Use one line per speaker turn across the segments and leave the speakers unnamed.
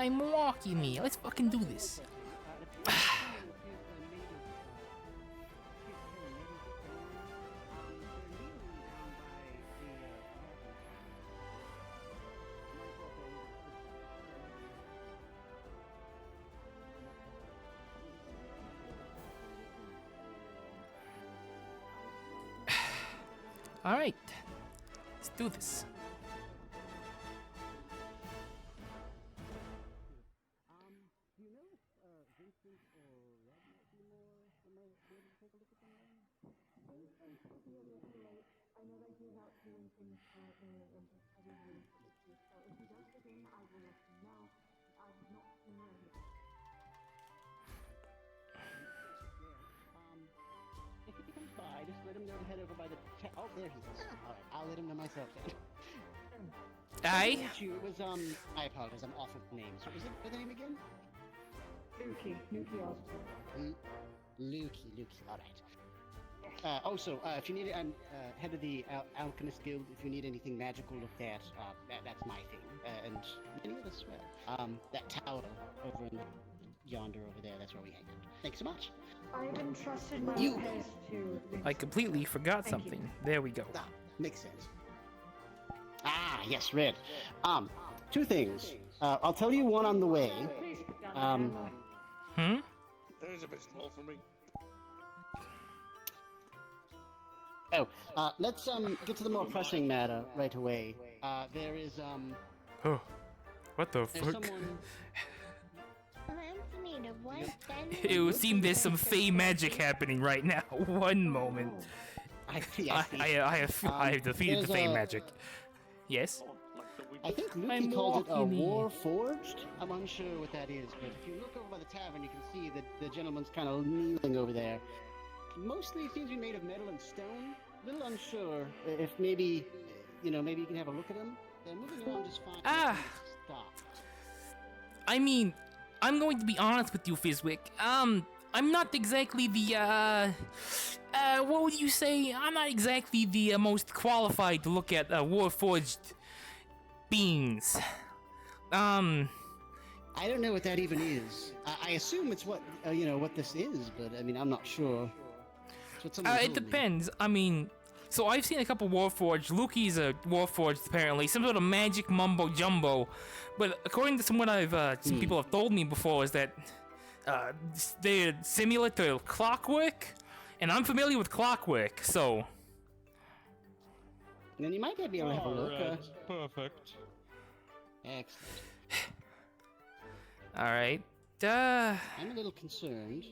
I'm walking me. Let's fucking do this. All right, let's do this.
If he comes by, just let him know to head over by the. Oh, there he is. All right, I'll let him know myself then.
Aye.
It was I apologize. I'm awful with names. What's the name again?
Lukey also.
Lukey. All right. Also, if you need it, I'm head of the Alchemist Guild. If you need anything magical looked at, that's my thing. And many others as well. That tower over in yonder over there, that's where we hang out. Thanks so much.
I've entrusted my repairs to...
I completely forgot something. There we go.
Ah, makes sense. Ah, yes, Red. Two things. I'll tell you one on the way.
There's a bit small for me.
Oh, let's get to the more pressing matter right away. There is
Oh, what the
there's
fuck?
someone.
It would seem there's some Fae magic happening right now. One moment. I have defeated the Fae magic. Yes?
I think
I'm
Luki called it a
walking in.
war forged. I'm unsure what that is, but if you look over by the tavern, you can see that the gentleman's kind of kneeling over there. Mostly it seems to be made of metal and stone. A little unsure if maybe, maybe you can have a look at him. They're moving along just fine. Stop.
I mean, I'm going to be honest with you, Fizwick. I'm not exactly the, what would you say? I'm not exactly the most qualified to look at Warforged beings.
I don't know what that even is. I assume it's what, what this is, but I mean, I'm not sure. It's what someone
It
told me.
depends. I mean, so I've seen a couple Warforged. Luki's a Warforged, apparently. Some sort of magic mumbo-jumbo. But according to what some people have told me before, is that they're similar to clockwork. And I'm familiar with clockwork, so...
And then you might be able to have a look.
Perfect.
Excellent.
Alright.
I'm a little concerned.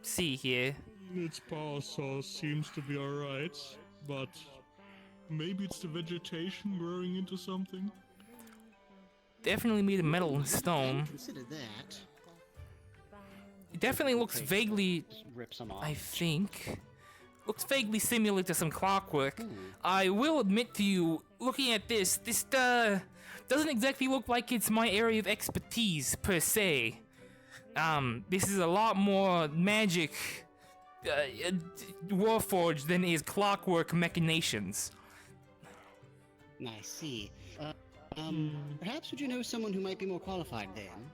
See here.
Its power source seems to be alright, but maybe it's the vegetation growing into something?
Definitely made of metal and stone.
Consider that.
It definitely looks vaguely...
Just rip some off.
I think... Looks vaguely similar to some clockwork. I will admit to you, looking at this doesn't exactly look like it's my area of expertise, per se. This is a lot more magic Warforged than is clockwork machinations.
I see. Perhaps would you know someone who might be more qualified then?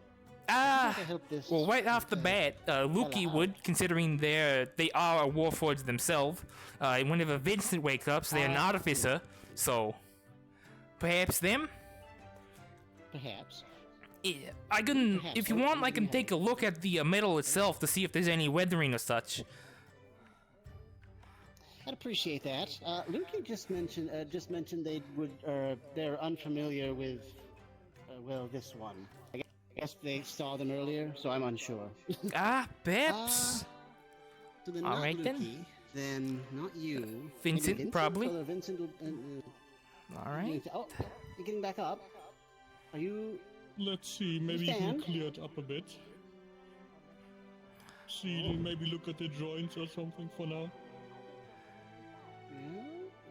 Well, right off the bat, Luki would, considering they are a Warforged themselves. Whenever Vincent wakes up, they're an artificer, so perhaps them.
Perhaps.
Yeah, if you want, I can take a look at the metal itself to see if there's any weathering or such.
I'd appreciate that. Luki just mentioned they're unfamiliar with, this one. I guess they saw them earlier, so I'm unsure.
Perhaps.
So then
All
not
right,
Luki, then not you.
Vincent,
Maybe
probably.
Although Vincent will,
All right.
Oh, you're getting back up. Are you?
Let's see, maybe you can
Stand.
clear it up a bit. See, maybe look at the joints or something for now.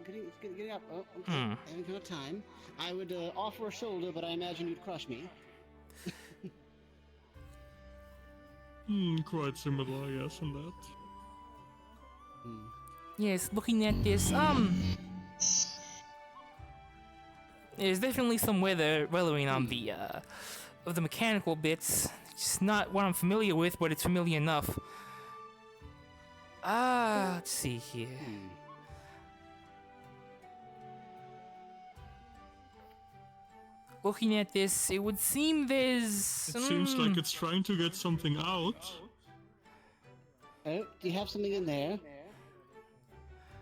It's getting up. Oh, okay. Having no time. I would offer a shoulder, but I imagine you'd crush me.
Quite similar, yes, in that.
Yes, looking at this, there's definitely some weathering on the of the mechanical bits. It's not what I'm familiar with, but it's familiar enough. Let's see here. Looking at this, it would seem there's...
It seems like it's trying to get something out.
Oh, do you have something in there?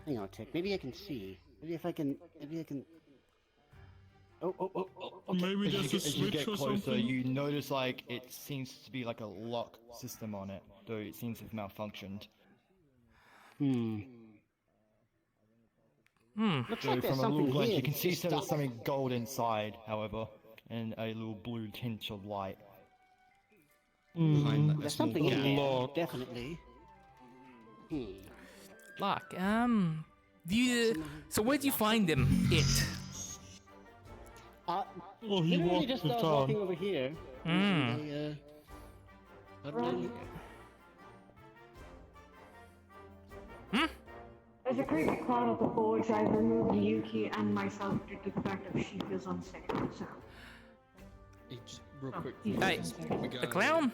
Hang on a tick. Maybe I can see. Maybe I can... Oh, okay.
Maybe there's a
As you
switch
get
or
closer,
something.
you notice like it seems to be like a lock system on it, though it seems to have malfunctioned.
Looks
So
like there's
from a
something
little glance,
here.
you can see
that's
there's
stuck.
something gold inside, however, and a little blue tint of light.
Behind that
There's
small
something in
gap.
there,
Lock.
definitely.
Lock. Do you... So where'd you find them? It.
Oh, he
Literally
walked
just
the
walking
town.
over here.
Hmm.
As a creepy clown of the forge, I've removed Yuki and myself due to the fact that she feels unsafe. So,
Just real quick.
Hey,
We
the
got
clown?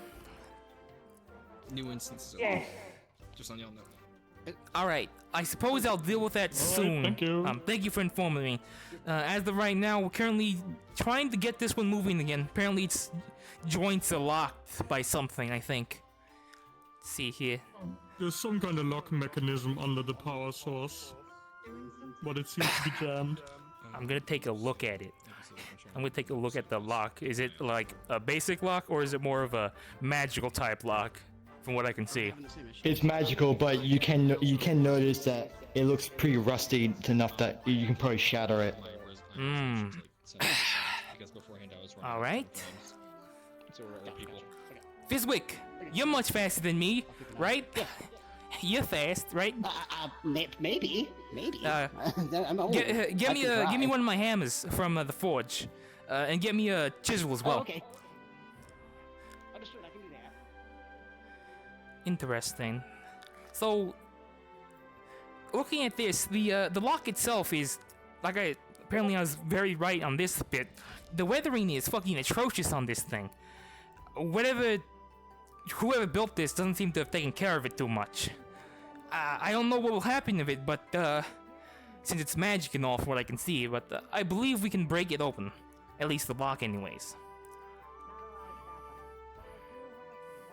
new instances of
yes.
just on y'all know.
Alright, I suppose I'll deal with that soon.
thank you.
Thank you for informing me. As of right now, we're currently trying to get this one moving again. Apparently its joints are locked by something, I think. Let's see here.
There's some kind of lock mechanism under the power source, but it seems to be jammed.
I'm gonna take a look at it. I'm gonna take a look at the lock. Is it like a basic lock, or is it more of a magical type lock? From what I can see.
It's magical, but you can notice that it looks pretty rusty enough that you can probably shatter it.
Because beforehand I was running.
All right.
So we're other people.
Fizwick, you're much faster than me, right? You're fast, right?
Maybe. I'm old.
Give
I
me
can
give me
try.
one of my hammers from the forge, and get me a chisel as well.
Oh, okay. Understood. I can do that.
Interesting. So, looking at this, the lock itself is apparently I was very right on this bit. The weathering is fucking atrocious on this thing. Whoever built this doesn't seem to have taken care of it too much. I don't know what will happen of it, but since it's magic and all, from what I can see, but I believe we can break it open. At least the lock, anyways.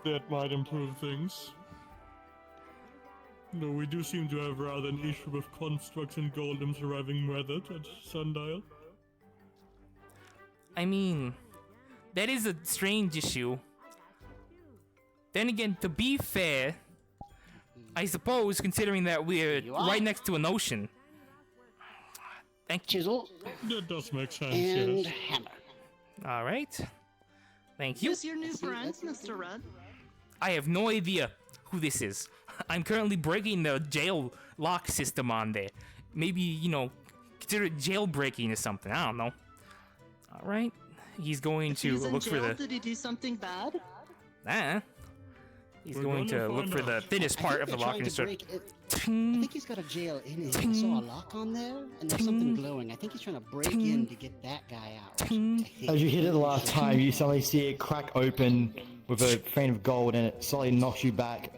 That might improve things. Though we do seem to have rather an issue with constructs and golems arriving weathered at Sundial.
I mean, that is a strange issue. Then again, to be fair, I suppose, considering that we're right next to an ocean. Thank you.
Chisel
That does make sense,
and
yes.
hammer.
Alright. Thank you.
Who's your new friend, Mr. Red?
I have no idea who this is. I'm currently breaking the jail lock system on there. Maybe, consider it jailbreaking or something. I don't know. Alright. He's going to
He's in
look
jail.
for the...
Did he do something bad?
He's
We're
going to
gonna
look
find
for the
out.
thinnest part of the lock and start...
I think he's got a jail in it. I saw a lock on there, and there's something glowing. I think he's trying to break in to get that guy out. I think.
As you hit it the last time, you suddenly see it crack open with a vein of gold, and it slightly knocks you back.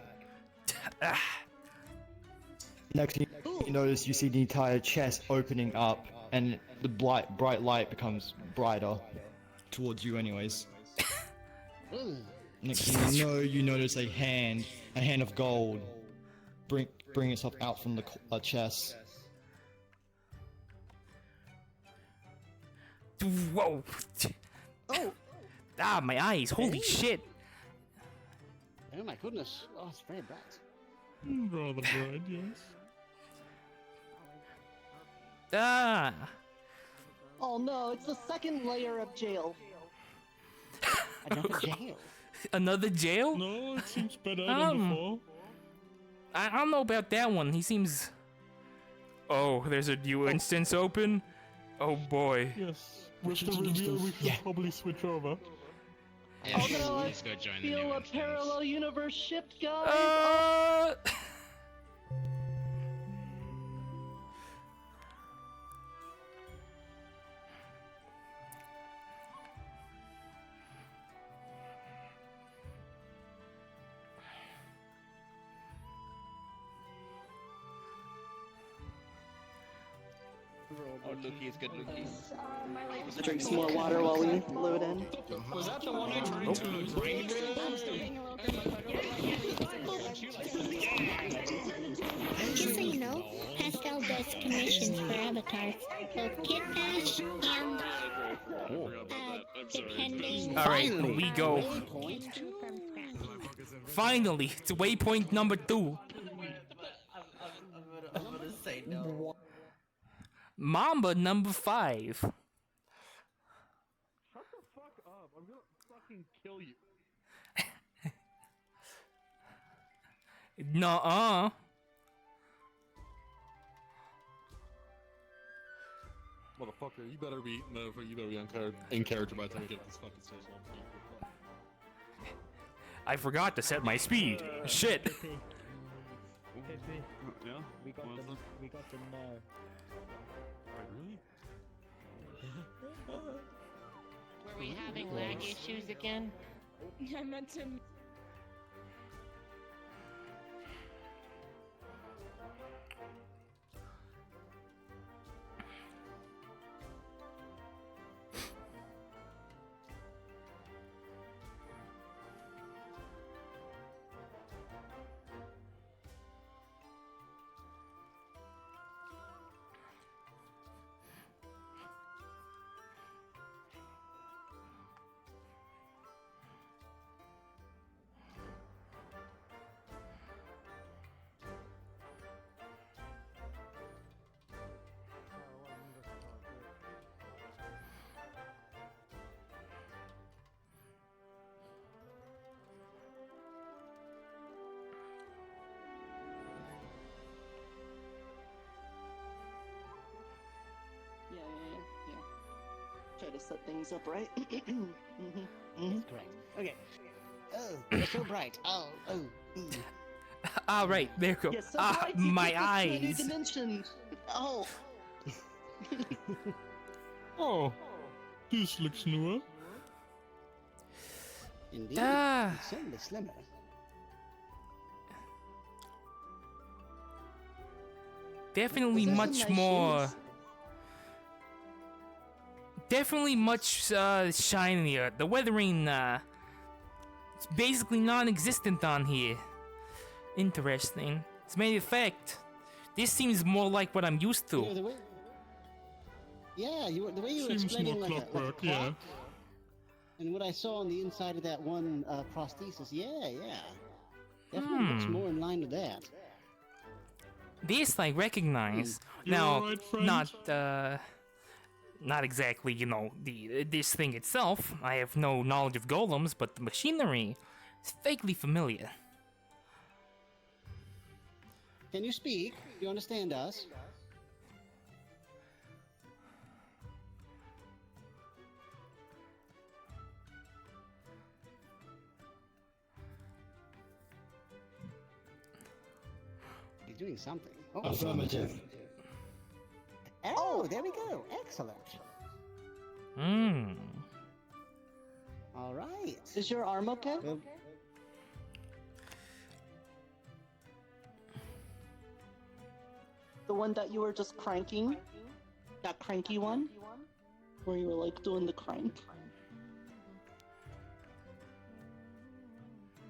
Next thing you notice, you see the entire chest opening up, and the bright light becomes brighter towards you, anyways. Next thing you notice a hand of gold, bring itself out from the chest.
Whoa!
Oh,
My eyes! Holy shit!
oh my goodness! Oh, it's very bright.
Rather bright, yes.
Oh no, it's the second layer of jail.
Another jail.
Another jail?
No, it seems better than before.
I don't know about that one. He seems... Oh, there's a new instance open? Oh boy.
Yes. With the reveal, we should probably switch over.
Oh no, I
Let's go join the new
feel a
instance.
parallel universe shift, guys.
Oh, Lukey is good, Lukey.
Drink some more water while we load in.
Was that the one I turned into a brain
Just so you know, Pascal does commissions for avatars, both Kit Bash and depending.
All right, we go. Finally, to waypoint number 2.
I'm gonna say no.
Mamba number 5.
Shut the fuck up. I'm gonna fucking kill you.
Nuh-uh.
Motherfucker, you better be in character by the time we get this fucking station.
I forgot to set my speed. Shit.
Yeah?
We got the no.
Really?
Were we having lag issues again? I meant to.
Yeah. Try to set things up right.
That's correct. Okay. Oh, you're so bright. Oh.
All right, there you go.
Yeah, so bright, you
my
take us to a new
eyes.
dimension. Oh.
Oh, this looks newer.
Indeed.
Ah.
It's certainly slimmer.
Definitely
Those are some
much
nice
more.
shoes.
Definitely much shinier. The weathering, it's basically non-existent on here. Interesting. As a matter of fact, this seems more like what I'm used
You know,
to.
the way you were
Seems
explaining
more
like a
clockwork,
clock,
yeah.
and what I saw on the inside of that one prosthesis, yeah. Definitely looks more in line with that.
This I recognize.
You
Now,
alright, friend?
not exactly, this thing itself. I have no knowledge of golems, but the machinery is vaguely familiar.
Can you speak? Do you understand us? He's doing something. Oh.
Affirmative.
Oh, there we go. Excellent. All right.
Is your arm okay?
Well,
The one that you were just cranking? That cranky one? Where you were like doing the crank?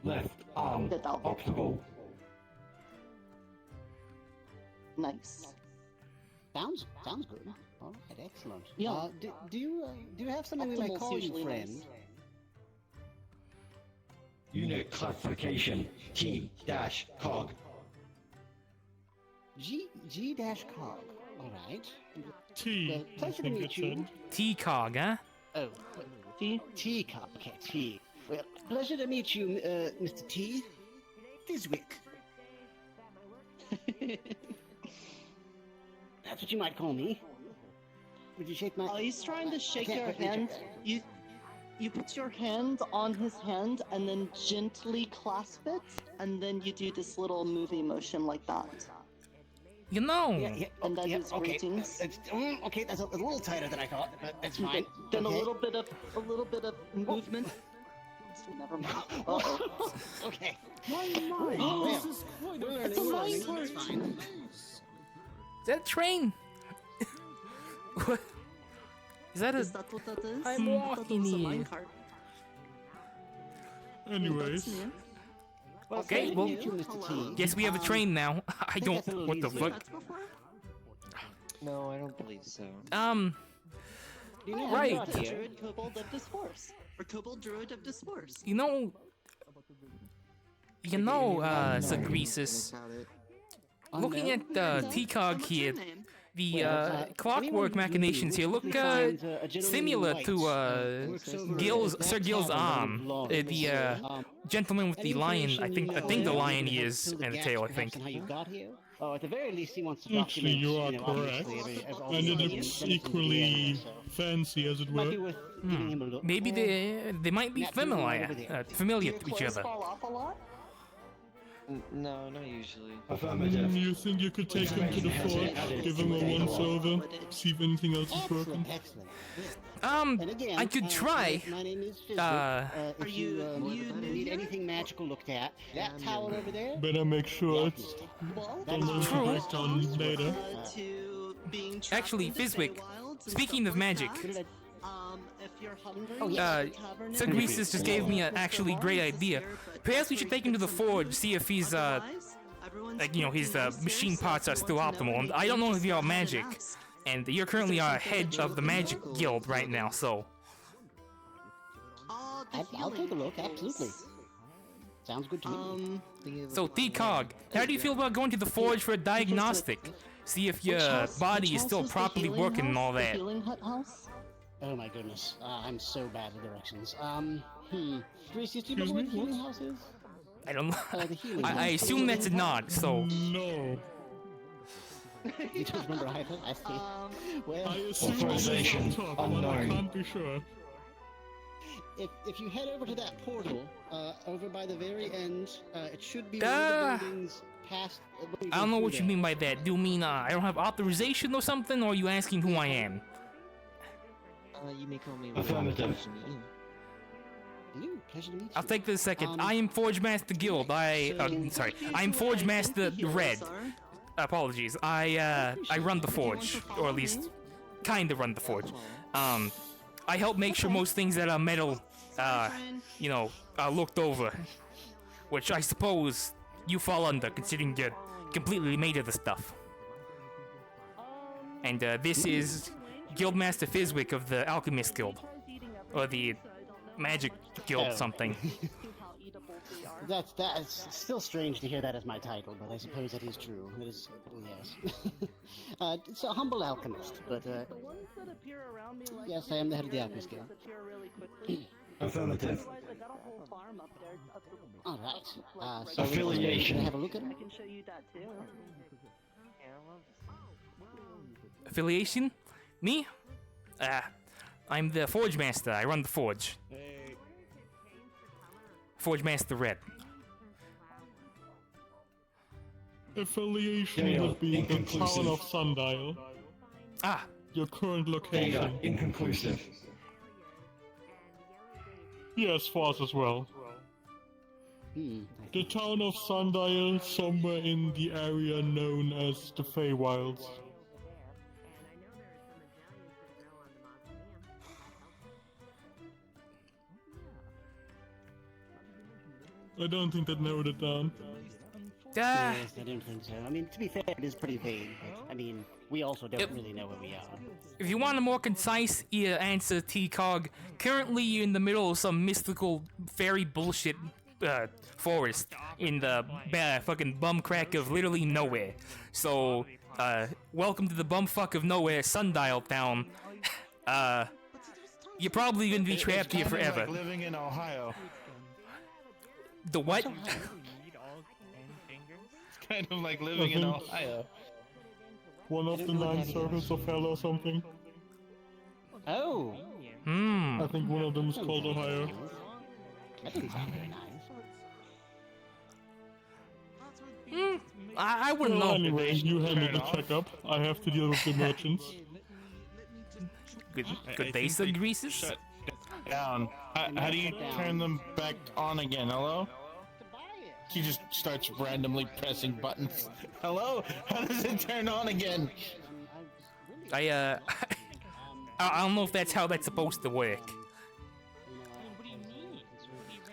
Left arm
Get that.
obstacle.
Nice.
sounds good. All right, excellent.
Yeah.
Do you have something we might
Optimal's
call you,
usually
friend?
nice.
Unit classification T-cog.
G-cog. All right.
T.
Well,
I
pleasure to
think
meet
it
you.
said.
T-cog, huh?
Oh,
T?
T-cog. Okay, T. Well, pleasure to meet you, Mr. T. Diswick. That's what you might call me. Would you shake my?
Oh, he's trying to shake
can't
your
quite reach
hand.
it.
You put your hand on his hand and then gently clasp it, and then you do this little movie motion like that.
You know,
And that is
okay.
greetings.
Okay, that's a little tighter than I thought, but that's fine.
Then
okay.
a little bit of movement. Never mind. Uh-oh.
Okay.
Oh,
Well, we're learning.
It's a
We're
mind
learning. It's
word.
fine.
is that a train? What? Is that a...
Is that what that is?
I'm
I thought that was a
walking here.
minecart.
Anyways,
That's new.
Okay, well,
you, Mr. T.
guess we have a train now. I don't...
that's a little
What the
easy.
fuck?
That's before?
No, I don't believe so.
You know,
Right.
I'm not here.
Druid Kobold of Disforce. Or Kobold Druid of Disforce.
You know, Zagreasus, looking at T-Cog
What's
here,
your name?
the
anyone
clockwork
who
machinations here look
quickly finds a gentleman
similar
in
to
white, works over
Gil's,
at
Sir
that
Gil's
tavern
arm,
in Long.
the gentleman with the
Any
lion.
information
I think the
you know,
lion
maybe
ears
fill the
and the
gaps
tail. I
perhaps
think.
on how you got here. Oh, at the very least, he wants to
actually,
document.
you are
know,
correct.
obviously, all
And
the
it
evidence
looks
and everything in the
equally
area, so
fancy, as it
might
were.
be worth giving him a look.
Maybe they might be
Not doing right over
familiar
there.
familiar
Do
to
your
each
clothes
other.
fall off a lot?
No, not usually.
Affirmative.
You think you could take him to the fort, give him a once-over, see if anything else is working?
Excellent, excellent. And again,
I could try.
My name is Fizzy. If
Are
you,
you new
need
here?
anything magical looked at, that tower over there.
Better make sure it's
Well,
That's
don't
true.
break down later.
to being trapped
Actually,
in the Fae
Fizwick,
Wilds and
speaking
stuff
of
like
magic,
that, if you're hungry,
Oh,
there's
yeah.
a tavern in
Zagreasus just gave me an actually great idea. Perhaps we should take him to the forge, see if he's his machine parts are still optimal. And I don't know if you're magic, and you're currently our head of the magic guild right now, so.
I'll take a look. Absolutely. Sounds good to me.
So T-Cog, how do you feel about going to the forge for a diagnostic? See if your body is still properly working and all
The
that.
healing hut house?
Oh my goodness, I'm so bad at directions. Dreesius, do you
Excuse
remember where
me,
the healing
what?
house is?
I don't know.
The healing
I
house.
assume that's a nod, so.
No.
You don't remember either? I see. Well,
I assume it's
Authorization
on top, but I
unknown.
can't be sure.
if you head over to that portal, over by the very end, it should be one
Ah.
of the buildings past. when
I don't know
go
what you
through
mean by that. Do you mean I don't have authorization or something, or are you asking who I am?
You may call me
Affirmative.
Pleasure to meet you.
there. Ooh, pleasure to meet you.
I'll take this a second.
Um,
I am Forge Master Guild. I am Forge Master Red. Apologies. I run the forge, or at least kinda run the forge. I help make sure most things that are metal, are looked over, which I suppose you fall under, considering you're completely made of the stuff. And this is Guildmaster Fizwick of the Alchemist Guild, or the Magic Guild
Oh.
something.
That's still strange to hear that as my title, but I suppose that is true. That is, yes. It's a humble alchemist, but yes, I am the head of the alchemist guild.
Affirmative.
All right. So
Affiliation.
can I have a look at him?
can show you that too.
Affiliation? Me? I'm the Forge Master. I run the Forge. Forge Master Red.
Affiliation
Yeah,
would be the
inconclusive.
town of Sundial,
Ah,
your current
Data
location.
inconclusive.
Yes, for us as well. The town of Sundial, somewhere in the area known as the Fae Wilds. I don't think that narrowed it down.
Yes, I don't think so. I mean, to be fair, it is pretty vague, but I mean, we also don't really know where we are.
if you want a more concise answer, T-Cog, currently you're in the middle of some mystical fairy bullshit forest in the fucking bumcrack of literally nowhere. So, welcome to the bumfuck of nowhere, Sundial Town. You're probably gonna be trapped here forever.
Like living in Ohio.
The what?
It's kind of like living in Ohio.
One of the 9 circles of hell or something.
Oh!
I think one of them is called Ohio.
That doesn't sound very nice.
I wouldn't
Well,
know.
anyway, you handle the checkup. I have to deal with the merchants.
Good day, Sir Greases.
Down. How do you turn them back on again? Hello? He just starts randomly pressing buttons. Hello? How does it turn on again?
I don't know if that's how that's supposed to work.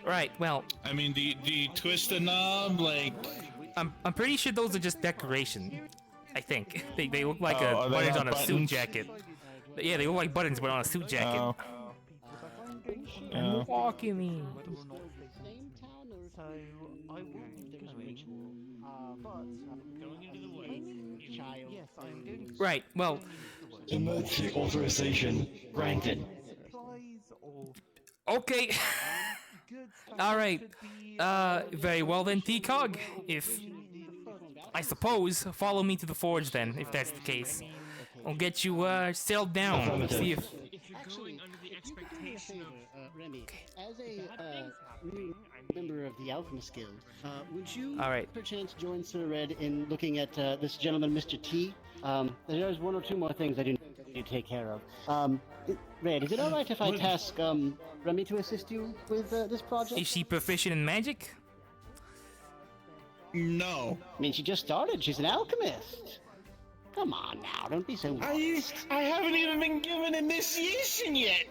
Right, well,
I mean, do you twist the knob like?
I'm pretty sure those are just decoration. I think they look like
Oh, are they
buttons
not
on a suit
buttons?
jacket. Yeah, they look like buttons, but on a suit jacket.
Oh.
I'm walking in.
Same town or
So I will be going,
going into the woods. Child.
yes, I'm going to
Right, well,
Emergency authorization granted.
supplies or
okay.
goods.
Alright. Very well then, T-Cog. If I suppose, follow me to the forge then, if that's the case. I'll get you sailed down. See if
Actually, Remy, as a new member of the Alchemist Guild, would you
Alright.
perchance join Sir Red in looking at this gentleman, Mr. T? There's one or two more things I do need to take care of. Red, is it alright if I task Remy to assist you with this project?
is she proficient in magic?
No.
I mean, she just started. She's an alchemist. Come on now, don't be so.
I haven't even been given initiation yet.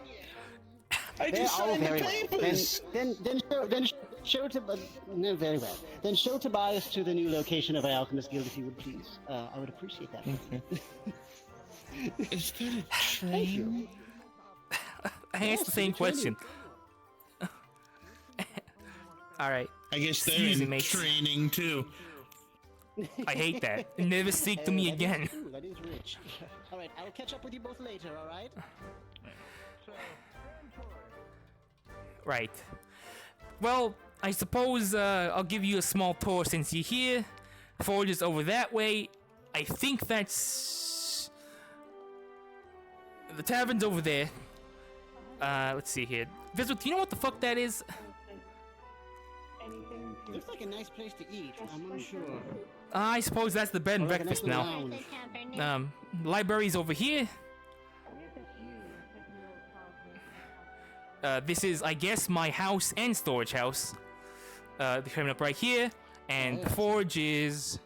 I just
Oh,
signed the
very well.
papers.
Then show to no, very well. Then show Tobias to the new location of our Alchemist Guild, if you would please. I would appreciate that.
Is that a
Thank you.
train?
I asked the same question. Alright.
I guess they're
Excuse me,
in
mates.
training too.
I hate that. Never speak to me
That is
again.
true, that is rich. All right, I'll catch up with you both later. All right.
Right. Well, I suppose I'll give you a small tour since you're here. Forge is over that way. I think that's... The tavern's over there. Let's see here. Vizsla, do you know what the fuck that is?
Looks like a nice place to eat. I'm unsure.
I suppose that's the bed and
Or like a nice
breakfast
little
now.
lounge.
Library's over here. This is, I guess, my house and storage house. They're coming up right here. And the forge is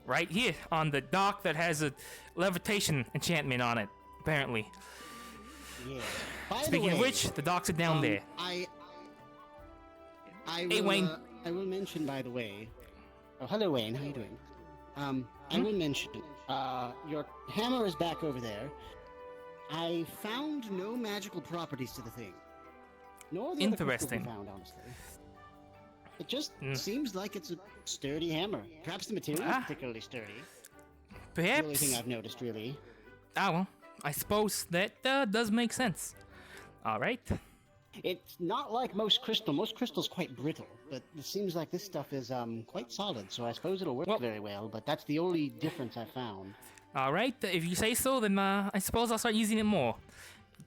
right here on the dock that has a levitation enchantment on it, apparently.
Yeah. By
Speaking
the
of
way,
which, the docks are down there.
I
Hey,
will,
Wayne.
I will mention, by the way. Oh, hello, Wayne. How you doing? I
Hmm?
will mention. Your hammer is back over there. I found no magical properties to the thing. Nor the other crystals we
Interesting.
found, honestly. It just
Hmm.
seems like it's a sturdy hammer. Perhaps the material is
Ah.
particularly sturdy. The only thing
Perhaps.
I've noticed, really.
Ah, well, I suppose that does make sense. Alright.
It's not like most crystal. Most crystal's quite brittle, but it seems like this stuff is quite solid. So I suppose it'll work
Well-
very well. But that's the only difference I found.
Alright, if you say so, then I suppose I'll start using it more.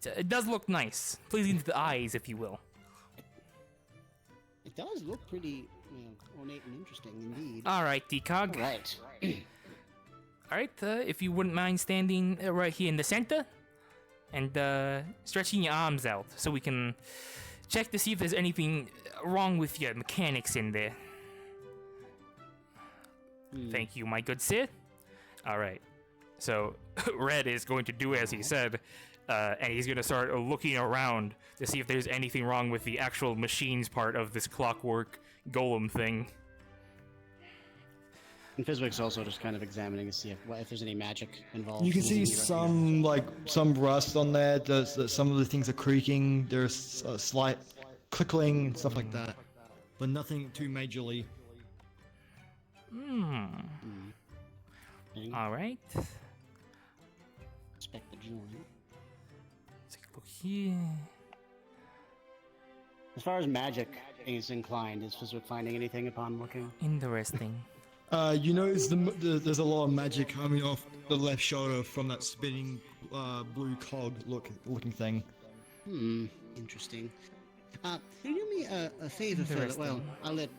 It does look nice. Pleasing to the eyes, if you will.
It does look pretty ornate and interesting indeed.
Alright, Decog.
Right.
Alright, if you wouldn't mind standing right here in the center and stretching your arms out so we can check to see if there's anything wrong with your mechanics in there. Thank you, my good sir. Alright, so Red is going to do as he said, and he's going to start looking around to see if there's anything wrong with the actual machines part of this clockwork golem thing.
And Fizwick's also just kind of examining to see if there's any magic involved.
You can see some rust on there. Some of the things are creaking. There's a slight clickling and stuff like that, but nothing too majorly.
Alright.
Inspect the joint.
Take a look here.
As far as magic is inclined, is Fizwick finding anything upon looking?
Interesting.
You notice there's a lot of magic coming off the left shoulder from that spinning blue cog looking thing.
Interesting. Can you do me a favor, fella?
Interesting.
Well, I'll let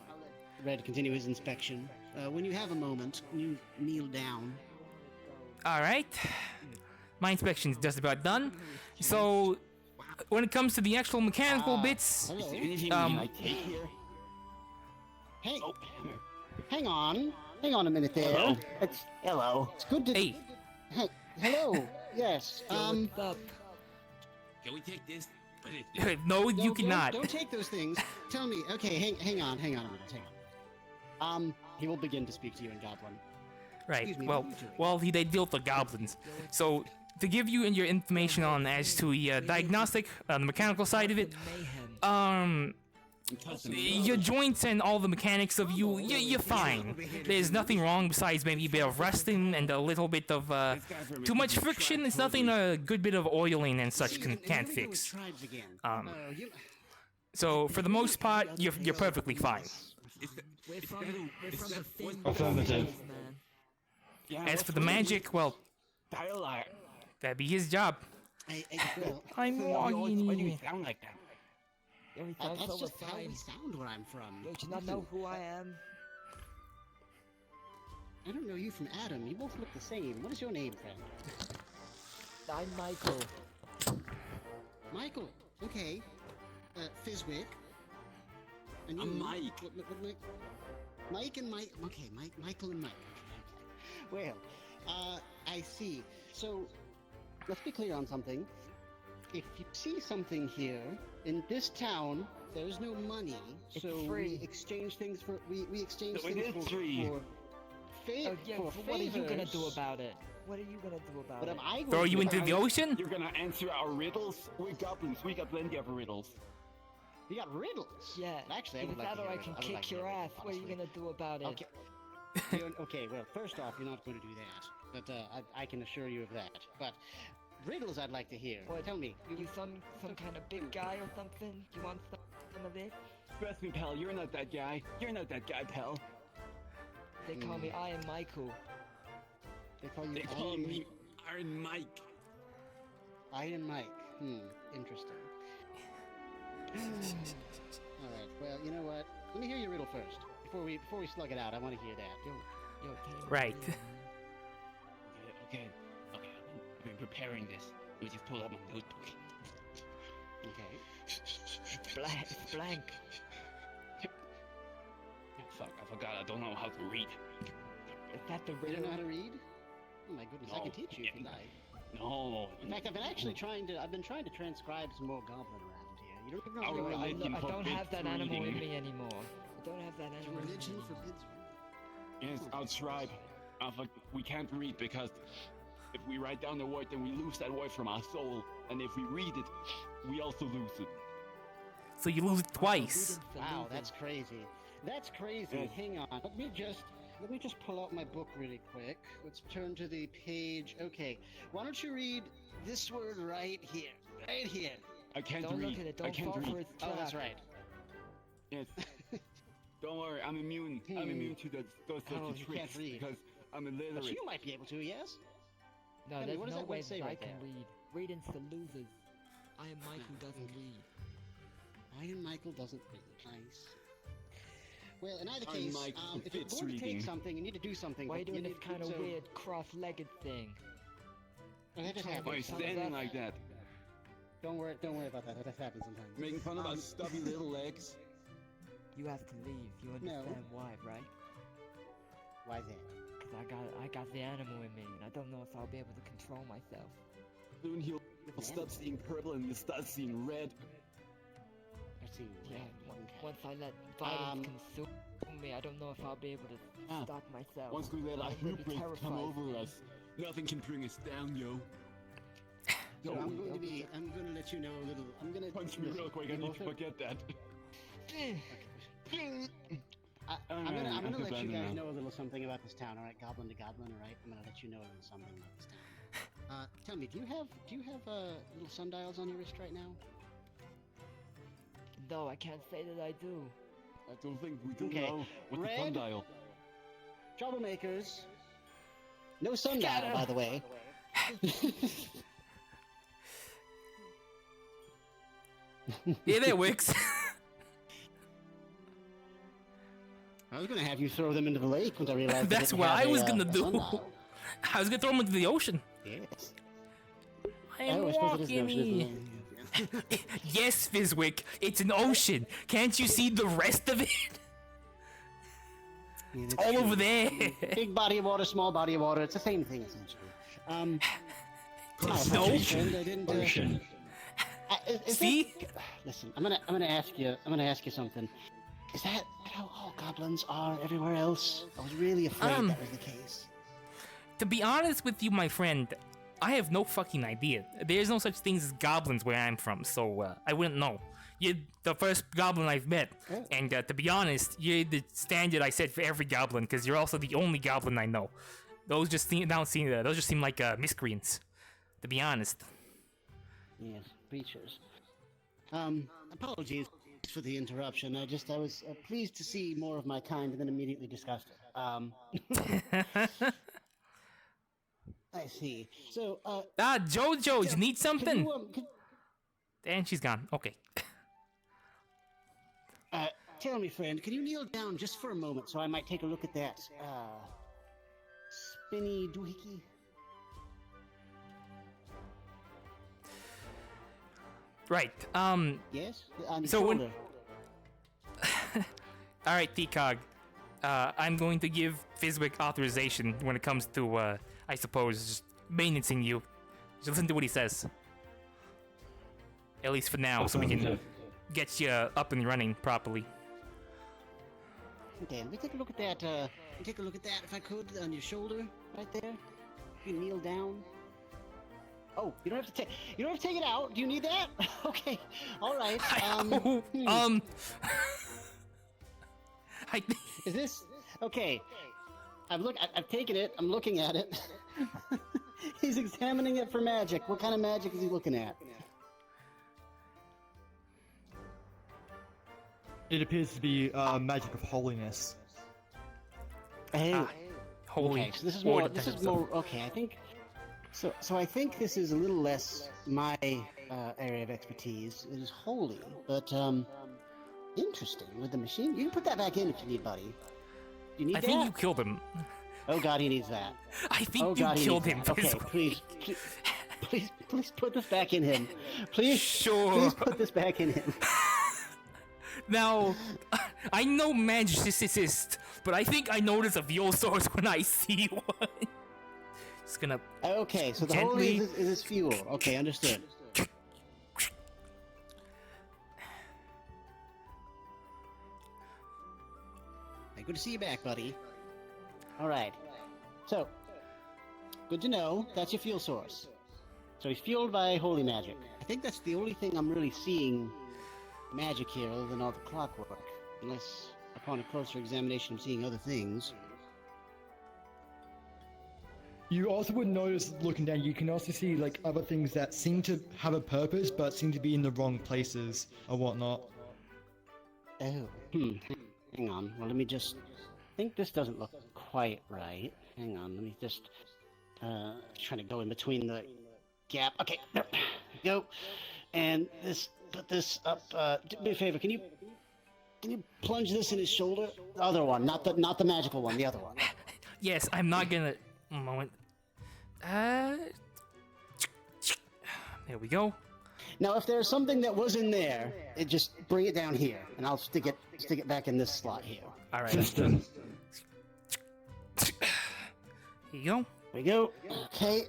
Red continue his inspection. When you have a moment, can you kneel down?
Alright. My inspection's just about done. So, when it comes to the actual mechanical bits,
Hello? Hey, hang on a minute there.
Hello?
Hello. It's good to.
Hey.
Hey, hello. Yes.
Can we take this?
No, you cannot.
Don't take those things. Tell me. Okay, hang on a minute. Hang on. He will begin to speak to you in Goblin.
Right.
Excuse me, what
Well,
are you doing?
they deal with the goblins. So to give you your information on as to the diagnostic, the mechanical side of it, your joints and all the mechanics of you're fine. There's nothing wrong besides maybe a bit of rusting and a little bit of too much friction. It's nothing a good bit of oiling and such can't fix. So for the most part, you're perfectly fine.
We're from the thin
Affirmative.
man.
As for the magic, well, that'd be his job. I'm walking.
Why do you sound like that?
That's just how we sound where I'm from.
Don't you not know who I am?
I don't know you from Adam. You both look the same. What is your name, friend?
I'm Michael.
Michael. Okay. Fizwick. And
I'm Mike.
Mike and Mike. Okay, Michael and Mike. Okay. Well, I see. So, let's be clear on something. If you see something here in this town, there's no money, so we exchange things for we exchange things for
What are you gonna do about it? What are you gonna do about it?
What am I going
Throw
to
you
do?
into the ocean?
You're gonna answer our riddles? We're goblins. We got plenty of riddles.
You got riddles.
Yeah.
Actually, I
Either
would like
that
to
or
hear
I
a
can
riddle. I would like
kick
to hear
your
a riddle,
ass. What are you
honestly.
gonna do about it?
Okay. Okay, well, first off, you're not going to do that. But I can assure you of that. But riddles I'd like to hear.
What?
Tell me.
You some kind of big guy or something? You want some of it?
Trust me, pal. You're not that guy. You're not that guy, pal.
They call me Iron Michael.
They call you
They call me Iron Mike.
Iron Mike. Interesting. Alright, well, you know what? Let me hear your riddle first. Before we slug it out, I want to hear that.
Right.
Okay. I've been preparing this. Let me just pull out my notebook.
Okay.
It's blank.
Fuck, I forgot. I don't know how to read.
Is that the
You
riddle?
don't know how to read? Oh my goodness, I can
No.
teach you if you like.
No.
In fact, I've been trying to transcribe some more goblin around here. You don't even know
Our
how to read.
religion
I don't
forbids
have that animal in
reading.
me anymore. I don't have that
Your
animal in
religion
me.
forbids
Yes, our tribe. We can't read because if we write down the word, then we lose that word from our soul. And if we read it, we also lose it.
So you lose it twice.
Wow, that's crazy. That's crazy.
Yes.
Hang on. Let me just pull out my book really quick. Let's turn to the page. Okay. Why don't you read this word right here? Right here.
I can't
Don't
read.
look at it.
I
Don't
can't
fall
read.
for its
Oh,
trap.
that's right.
Yes. Don't worry, I'm immune. I'm immune to those sorts
Oh,
of
you
tricks
can't read.
because I'm illiterate.
But you might be able to, yes?
No,
Tell me,
there's
what does
no
that
way
word say
that I
right
can
there?
read. Reading's for losers. Iron Michael doesn't read.
Iron Michael doesn't read. Nice. Well, in either
Iron
case,
Mike
if you're
fits
going to
reading.
take something, you need to do something.
Why are you
but
doing this
need-
kind of
so-
weird cross-legged thing?
Oh, that just
Why
Why are you
happens.
standing like that?
Don't worry about that. That just happens sometimes.
Making fun of our stubby little legs?
You have to leave. You understand why, right?
Why is that?
Because I got the animal in me, and I don't know if I'll be able to control myself.
Soon he'll start seeing purple and you'll start seeing red.
Let's see.
Yeah,
Okay.
once I let violence consume me, I don't know if I'll be able to stop myself.
Once we let our
I'm really
hubris come
terrified.
over us, nothing can bring us down, yo.
So I'm going to let you know a little. I'm going to
Punch me real quick, I need to forget that.
I'm gonna let you guys
now.
know a little something about this town. All right, goblin to goblin. All right, I'm gonna let you know a little something about this town. Tell me, do you have little sundials on your wrist right now?
No, I can't say that I do.
I don't think we do
Okay.
know what
Red?
the sundial.
Troublemakers. No sundial, by the way.
Yeah, that works.
I was gonna have you throw them into the lake when I realized.
That's what I was gonna do. I was gonna throw them into the ocean.
Yes.
I'm
I suppose it is an
walking
ocean,
here.
isn't it?
Yes, Fizwick, it's an ocean. Can't you see the rest of it?
Yeah,
It's
that's
all
true.
over there.
Big body of water, small body of water. It's the same thing essentially.
No.
friend, I didn't.
See?
Listen, I'm gonna ask you something. Is that how all goblins are everywhere else? I was really afraid that was the case.
To be honest with you, my friend, I have no fucking idea. There's no such things as goblins where I'm from, so I wouldn't know. You're the first goblin I've met, and to be honest, you're the standard I set for every goblin, because you're also the only goblin I know. Those just seem like miscreants, to be honest.
Yes, creatures. Apologies for the interruption. I was pleased to see more of my kind and then immediately disgusted. I see. So,
Jojo, you need something? And she's gone. Okay.
Tell me, friend, can you kneel down just for a moment so I might take a look at that, spinny doohickey?
Right,
Yes? On your
so
shoulder.
Alright, T-Cog. I'm going to give Fizwick authorization when it comes to, I suppose, just maintenancing you. Just listen to what he says. At least for now, so we can get you up and running properly.
Okay, let me take a look at that, if I could, on your shoulder, right there. You can kneel down. Oh, you don't have to take it out. Do you need that? Okay, all right. Is this okay? I've taken it. I'm looking at it. He's examining it for magic. What kind of magic is he looking at?
It appears to be magic of holiness.
Hey,
holy.
Okay, so this is more. Okay, I think. So I think this is a little less my area of expertise. It is holy, but interesting with the machine. You can put that back in if you need, buddy. You need
I
that?
think you killed him.
Oh God, he needs that.
I think you killed him.
Okay, please put this back in him. Please, please put this back in him.
Now, I know magicists, but I think I notice a fuel source when I see one. Just gonna.
Okay, so the
gently...
holy is his fuel. Okay, understood. Hey, good to see you back, buddy. All right. So, good to know. That's your fuel source. So he's fueled by holy magic. I think that's the only thing I'm really seeing magic here, other than all the clockwork. Unless, upon a closer examination, I'm seeing other things.
You also would notice, looking down, you can also see like other things that seem to have a purpose, but seem to be in the wrong places or whatnot.
Oh, hang on. Well, let me just... I think this doesn't look quite right. Hang on, let me just... trying to go in between the gap. Okay, there we go. And this... Put this up, do me a favor, can you plunge this in his shoulder? The other one, not the magical one, the other one.
Yes, I'm not gonna... Moment. There we go.
Now, if there's something that was in there, just bring it down here, and I'll stick it back in this slot here.
All right.
System.
Here you go.
There we go. Okay.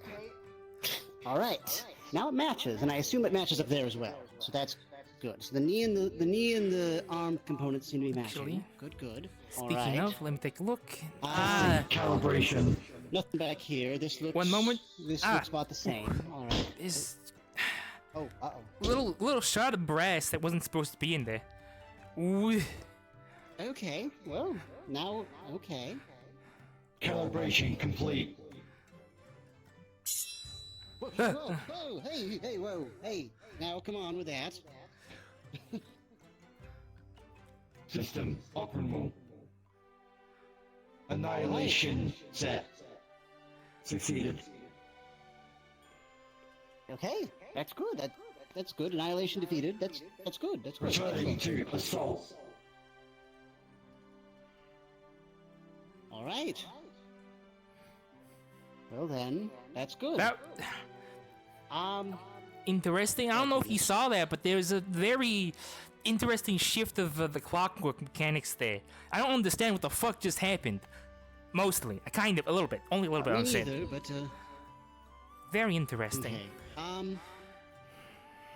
All right. Now it matches, and I assume it matches up there as well. So that's good. So the knee and the arm components seem to be matching.
Actually,
good.
Speaking of, let me take a look.
Calibration.
Nothing back here. This looks...
One moment.
This looks about the same. All right.
This
Oh,
little shot of brass that wasn't supposed to be in there. Ooh.
Okay. Well, now, okay.
Calibration complete.
Whoa, hey. Now, come on with that.
System optimal. Annihilation set. Succeeded.
Okay, that's good. That's good. Annihilation defeated. That's good. That's good.
Returning to assault.
All right. Well then, that's good.
That, interesting. I don't know if you saw that, but there's a very interesting shift of the clockwork mechanics there. I don't understand what the fuck just happened. Mostly, a little bit, only a little bit.
Me
I'm saying.
neither, but
Very interesting.
okay.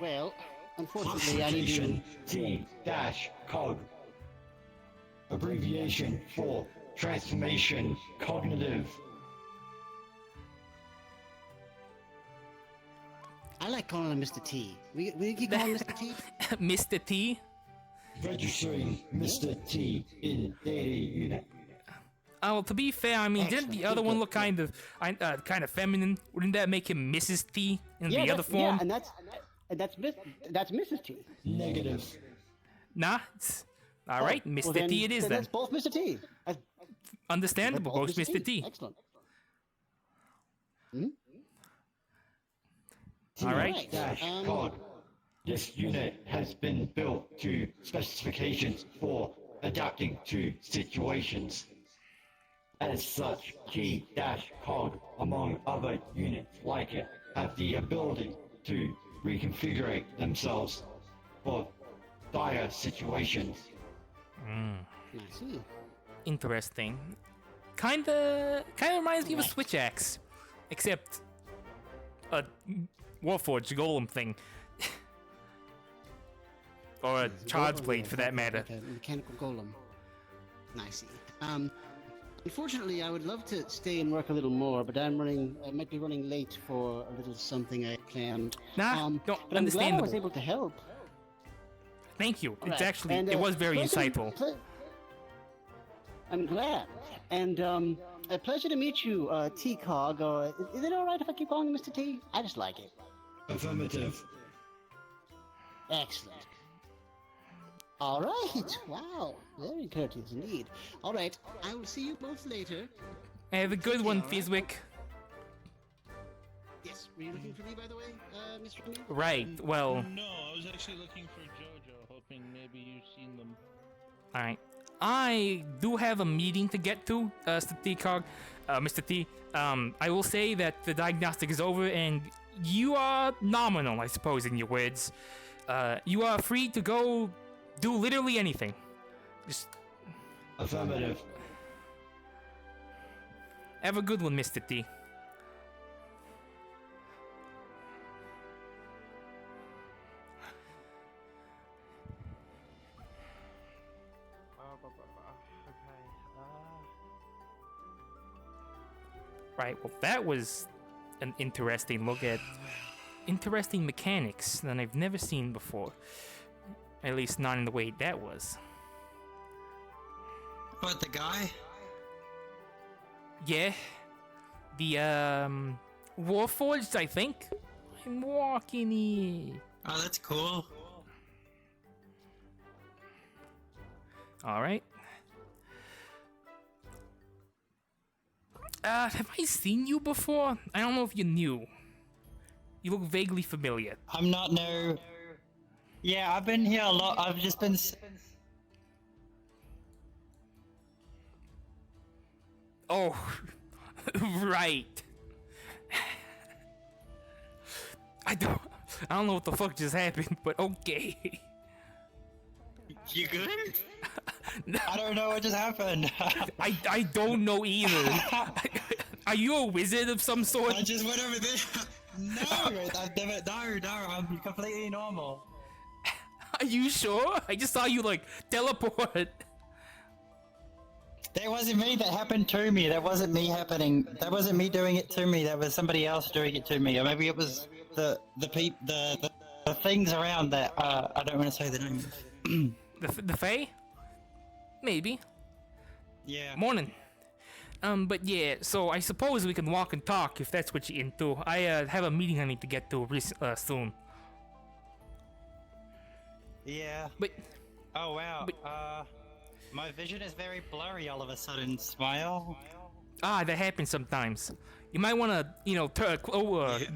Well, Unfortunately, I need to.
T-cog. Abbreviation for transformation cognitive.
I like calling him Mr. T. We keep calling him Mr. T?
Mr. T?
Registering Mr. T in data unit.
Oh, to be fair, I mean, didn't the other one look kind of feminine? Wouldn't that make him Mrs. T in the other form?
Yeah, and that's Mrs. T.
Negative.
Nah. All right, Mr.
Well,
T it is then.
That's both Mr. T.
Understandable, both Mr. T.
Excellent.
All right.
Cog. This unit has been built to specifications for adapting to situations. As such, T-Cog, among other units like it, have the ability to reconfigure themselves for dire situations.
I see.
Interesting. Kinda reminds me of a switch axe, except a Warforged golem thing, or a charge blade for that matter.
Like a mechanical golem. I see. Unfortunately, I would love to stay and work a little more, but I might be running late for a little something I planned.
Nah, no,
but I'm glad I was able to help.
Thank you. It's
Right.
actually,
And,
it was very insightful.
I'm glad. And a pleasure to meet you, T-Cog. Or is it all right if I keep calling you Mr. T? I just like it.
Affirmative.
Excellent. All right. Wow. Very courteous indeed. All right. I will see you both later.
Have a good one, Fizwick.
Yes. Were you looking for me, by the way, Mr. Emil?
Right. Well.
No, I was actually looking for JoJo, hoping maybe you've seen them.
All right. I do have a meeting to get to, Mr. T-Cog, Mr. T. I will say that the diagnostic is over, and you are nominal, I suppose, in your words. You are free to go do literally anything. Just
Affirmative.
have a good one, Mr. T. Right, well that was an interesting look at interesting mechanics that I've never seen before. At least not in the way that was.
What, the guy?
Yeah. The Warforged, I think. I'm walking here.
Oh, that's cool.
Alright. Have I seen you before? I don't know if you knew. You look vaguely familiar.
I'm not no... Yeah, I've been here a lot. I've just been...
Oh, right. I don't know what the fuck just happened, but okay.
You good? I don't know what just happened.
I don't know either. Are you a wizard of some sort?
I just went over there. No, I've never. No, I'm completely normal.
Are you sure? I just saw you like teleport.
That wasn't me. That happened to me. That wasn't me happening. That wasn't me doing it to me. That was somebody else doing it to me. Or maybe it was the things around that. I don't want to say the name.
The Fae? Maybe.
Yeah.
Morning. But yeah, so I suppose we can walk and talk if that's what you're into. I have a meeting I need to get to soon.
Yeah.
But.
Oh wow. My vision is very blurry all of a sudden. Smile.
Ah, that happens sometimes. You might want to,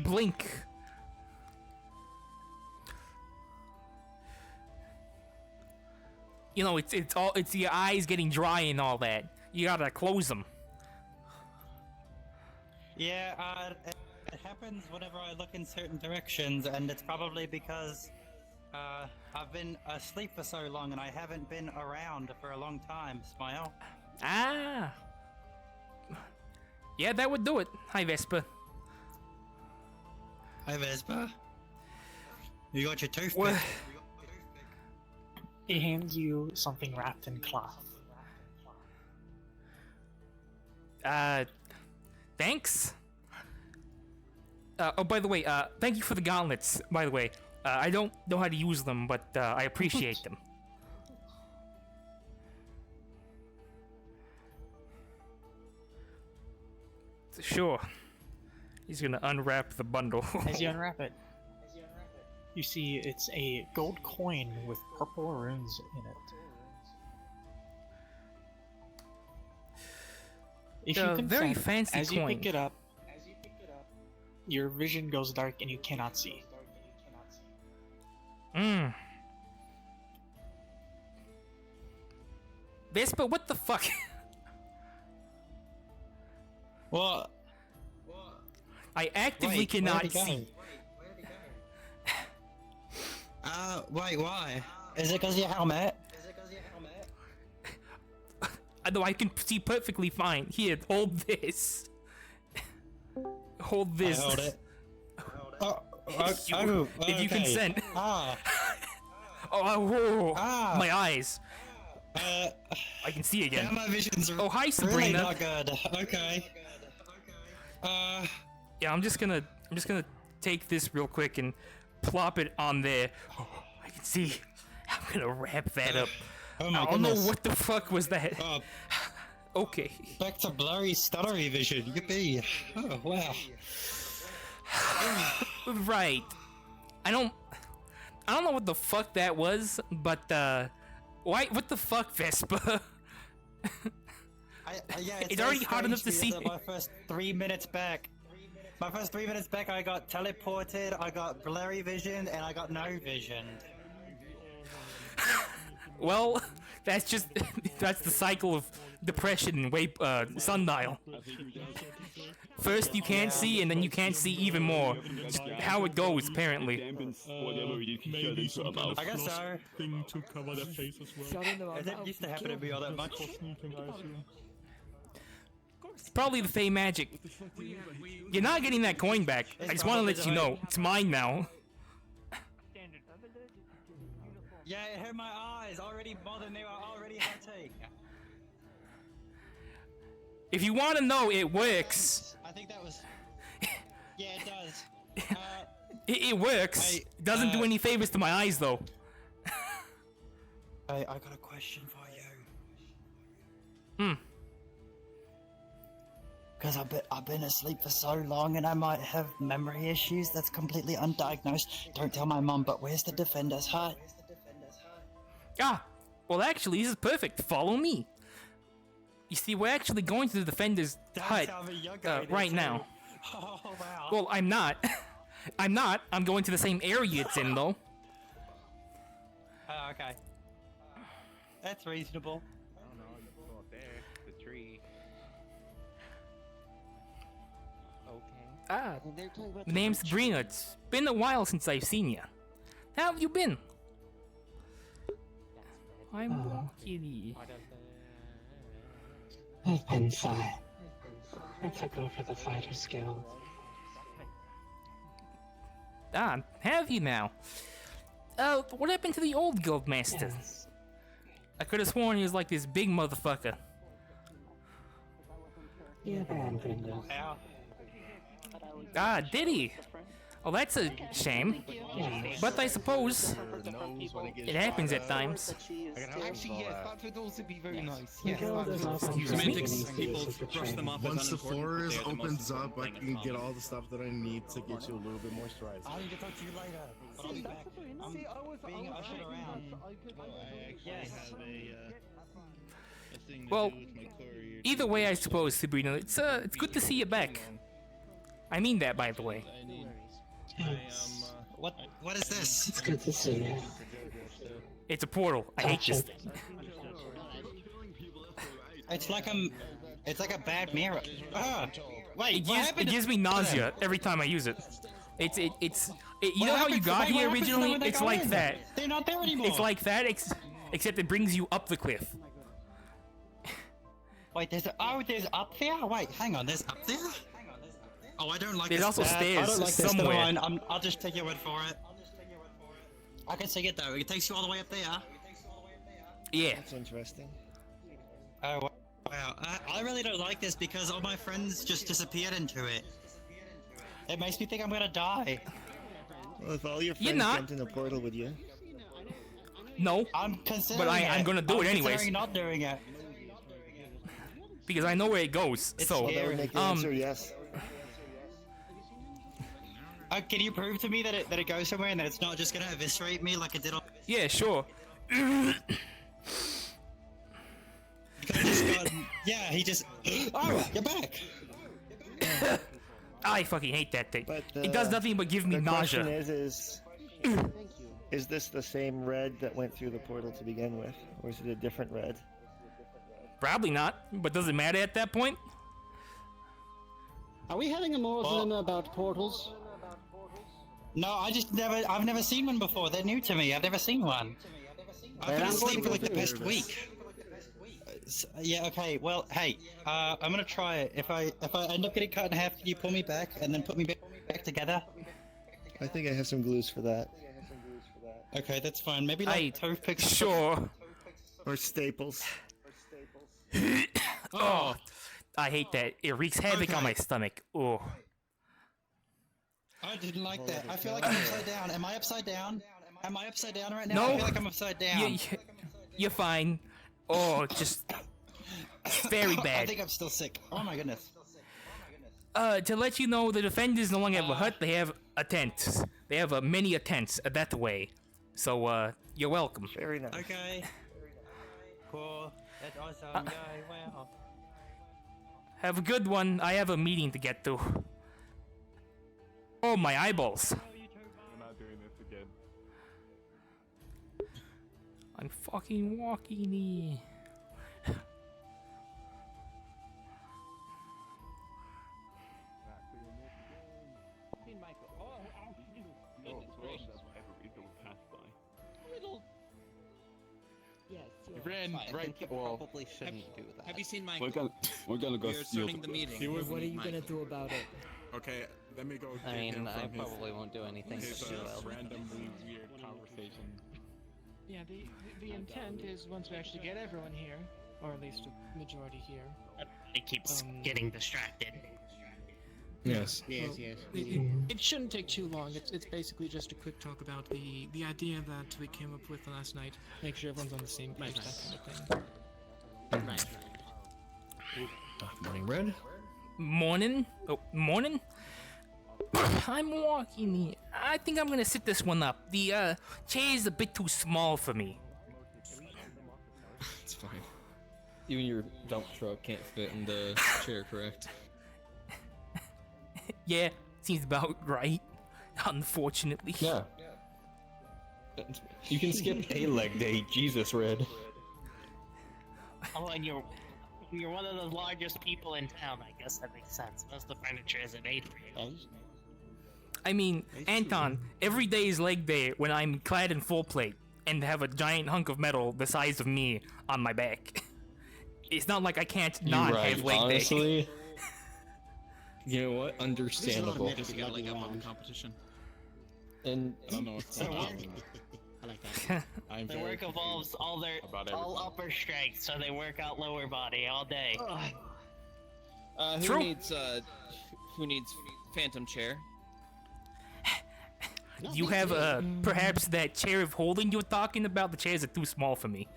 blink. You know, it's your eyes getting dry and all that. You gotta close them.
Yeah, it happens whenever I look in certain directions, and it's probably because I've been asleep for so long and I haven't been around for a long time. Smile.
Ah. Yeah, that would do it. Hi, Vespa.
Hi, Vespa. You got your toothpick.
What?
He hands you something wrapped in cloth.
Thanks. Oh, by the way, thank you for the gauntlets, by the way. I don't know how to use them, but I appreciate them. Sure. He's gonna unwrap the bundle.
As you unwrap it, you see it's a gold coin with purple runes in it. If you consent,
very fancy
as you
coin.
pick it up, your vision goes dark and you cannot see.
Vespa, what the fuck?
What?
I actively
Wait,
cannot
where'd he go?
see.
Wait, why? Is it because of your helmet?
No, I can see perfectly fine. Here, hold this. Hold this.
I hold it.
If you
okay.
consent.
Ah.
Oh,
Ah.
my eyes. I can see again.
Yeah, my vision's
Oh, hi,
really
Sabrina.
not good. Okay.
Yeah, I'm just gonna take this real quick and plop it on there. Oh, I can see. I'm gonna wrap that up.
Oh my
I don't know
goodness.
what the fuck was that. Okay.
Back to blurry, stuttery vision. Yippee. Oh, wow.
Right. I don't know what the fuck that was, but why? What the fuck, Vespa?
Yeah,
It's already hard enough to
strange
see.
because My first 3 minutes back. My first 3 minutes back, I got teleported, I got blurry vision, and I got no vision.
Well, that's just that's the cycle of depression and sundial. First you can't see, and then you can't see even more. Just how it goes, apparently.
Maybe some kind of
I guess
floss
so.
thing to cover their face as well.
It didn't used to happen to me all that much.
Sneaking, I assume.
It's probably the Fae magic. You're not getting that coin back. I just want to let you know. It's mine now.
Yeah, it hurt my eyes already more than they were already hurting.
If you want to know, it works.
I think that was... Yeah, it does.
It works. It doesn't do any favors to my eyes, though.
I got a question for you. Because I've been asleep for so long and I might have memory issues that's completely undiagnosed. Don't tell my mom, but where's the defender's hut?
Ah, well actually, this is perfect. Follow me. You see, we're actually going to the defender's hut right now.
Oh, wow.
Well, I'm not. I'm not. I'm going to the same area it's in, though.
Oh, okay. That's reasonable.
I don't know, you go up there, the tree. Okay.
Ah,
They're talking about
the name's Sabrina. It's been a while since I've seen you. How have you been? I'm kitty.
I've been fine. I took over the Fighters Guild.
Ah, have you now? What happened to the old guild master?
Yes.
I could have sworn he was like this big motherfucker.
He abandoned us.
Ah, did he? Oh, that's a shame. But I suppose it happens at times.
Actually, yes, that would also be very nice.
The
Yes,
guild is also
Semantics,
producing
people
pieces of
brush them off as
Once the
unimportant,
forest
they're the most
opens up, I
important
can
thing in
get
the
all the stuff that I need to get you a little bit moisturized.
I'll get to talk to you later. But I'll be back. I'm being ushered around. Yes.
Well, either way, I suppose, Sabrina. It's good to see you back. I mean that, by the way.
What is this?
It's good to see you.
It's a portal. I hate this thing.
It's like a bad mirror. Ah, wait,
It gives me nausea every time I use it. You know how you got here originally? It's like that.
They're not there anymore.
It's like that, except it brings you up the cliff.
Wait, there's up there? Wait, hang on, there's up there? Oh, I don't like
There's
this
also
stat.
stairs
I don't like this
somewhere.
line. I'll just take your word for it. I can see it though. It takes you all the way up there.
Yeah.
That's interesting.
Oh wow! I really don't like this because all my friends just disappeared into it. It makes me think I'm gonna die.
Well, if all your
You're
friends
not.
jumped in a portal with you.
No.
I'm considering
But I'm gonna do it anyways.
considering not doing it.
Because I know where it goes. So,
Well, that would make the answer yes.
Can you prove to me that it goes somewhere and that it's not just gonna eviscerate me like it did on?
yeah, sure.
Yeah, he just. Oh, you're back.
I fucking hate that thing.
But,
it does nothing but give me
the
nausea.
question is this the same red that went through the portal to begin with, or is it a different red?
Probably not, but does it matter at that point?
Are we having a moral about portals?
No, I've never seen one before. They're new to me. I've never seen one. I've been asleep for like the past week. Yeah. Okay. Well, hey. I'm gonna try it. If I end up getting cut in half, can you pull me back and then put me back together?
I think I have some glues for that.
Okay, that's fine. Maybe like toothpicks.
Sure.
Or staples.
Oh, I hate that. It wreaks havoc on my stomach. Oh.
I didn't like that. I feel like I'm upside down. Am I upside down? Am I upside down right now?
No.
I feel like I'm upside down.
You're fine. Oh, just very bad.
I think I'm still sick. Oh my goodness.
To let you know, the defenders no longer have a hut. They have a tent. They have many tents that way. So, you're welcome.
Very nice.
Okay. Cool. That's awesome. Wow.
Have a good one. I have a meeting to get to. Oh, my eyeballs.
We're not doing this again.
I'm fucking walking.
It ran right. Well,
probably shouldn't do that.
have you seen my?
We're gonna go.
We are starting the meeting.
What are you gonna do about it?
Okay, let me go.
I
get him
mean, I
from
probably won't do anything.
his
too well.
randomly weird conversation.
Yeah, the intent is once we actually get everyone here, or at least a majority here.
It keeps getting distracted.
Yes.
Yes, yes.
It shouldn't take too long. It's basically just a quick talk about the idea that we came up with last night. Make sure everyone's on the same page, that kind of thing.
Morning, Red.
Morning. Oh, morning. I'm walking. I think I'm gonna sit this one up. The chair is a bit too small for me.
It's fine. Even your dump truck can't fit in the chair, correct?
Yeah, seems about right. Unfortunately.
Yeah. You can skip a leg day. Jesus, Red.
Oh, and you're one of the largest people in town. I guess that makes sense. Most of the furniture isn't made for you.
I mean, Anton, every day is leg day when I'm clad in full plate and have a giant hunk of metal the size of me on my back. It's not like I can't not have leg
honestly,
day.
You know what? Understandable.
I guess you gotta leg up on the competition.
And
I don't know what's going on.
I like that.
I'm
Their
very
work involves all upper strength, so they work out lower body all day.
True.
Who needs phantom chair?
You have perhaps that chair of holding you were talking about. The chairs are too small for me.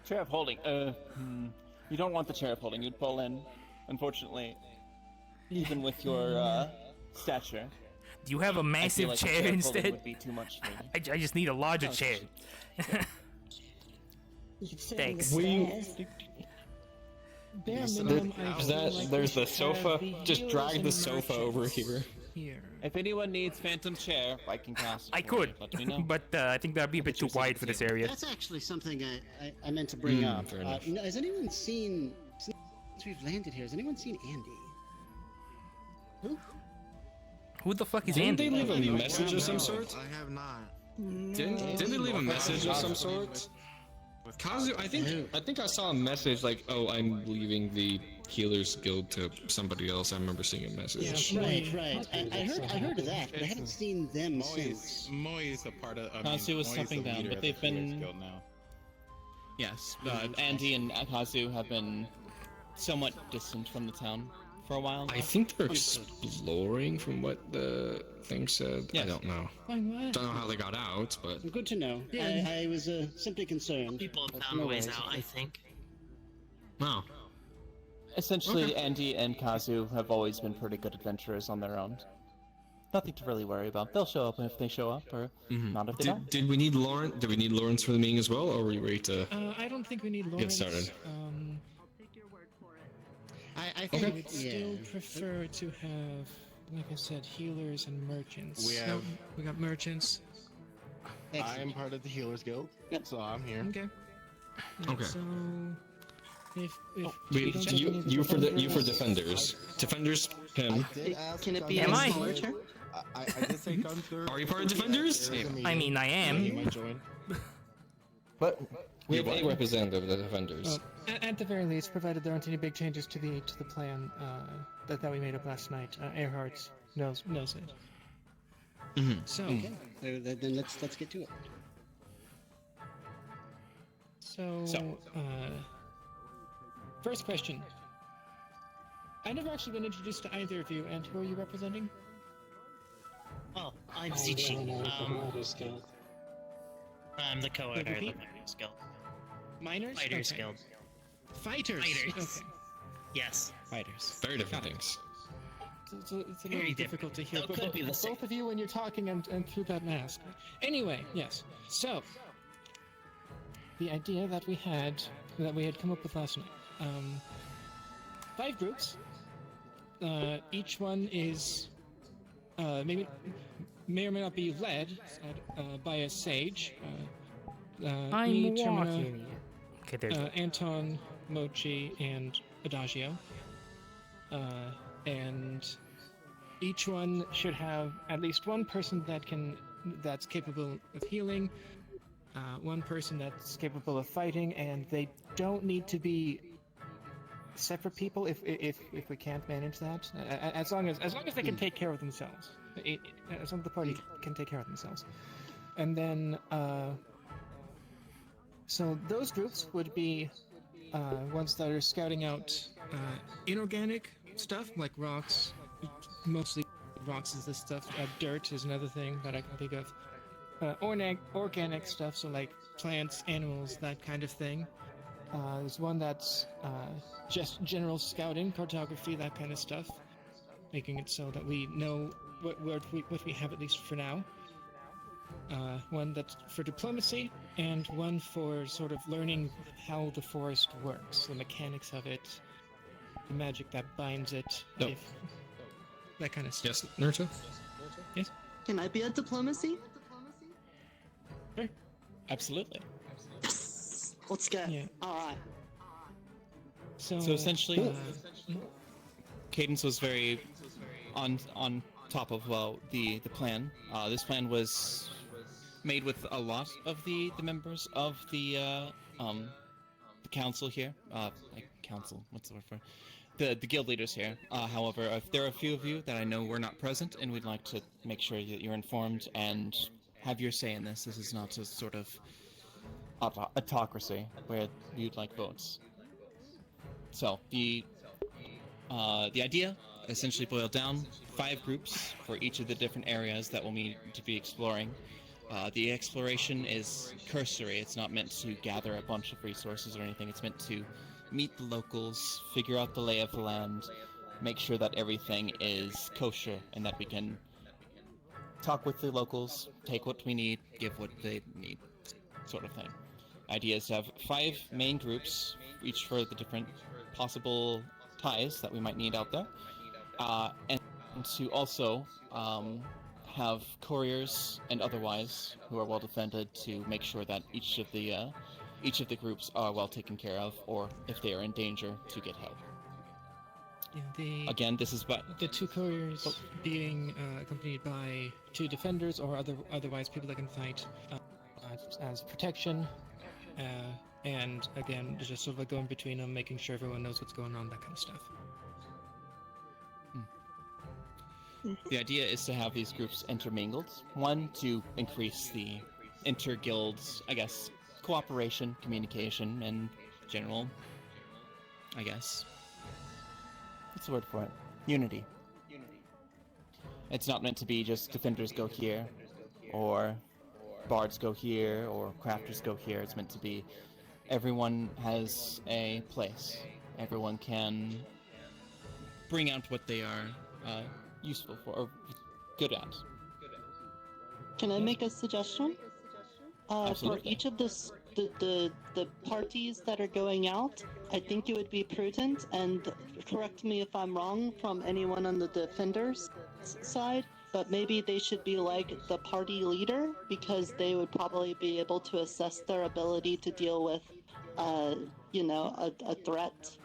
Chair of holding. You don't want the chair of holding. You'd fall in. Unfortunately, even with your stature.
Do you have a massive
like
chair instead?
Would be too much for me.
I just need a larger chair. Thanks.
There's the sofa. Just drag the sofa over here.
If anyone needs phantom chair, I can cast.
I could,
Let me know.
but I think that'd be a bit too wide for this area.
That's actually something I meant to bring up.
fair enough.
Has anyone seen, since we've landed here, has anyone seen Andy?
Who the fuck is
Didn't
Andy?
they leave a message of some sort?
I have not.
Didn't they leave a message of some sort? Kazu, I think I saw a message like, "Oh, I'm leaving the Healers Guild to somebody else. I remember seeing a message.
Right. I heard of that, but I haven't seen them since.
Moy is a part of.
Kazu was stepping down, but they've been.
Now.
Yes, Andy and Kazu have been somewhat distant from the town for a while.
I think they're exploring from what the thing said.
Yes.
I don't know. Don't know how they got out, but
Good to know.
Yeah.
I was simply concerned.
People
but
found
no
ways
worries.
out, I think.
wow.
Essentially, Andy and Kazu have always been pretty good adventurers on their own. Nothing to really worry about. They'll show up if they show up, or not if they don't.
Did we need Lawrence? Did we need Lawrence for the meeting as well, or were we ready to
I don't think we need Lawrence.
get started?
I
I
think
would still prefer to have, like I said, healers and merchants. We got merchants.
I am part of the Healers Guild, so I'm here.
Okay.
Okay.
So, if
Wait, you for defenders. Defenders, him.
Can it be
Am
a
I?
smaller turn?
I did say Gunther.
Are you part of defenders?
I mean, I am.
You might join.
But we have a representative of the defenders.
At the very least, provided there aren't any big changes to the plan that we made up last night, Earhart knows it. So,
then let's get to it.
So, first question. I've never actually been introduced to either of you, and who are you representing?
Well, I'm Zichi. I'm the co-owner of the Miners Guild.
Miners?
Fighters
Okay.
Guild.
Fighters.
Fighters.
Okay.
Yes.
Fighters.
Very different things.
It's a
Very
little difficult to hear,
Though
but
could be the same.
both of you when you're talking and through that mask. Anyway, yes. So, the idea that we had come up with last night. 5 groups. Each one is maybe may or may not be led by a sage.
I'm
me, Termina,
walking. Okay, there's
Anton, Mochi, and Adagio. And each one should have at least one person that's capable of healing, one person that's capable of fighting, and they don't need to be separate people if we can't manage that. As long as they can take care of themselves. As long as the party can take care of themselves. And then so those groups would be ones that are scouting out inorganic stuff like rocks. Mostly rocks is this stuff. Dirt is another thing that I can think of. Organic stuff, so like plants, animals, that kind of thing. There's one that's just general scouting, cartography, that kind of stuff, making it so that we know what we have, at least for now. One that's for diplomacy, and one for sort of learning how the forest works, the mechanics of it, the magic that binds it, that kind of stuff.
Yes, Naruto?
Yes?
Can I be a diplomacy?
Sure. Absolutely.
Yes! Let's go.
Yeah.
Alright.
So essentially, Cadence was very on top of the plan. This plan was made with a lot of the members of the council here. Council. What's the word for it? The guild leaders here. However, if there are a few of you that I know were not present, and we'd like to make sure that you're informed and have your say in this. This is not a sort of autocracy where you'd like votes. So the idea essentially boiled down 5 groups for each of the different areas that we'll need to be exploring. The exploration is cursory. It's not meant to gather a bunch of resources or anything. It's meant to meet the locals, figure out the lay of the land, make sure that everything is kosher, and that we can talk with the locals, take what we need, give what they need, sort of thing. Idea is to have 5 main groups, each for the different possible ties that we might need out there, and to also have couriers and otherwise who are well defended to make sure that each of the groups are well taken care of, or if they are in danger, to get help. Again, this is
the 2 couriers being accompanied by 2 defenders or otherwise people that can fight as protection, and again, just sort of like going between them, making sure everyone knows what's going on, that kind of stuff.
The idea is to have these groups intermingled. One, to increase the inter-guilds, I guess, cooperation, communication, and general, I guess, what's the word for it? Unity. It's not meant to be just defenders go here, or bards go here, or crafters go here. It's meant to be everyone has a place. Everyone can bring out what they are useful for, or good at.
Can I make a suggestion? For
Absolutely.
each of the parties that are going out, I think it would be prudent, and correct me if I'm wrong from anyone on the defenders side, but maybe they should be like the party leader, because they would probably be able to assess their ability to deal with, a threat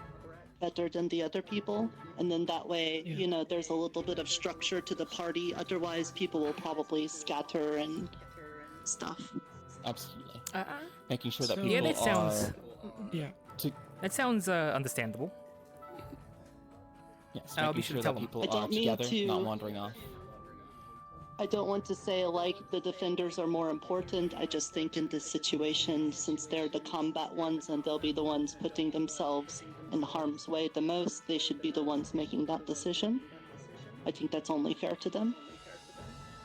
better than the other people. And then that way, there's a little bit of structure to the party. Otherwise, people will probably scatter and stuff.
Absolutely. Making sure that people
Yeah, that sounds.
To,
That sounds understandable.
yes,
I'll be
making
sure
sure
to tell
that
them.
people
I
are
don't mean
together,
to-
not wandering off.
I don't want to say like the defenders are more important. I just think in this situation, since they're the combat ones and they'll be the ones putting themselves in harm's way the most, they should be the ones making that decision. I think that's only fair to them.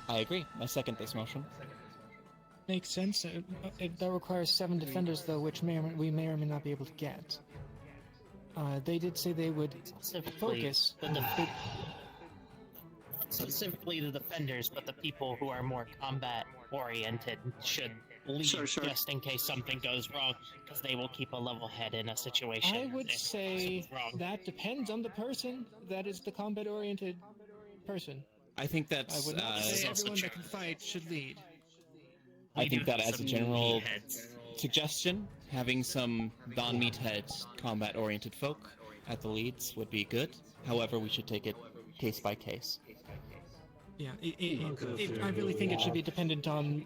I agree. I second this motion.
Makes sense. That requires 7 defenders, though, which we may or may not be able to get. They did say they would focus.
Specifically the defenders, but the people who are more combat oriented should leave just in case something goes wrong, because they will keep a level head in a situation.
I would
if
say
something's wrong.
that depends on the person. That is the combat-oriented person.
I think that's.
I would not say everyone that can fight should lead.
I
We
think
do
that
have
as a
some
general
meatheads.
suggestion, having some non-meathead combat-oriented folk at the leads would be good. However, we should take it case by case.
Yeah, I really think it should be dependent on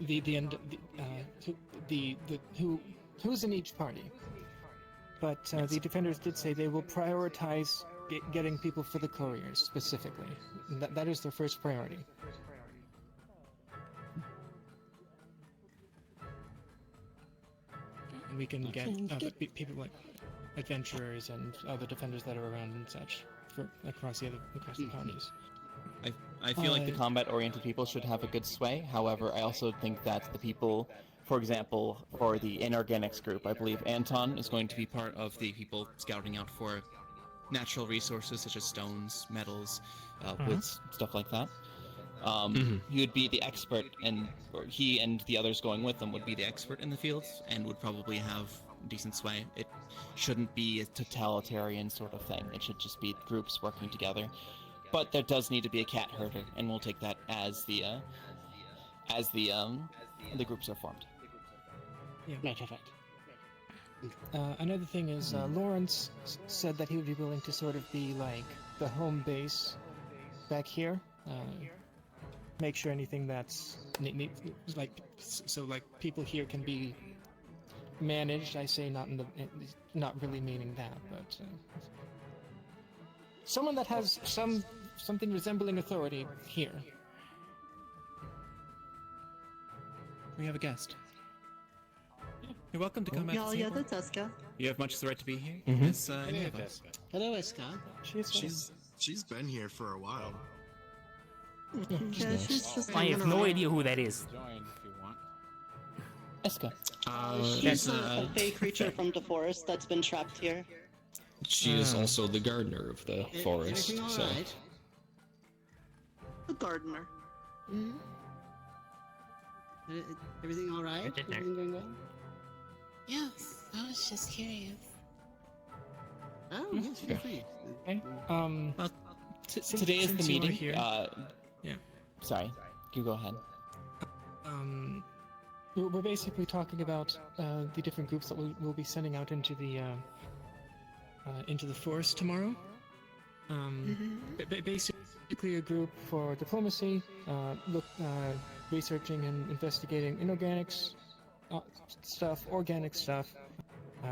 who's in each party. But the defenders did say they will prioritize getting people for the couriers specifically. That is their first priority. And we can get people like adventurers and other defenders that are around and such across the parties.
I feel like the combat-oriented people should have a good sway. However, I also think that the people, for example, for the inorganics group, I believe Anton is going to be part of the people scouting out for natural resources such as stones, metals, woods, stuff like that. He would be the expert, or he and the others going with them would be the expert in the fields and would probably have decent sway. It shouldn't be a totalitarian sort of thing. It should just be groups working together. But there does need to be a cat herder, and we'll take that as the groups are formed.
Yeah. Another thing is Lawrence said that he would be willing to sort of be like the home base back here. Make sure anything that's like people here can be managed. I say not really meaning that, but someone that has something resembling authority here.
We have a guest. You're welcome to come out.
Yeah, that's Eska.
You have much the right to be here.
Mm-hmm.
Miss Neva.
Hello, Eska.
She's been here for a while.
Yeah, she's just
I have no idea who that is.
Join if you want.
Eska.
She's a Fae creature from the forest that's been trapped here.
She is also the gardener of the forest,
Everything all
so...
right?
A gardener.
Everything all right? Everything going well?
Yes, I was just curious.
Oh, yes, feel free.
Okay.
Well, today is the
since you are
meeting.
here- yeah.
Sorry, you go ahead.
We're basically talking about the different groups that we'll be sending out into the forest tomorrow. Basically a group for diplomacy, researching and investigating inorganics stuff, organic stuff,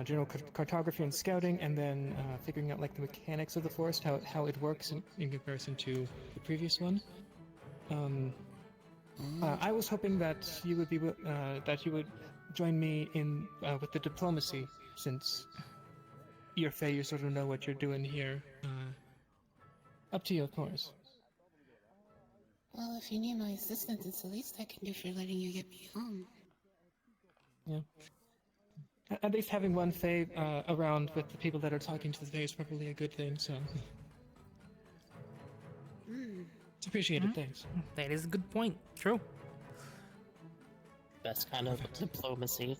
general cartography and scouting, and then figuring out like the mechanics of the forest, how it works in comparison to the previous one. I was hoping that you would join me in with the diplomacy, since you're Fae, you sort of know what you're doing here. Up to you, of course.
Well, if you need my assistance, it's the least I can do for letting you get me home.
Yeah. At least having one Fae around with the people that are talking to the Fae is probably a good thing, so... It's appreciated, thanks.
That is a good point. True.
That's kind of diplomacy.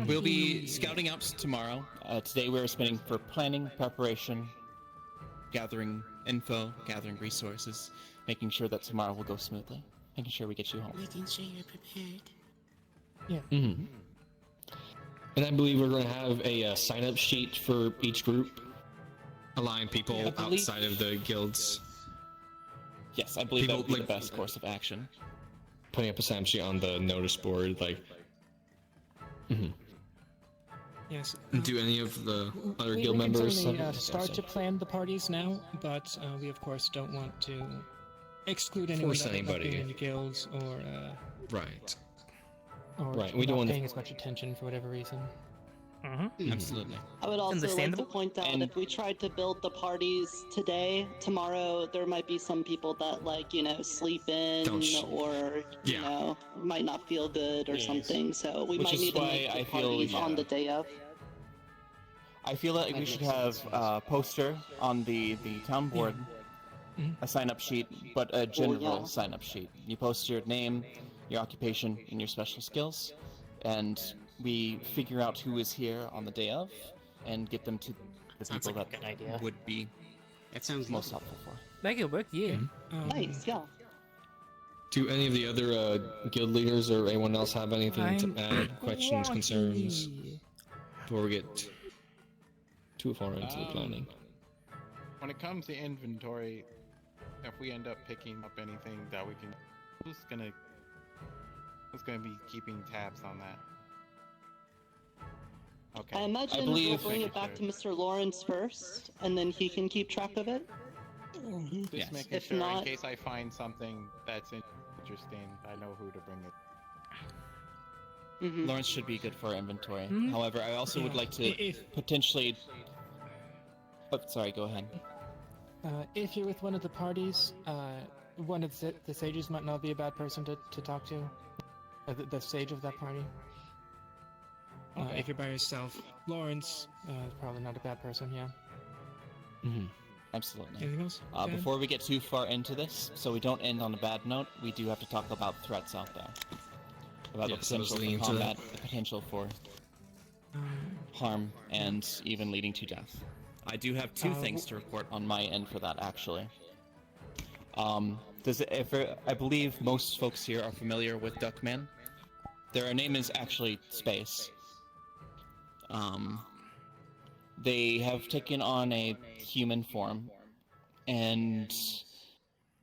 We'll be scouting out tomorrow. Today we're spending for planning, preparation, gathering info, gathering resources, making sure that tomorrow will go smoothly, making sure we get you home.
Making sure you're prepared.
Yeah.
Mm-hmm. And I believe we're going to have a sign-up sheet for each group, allowing people outside of the guilds.
Yes, I believe that would be the best course of action.
Putting up a sign-up sheet on the notice board, like...
Yes.
Do any of the other
We
guild
can
members...
certainly start to plan the parties now, but we of course don't want to exclude anyone
Force
that might not be
anybody.
in the guilds or
Right.
or
Right, we
not
don't want to-
paying as much attention for whatever reason.
Absolutely.
I would also like to
Understandable.
point out if we tried to build the parties today, tomorrow there might be some people that sleep in or you know might not feel good or something. So we
Which
might
is
need to
why
make the
I feel,
parties on the day of.
I feel like we should have a poster on the town board, a sign-up sheet, but a general sign-up sheet. You post your name, your occupation, and your special skills, and we figure out who is here on the day of, and get them to the
Sounds
people
like a
that
good idea.
would be most helpful for.
That could work, yeah.
Nice, yeah.
Do any of the other guild leaders or anyone else have anything
I'm
to add? Questions, concerns? Before we get too far into the planning.
When it comes to inventory, if we end up picking up anything that we can, who's gonna be keeping tabs on that? Okay.
I imagine we'll bring it back to Mr. Lawrence first, and then he can keep track of it.
Just making
If
sure
not-
in case I find something that's interesting, I know who to bring it.
Lawrence should be good for our inventory.
Mhm.
However, I also would like to potentially... Oh, sorry, go ahead.
If you're with one of the parties, one of the sages might not be a bad person to talk to. The sage of that party. If you're by yourself, Lawrence is probably not a bad person. Yeah.
Absolutely.
Anything else?
Before we get too far into this, so we don't end on a bad note, we do have to talk about threats out there. About
Yes,
the
I was
potential
leaning
for
to
combat,
that.
the potential for harm, and even leading to death. I do have two things to report on my end for that, actually. I believe most folks here are familiar with Duckman. Their name is actually Space. They have taken on a human form, and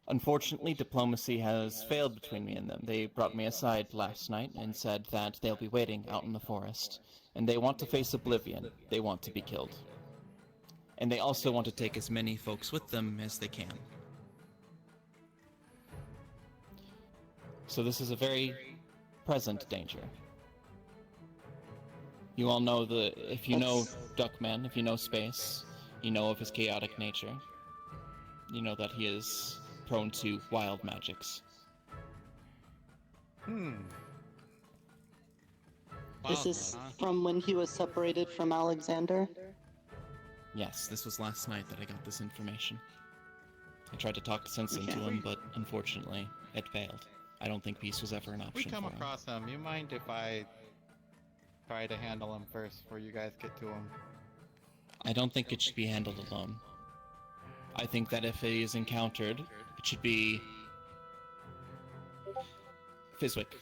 unfortunately diplomacy has failed between me and them. They brought me aside last night and said that they'll be waiting out in the forest, and they want to face oblivion. They want to be killed. And they also want to take as many folks with them as they can. So this is a very present danger. You all know if you know Duckman, if you know Space, you know of his chaotic nature. You know that he is prone to wild magics.
This is from when he was separated from Alexander.
Yes, this was last night that I got this information. I tried to talk sense into him, but unfortunately, it failed. I don't think peace was ever an
If
option
we come
for him.
across him, you mind if I try to handle him first before you guys get to him?
I don't think it should be handled alone. I think that if he is encountered, it should be... Fizwick,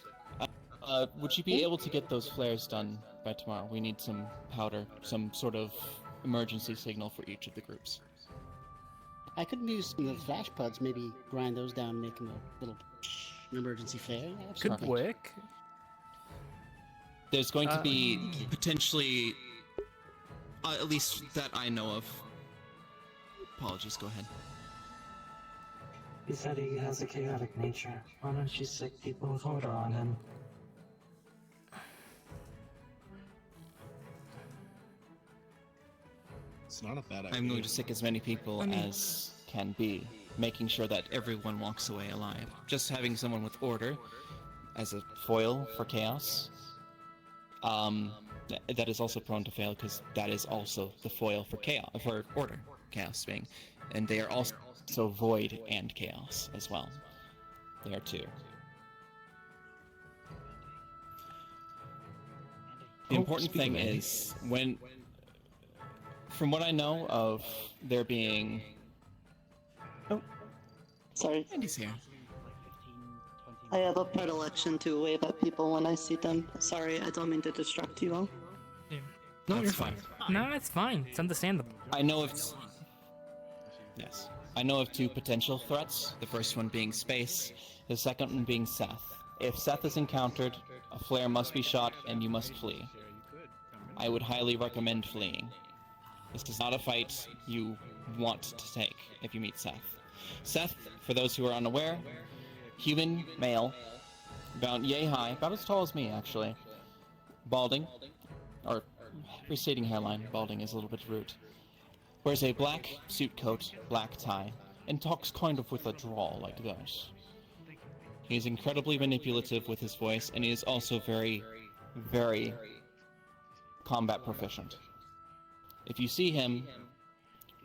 would you be able to get those flares done by tomorrow? We need some powder, some sort of emergency signal for each of the groups.
I could use some of the flash pods, maybe grind those down and make them a little emergency flare. Yeah,
Could
absolutely.
work.
There's going to be potentially, at least that I know of. Apologies, go ahead.
He said he has a chaotic nature. Why don't you sick people with order on him?
It's not a bad idea.
I'm going to sick as many people as can be, making sure that everyone walks away alive. Just having someone with order as a foil for chaos, that is also prone to fail because that is also the foil for chaos, for order, chaos being, and they are also void and chaos as well. They are two. The important thing is when, from what I know of there being.
Oh, sorry.
Andy's here.
I have a predilection to wave at people when I see them. Sorry, I don't mean to distract you all.
No, you're fine.
No, it's fine. It's understandable.
I know of. Yes. I know of two potential threats. The first one being space, the second one being Seth. If Seth is encountered, a flare must be shot and you must flee. I would highly recommend fleeing. This is not a fight you want to take if you meet Seth. Seth, for those who are unaware, human, male, about yay high, about as tall as me actually, balding, or receding hairline, balding is a little bit rude, wears a black suit coat, black tie, and talks kind of with a drawl like this. He is incredibly manipulative with his voice, and he is also very, very combat proficient. If you see him,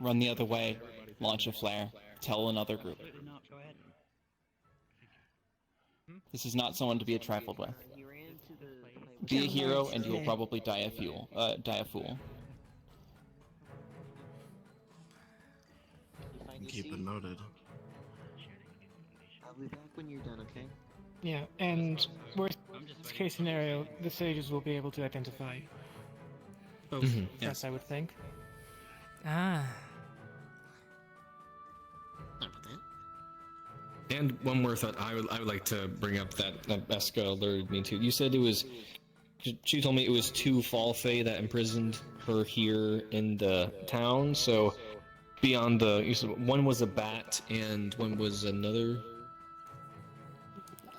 run the other way, launch a flare, tell another group. This is not someone to be trifled with. Be a hero, and you will probably die a fool.
Keep it noted.
I'll be back when you're done, okay?
Yeah, and worst case scenario, the sages will be able to identify both. Yes, I would think.
Ah.
And one more thought I would like to bring up that Eska alerted me to. You said it was. She told me it was two fall fae that imprisoned her here in the town. So beyond the, you said one was a bat and one was another.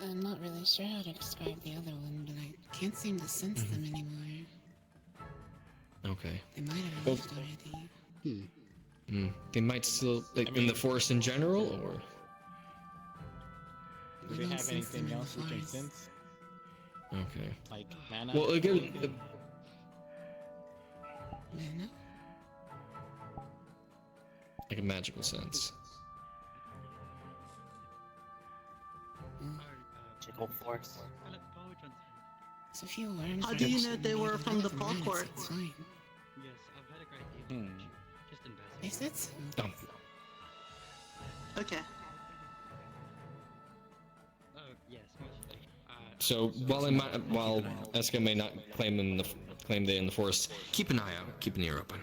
I'm not really sure how to describe the other one, but I can't seem to sense them anymore.
Okay.
They might have left already.
They might still in the forest in general, or.
Do they have anything else we can sense?
Okay.
Like mana?
Well, again.
Mana?
Like a magical sense.
Magical force.
So few worms.
How do you know they were from the fall court?
It's fine.
Yes, I've had a great deal. Just
I said so.
Okay.
Oh, yes, much.
So while Eska may not claim they in the forest, keep an eye out, keep an ear open.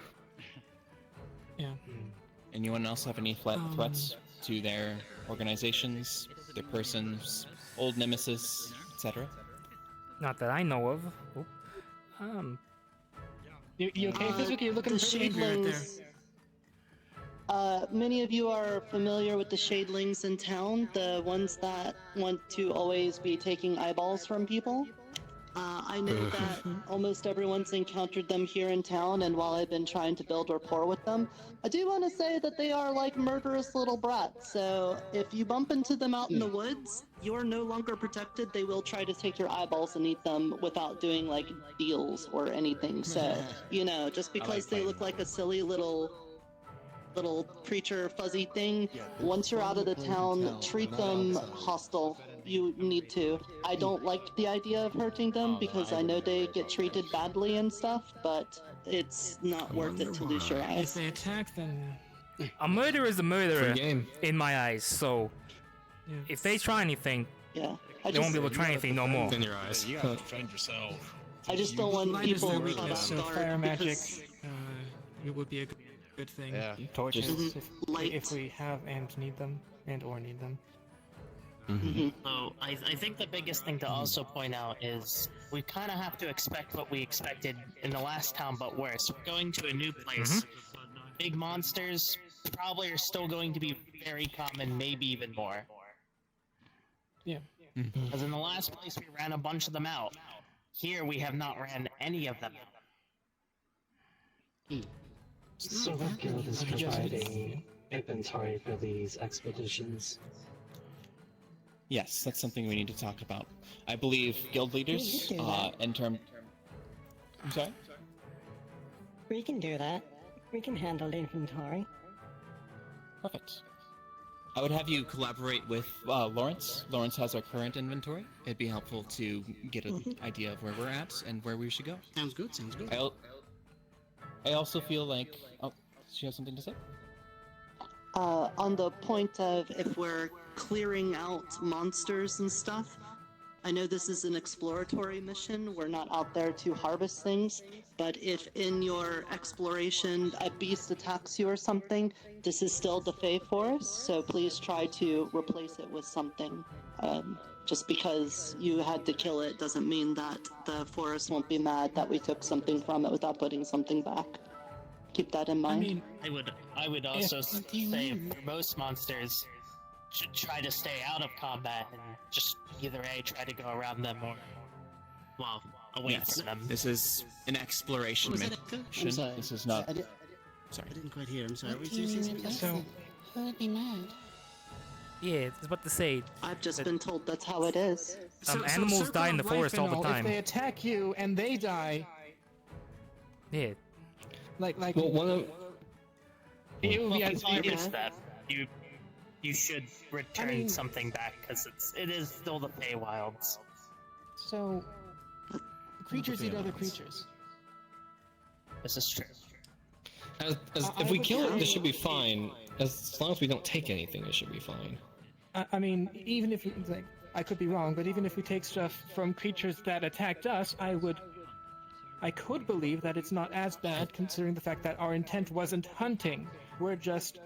Yeah.
Anyone else have any threats to their organizations, their persons, old nemesis, etc.?
Not that I know of. Oh.
You okay, Physic? You're looking
the
pretty angry right there.
Many of you are familiar with the shadelings in town, the ones that want to always be taking eyeballs from people. I know that almost everyone's encountered them here in town, and while I've been trying to build rapport with them, I do want to say that they are like murderous little brats, so if you bump into them out in the woods, you're no longer protected. They will try to take your eyeballs and eat them without doing like deals or anything, so, you know, just because they look like a silly little creature fuzzy thing, once you're out of the town, treat them hostile. You need to. I don't like the idea of hurting them because I know they get treated badly and stuff, but it's not worth it to lose your
If
eyes.
they attack, then
A murderer is a murderer
Free game.
in my eyes, so if they try anything,
Yeah.
they won't be able to try anything no more.
In your eyes.
You gotta defend yourself.
I just don't want
light is
people
their
caught
weakness,
off
so
guard
fire magic,
because
it would be a good thing.
Yeah.
Torches,
Just
if we have and need them, or need them.
Mm-hmm.
So I think the biggest thing to also point out is we kind of have to expect what we expected in the last town, but worse. We're going to a new place. Big monsters probably are still going to be very common, maybe even more.
Yeah.
Because in the last place we ran a bunch of them out. Here we have not ran any of them out.
So what guild is providing inventory for these expeditions?
Yes, that's something we need to talk about. I believe guild leaders, in term. I'm sorry?
We can do that. We can handle inventory.
Perfect. I would have you collaborate with Lawrence. Lawrence has our current inventory. It'd be helpful to get an idea of where we're at and where we should go.
Sounds good, sounds good.
I also feel like... Oh, does she have something to say?
On the point of if we're clearing out monsters and stuff, I know this is an exploratory mission, we're not out there to harvest things, but if in your exploration a beast attacks you or something, this is still the Fae Forest, so please try to replace it with something. Just because you had to kill it doesn't mean that the forest won't be mad that we took something from it without putting something back. Keep that in mind.
I would also say for most monsters, should try to stay out of combat and just either try to go around them or, well, away from them.
This is an exploration mission.
I'm sorry.
This is not...
Sorry. I didn't quite hear. I'm sorry.
What do you mean aggressive? Who would be mad?
Yeah, I was about to say.
I've just been told that's how it is.
Animals
circle
die in the
of life
forest
and
all the time.
If they attack you and they die,
Yeah.
like
Well, one of
it would be
Well,
as
if you find that, you should return something back because it is still the Fae Wilds.
So creatures eat other creatures.
This is true.
If we kill it, this should be fine. As long as we don't take anything, it should be fine.
I mean, even if like I could be wrong, but even if we take stuff from creatures that attacked us, I could believe that it's not as bad, considering the fact that our intent wasn't hunting. We're just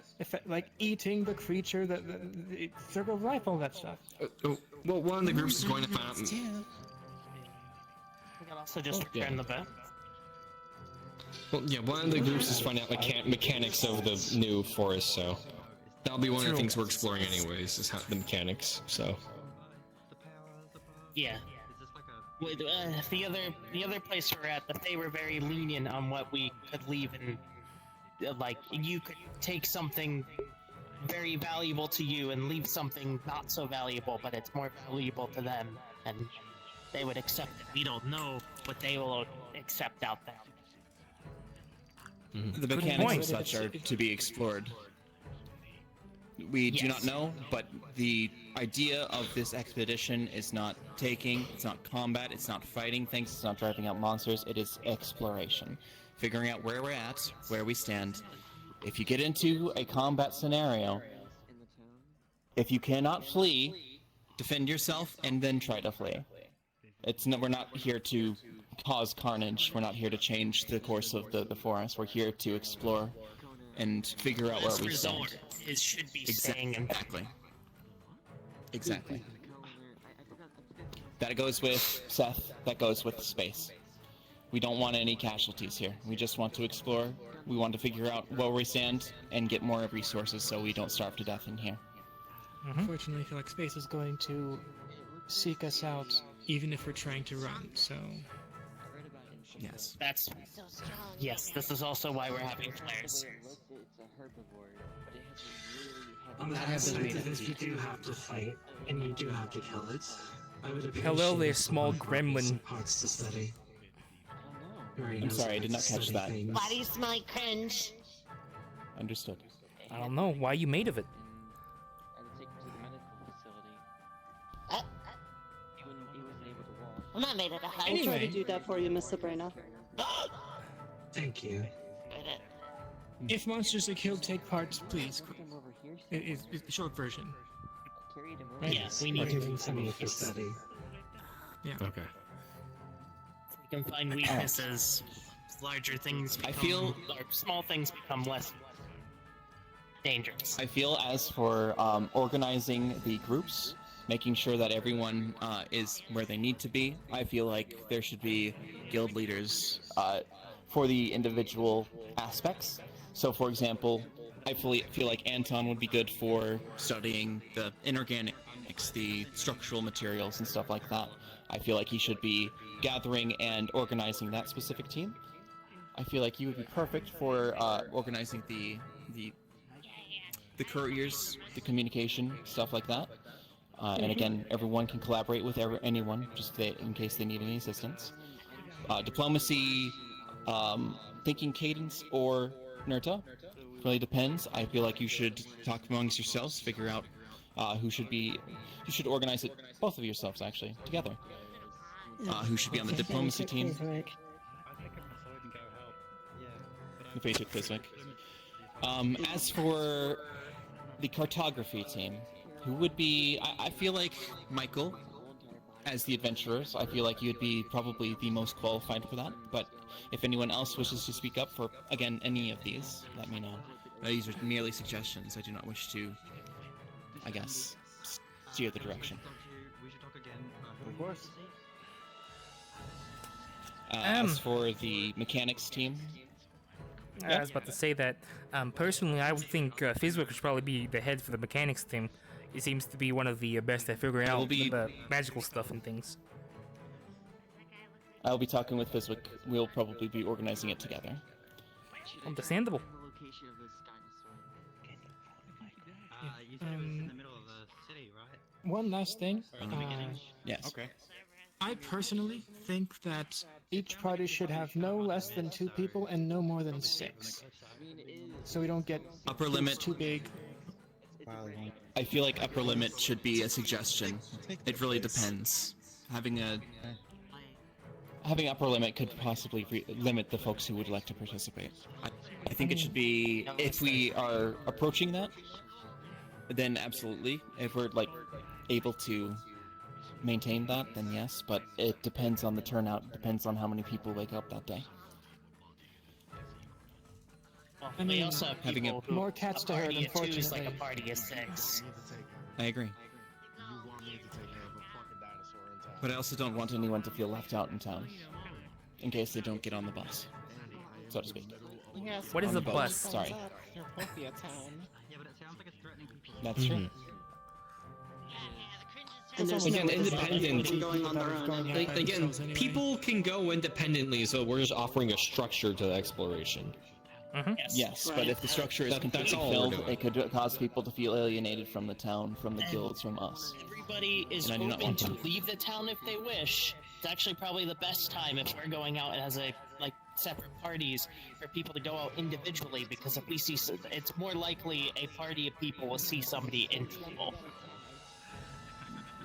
like eating the creature, the circle of life, all that stuff.
Well, one of the groups is going to find out.
We can also just return the bet.
Well, yeah, one of the groups is finding out mechanics of the new forest, so that'll be one of the things we're exploring anyways, is how the mechanics. So.
Yeah. With, the other place we're at, the Fae were very lenient on what we could leave, and like you could take something very valuable to you and leave something not so valuable, but it's more valuable to them, and they would accept it. We don't know what they will accept out there.
The mechanics and such are to be explored. We do not know, but the idea of this expedition is not taking, it's not combat, it's not fighting things, it's not driving out monsters, it is exploration. Figuring out where we're at, where we stand. If you get into a combat scenario, if you cannot flee, defend yourself and then try to flee. We're not here to cause carnage, we're not here to change the course of the forest, we're here to explore and figure out where we stand.
It should be staying in.
Exactly. That goes with Seth, that goes with space. We don't want any casualties here. We just want to explore, we want to figure out where we stand and get more resources so we don't starve to death in here.
Unfortunately, I feel like space is going to seek us out, even if we're trying to run, so...
Yes.
Yes, this is also why we're having flares.
On the other side of this, you do have to fight, and you do have to kill it. I would
Hello there, small gremlin.
Parts to study.
I'm sorry, I did not catch that.
Why do you smell like cringe?
Understood.
I don't know. Why are you made of it?
I'm not made of a
I'll try to do that for you, Miss Sabrina.
Thank you.
If monsters are killed, take parts, please. It's the short version. Right?
Yes, we need
to something for study.
Yeah.
Okay.
We can find weaknesses. Larger things become, or small things become less dangerous.
I feel as for organizing the groups, making sure that everyone is where they need to be. I feel like there should be guild leaders for the individual aspects. So, for example, I feel like Anton would be good for studying the inorganics, the structural materials, and stuff like that. I feel like he should be gathering and organizing that specific team. I feel like you would be perfect for organizing the couriers, the communication, stuff like that. And again, everyone can collaborate with anyone, just in case they need any assistance. Diplomacy, thinking cadence, or Nerta. Really depends. I feel like you should talk amongst yourselves, figure out who should be. You should organize it, both of yourselves actually, together. Who should be on the diplomacy team? The basic Fiswick. As for the cartography team, who would be? I feel like Michael, as the adventurers, I feel like you'd be probably the most qualified for that. But if anyone else wishes to speak up for, again, any of these, let me know. These are merely suggestions. I do not wish to, I guess, steer the direction.
Of course.
As for the mechanics team,
I was about to say that, personally, I would think Fizwick should probably be the head for the mechanics team. He seems to be one of the best at figuring out the magical stuff and things.
I'll be talking with Fizwick. We'll probably be organizing it together.
Understandable.
You said it was in the middle of the city, right?
One last thing.
Yes.
Okay.
I personally think that each party should have no less than 2 people and no more than 6. So we don't get
upper limit
too big.
I feel like upper limit should be a suggestion. It really depends. Having upper limit could possibly limit the folks who would like to participate. I think it should be, if we are approaching that, then absolutely. If we're able to maintain that, then yes, but it depends on the turnout. It depends on how many people wake up that day.
I mean, also have
having
people
more cats to herd,
party of 2 is like a
unfortunately.
party of 6.
I agree. But I also don't want anyone to feel left out in town, in case they don't get on the bus, so to speak.
Yes,
What is
On
a
the boat,
bus?
Sorry.
There won't be a town.
Yeah, but it sounds like it's threatening people.
That's true.
And there's
Again,
no
independent.
going on their own.
Again, people can go independently, so we're just offering a structure to the exploration.
Yes, but if the structure is
That's
completely
all we're
filled,
doing.
it could cause people to feel alienated from the town, from the guilds, from us.
Everybody is
And I do not
open
want
to
that.
leave the town if they wish. It's actually probably the best time if we're going out as separate parties for people to go out individually, because if we see, it's more likely a party of people will see somebody in trouble.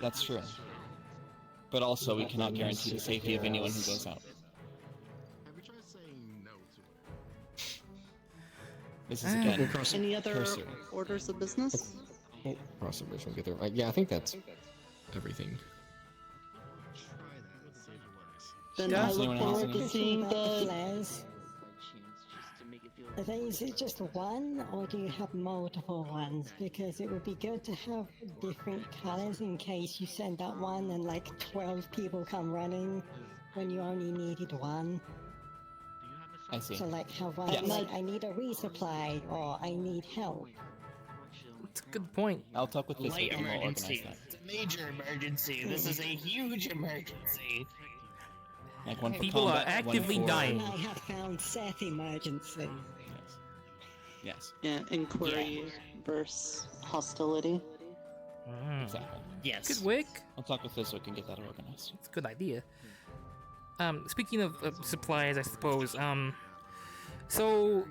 That's true. But also, we cannot guarantee the safety of anyone who goes out. This is again
Any other
cursory.
orders of business?
Cross the bridge when we get there. Yeah, I think that's everything.
Then
Yeah.
I
Does
look
anyone have
forward to
any?
seeing
About the
the.
flares. Is it just one, or do you have multiple ones? Because it would be good to have different colors in case you send out one and 12 people come running when you only needed one.
I see.
So have one
Yes.
I need a resupply or I need help.
That's a good point.
I'll talk with this
Light
and we'll organize
emergency.
that.
It's a major emergency. This is a huge emergency.
Like one for
People are
combat, one
actively
for-
dying.
I have found Seth emergency.
Yes.
Yeah, inquiry versus hostility.
Exactly.
Yes.
Good wick.
I'll talk with this so we can get that organized.
It's a good idea. Speaking of supplies, I suppose, so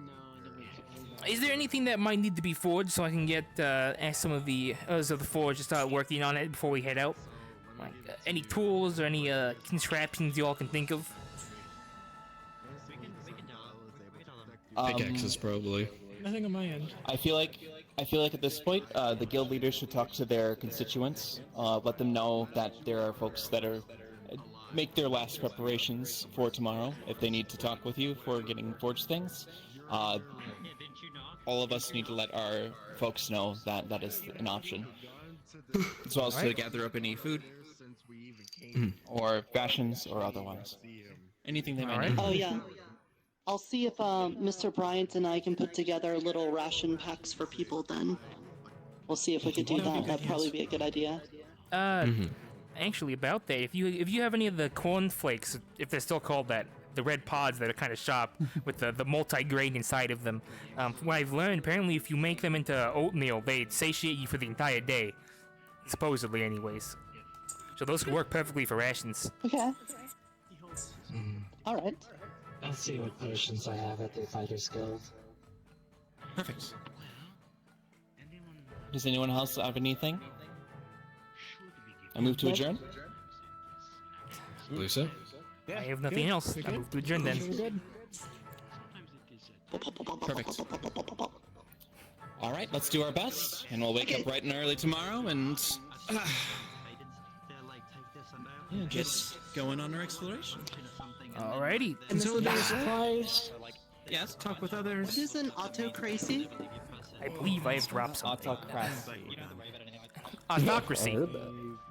is there anything that might need to be forged so I can get ask some of the others of the forge to start working on it before we head out? Like any tools or any contraptions you all can think of?
Pickaxes, probably.
Nothing on my end.
I feel like at this point, the guild leaders should talk to their constituents, let them know that there are folks that are make their last preparations for tomorrow if they need to talk with you for getting forged things. All of us need to let our folks know that that is an option. as well as to
Alright.
gather up any food, or rations, or otherwise. Anything they might need.
Oh yeah. I'll see if Mr. Bryant and I can put together little ration packs for people then. We'll see if we could do that. That'd probably be a good idea.
Actually, about that, if you have any of the cornflakes, if they're still called that, the red pods that are kind of sharp with the multi-grain inside of them, from what I've learned, apparently if you make them into oatmeal, they satiate you for the entire day. Supposedly, anyways. So those could work perfectly for rations.
Okay. Alright.
I'll see what potions I have at the Fighters Guild.
Perfect. Does anyone else have anything? I move to adjourn.
Believe so.
I have nothing else. I move to adjourn then.
Perfect. All right, let's do our best, and we'll wake up bright and early tomorrow, and yeah, just going on our exploration.
Alrighty.
Consolidate supplies.
Yes, talk with others.
What is an autocracy?
I believe I have dropped something.
Autocracy.
Autocracy.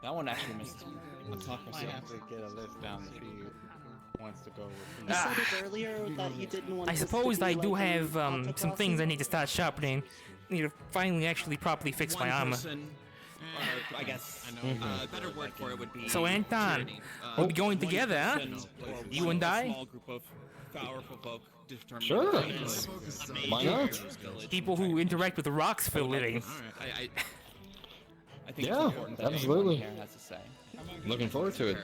That one actually missed. Autocracy.
I have to get a list down to see who wants to go with
You said it earlier that you didn't want
I
this to
suppose
be
I do
like an
have some
autocracy.
things I need to start sharpening. Need to finally actually properly fix my
One
armor.
person, I guess, better word for it would be
So Anton,
tyranny.
we'll be going together, huh?
Person or
You
one
and
of a
I?
small group of powerful folk determined
Sure.
to lead us.
Why not?
People who interact with rocks for a living.
Alright, I think
Yeah,
it's important that
absolutely.
everyone here has to say.
Looking forward to it.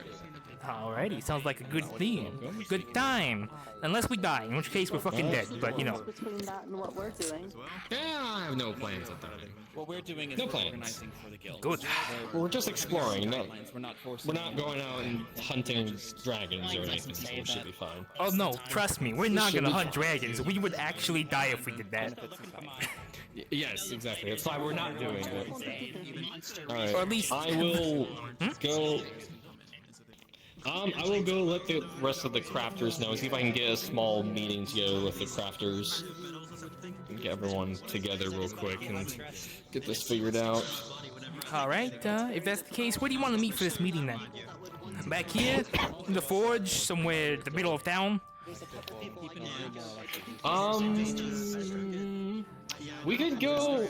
Alrighty, sounds like a good theme. Good time. Unless we die, in which case we're fucking dead, but you know.
Between that and what we're doing.
Yeah, I have no plans at that.
What we're doing is
No
we're
plans.
organizing for the guild.
Good.
We're just exploring. No,
We're not forcing
we're not going out and hunting dragons or anything, so it should be fine.
Oh no, trust me, we're not gonna hunt dragons. We would actually die if we did that.
Yes, exactly. That's why we're not doing it. Alright,
Or at least-
I will go. I will go let the rest of the crafters know. See if I can get a small meeting together with the crafters. And get everyone together real quick and get this figured out.
Alright, if that's the case, where do you want to meet for this meeting then? Back here? In the forge? Somewhere in the middle of town?
We could go.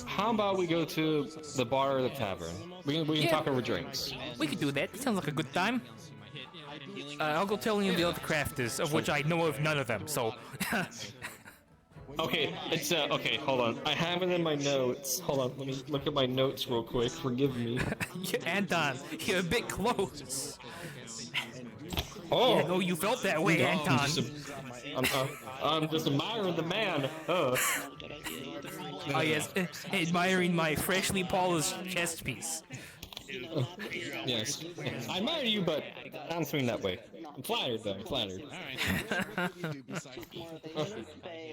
How about we go to the bar or the tavern? We can
Yeah.
talk over drinks.
We could do that. Sounds like a good time. I'll go tell any of the other crafters, of which I know of none of them, so...
Okay, it's okay, hold on. I have it in my notes. Hold on, let me look at my notes real quick. Forgive me.
Anton, you're a bit close.
Oh!
Yeah, no, you felt that way, Anton.
I'm just admiring the man.
Oh yes, admiring my freshly polished chest piece.
Yes. I admire you, but I'm swing that way. I'm flattered, though. I'm flattered.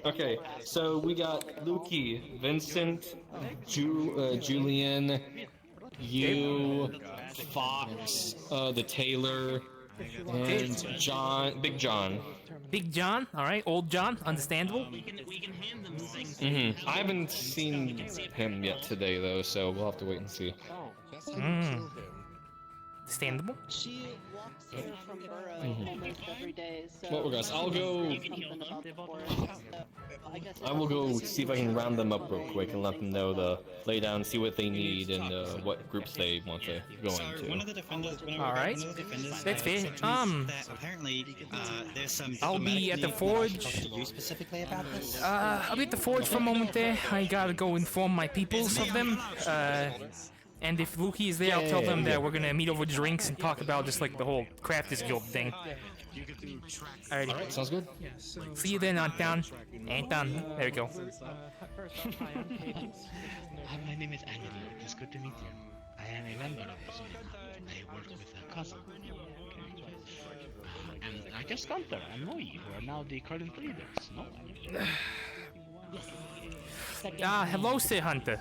Okay, so we got Lukey, Vincent, Julian, you, Fox, the tailor, and John, Big John.
Big John, alright, old John, understandable.
I haven't seen him yet today, though, so we'll have to wait and see.
Understandable.
She walks here from Burrow almost every day, so...
Well, guys, I'll go...
Something about the forest, so I guess
I will go see if I can round them up real quick and let them know the lay down, see what they need, and what groups they want to go
One of
into.
the defenders,
Alright, that's fair.
Apparently, there's some.
I'll be at the forge.
You specifically about this?
I'll be at the forge for a moment there. I gotta go inform my peoples of them. And if Lukey is there, I'll tell them that we're gonna meet over drinks and talk about just like the whole Crafters Guild thing. Alrighty.
Alright, sounds good.
See you then, Anton. Anton, there we go.
My name is Anthony. It's good to meet you. I am a member of this group. I work with a cousin. And I guess Gunther and Moe, who are now the current leaders. No?
Hello, Sir Hunter.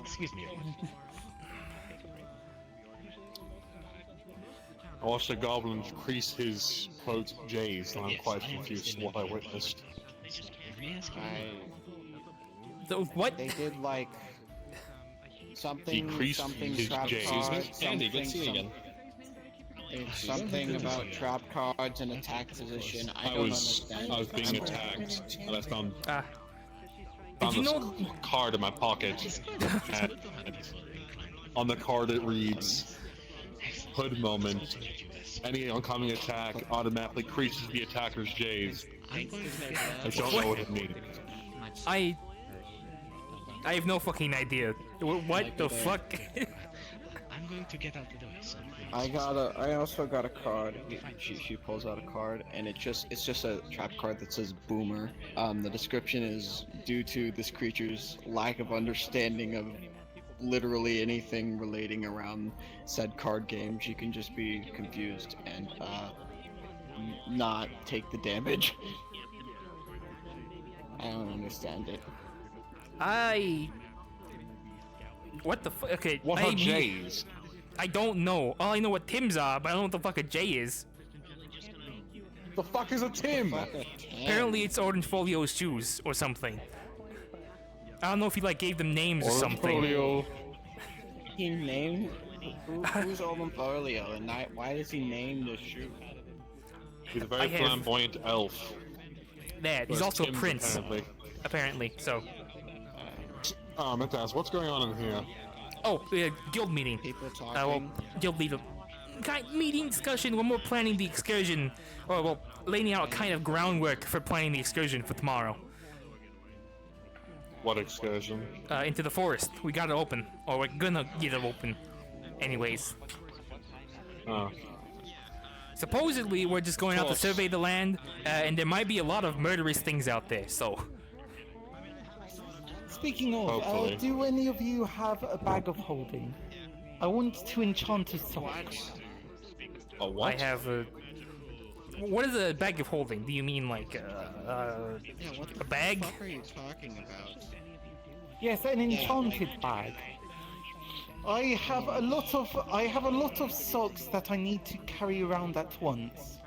Excuse me.
I watched the goblin crease his, quote, J's, and I'm quite confused what I witnessed.
The what?
They did like something
Decrease
something
his
trap
J.
cards.
Excuse
me? Andy, good to see you again.
It's something about trap cards and attack position. I don't understand.
I was being attacked, and I found
Did you
this
know-
card in my pocket. And on the card it reads, "Hood moment. Any oncoming attack automatically increases the attacker's J's." I don't know what it means.
I have no fucking idea. What the fuck?
I'm going to get out the door. So
I also got a card. She pulls out a card, and it's just a trap card that says Boomer. The description is due to this creature's lack of understanding of literally anything relating around said card game. She can just be confused and not take the damage. I don't understand it.
What the fuck? Okay.
What are J's?
I don't know. All I know what Tims are, but I don't know what the fuck a J is.
The fuck is a Tim?
Apparently it's Orange Folio's shoes or something. I don't know if he like gave them names or something.
Folio.
He named who's Oran Folio, and why does he name the shoe?
He's a very flamboyant elf.
That he's
But
also a
Tim's
prince, apparently. So.
I meant to ask, what's going on in here?
Oh, guild meeting.
People talking.
Well, guild leader. Meeting discussion when we're planning the excursion, or well, laying out a kind of groundwork for planning the excursion for tomorrow.
What excursion?
Into the forest. We got it open, or we're gonna get it open. Anyways.
Oh.
Supposedly, we're just going out to survey the land, and there might be a lot of murderous things out there. So.
Speaking of, do any of you have a bag of holding? I want to enchant a sock.
A what?
I have a. What is a bag of holding? Do you mean like a bag?
What are you talking about?
Yes, an enchanted bag. I have a lot of socks that I need to carry around at once.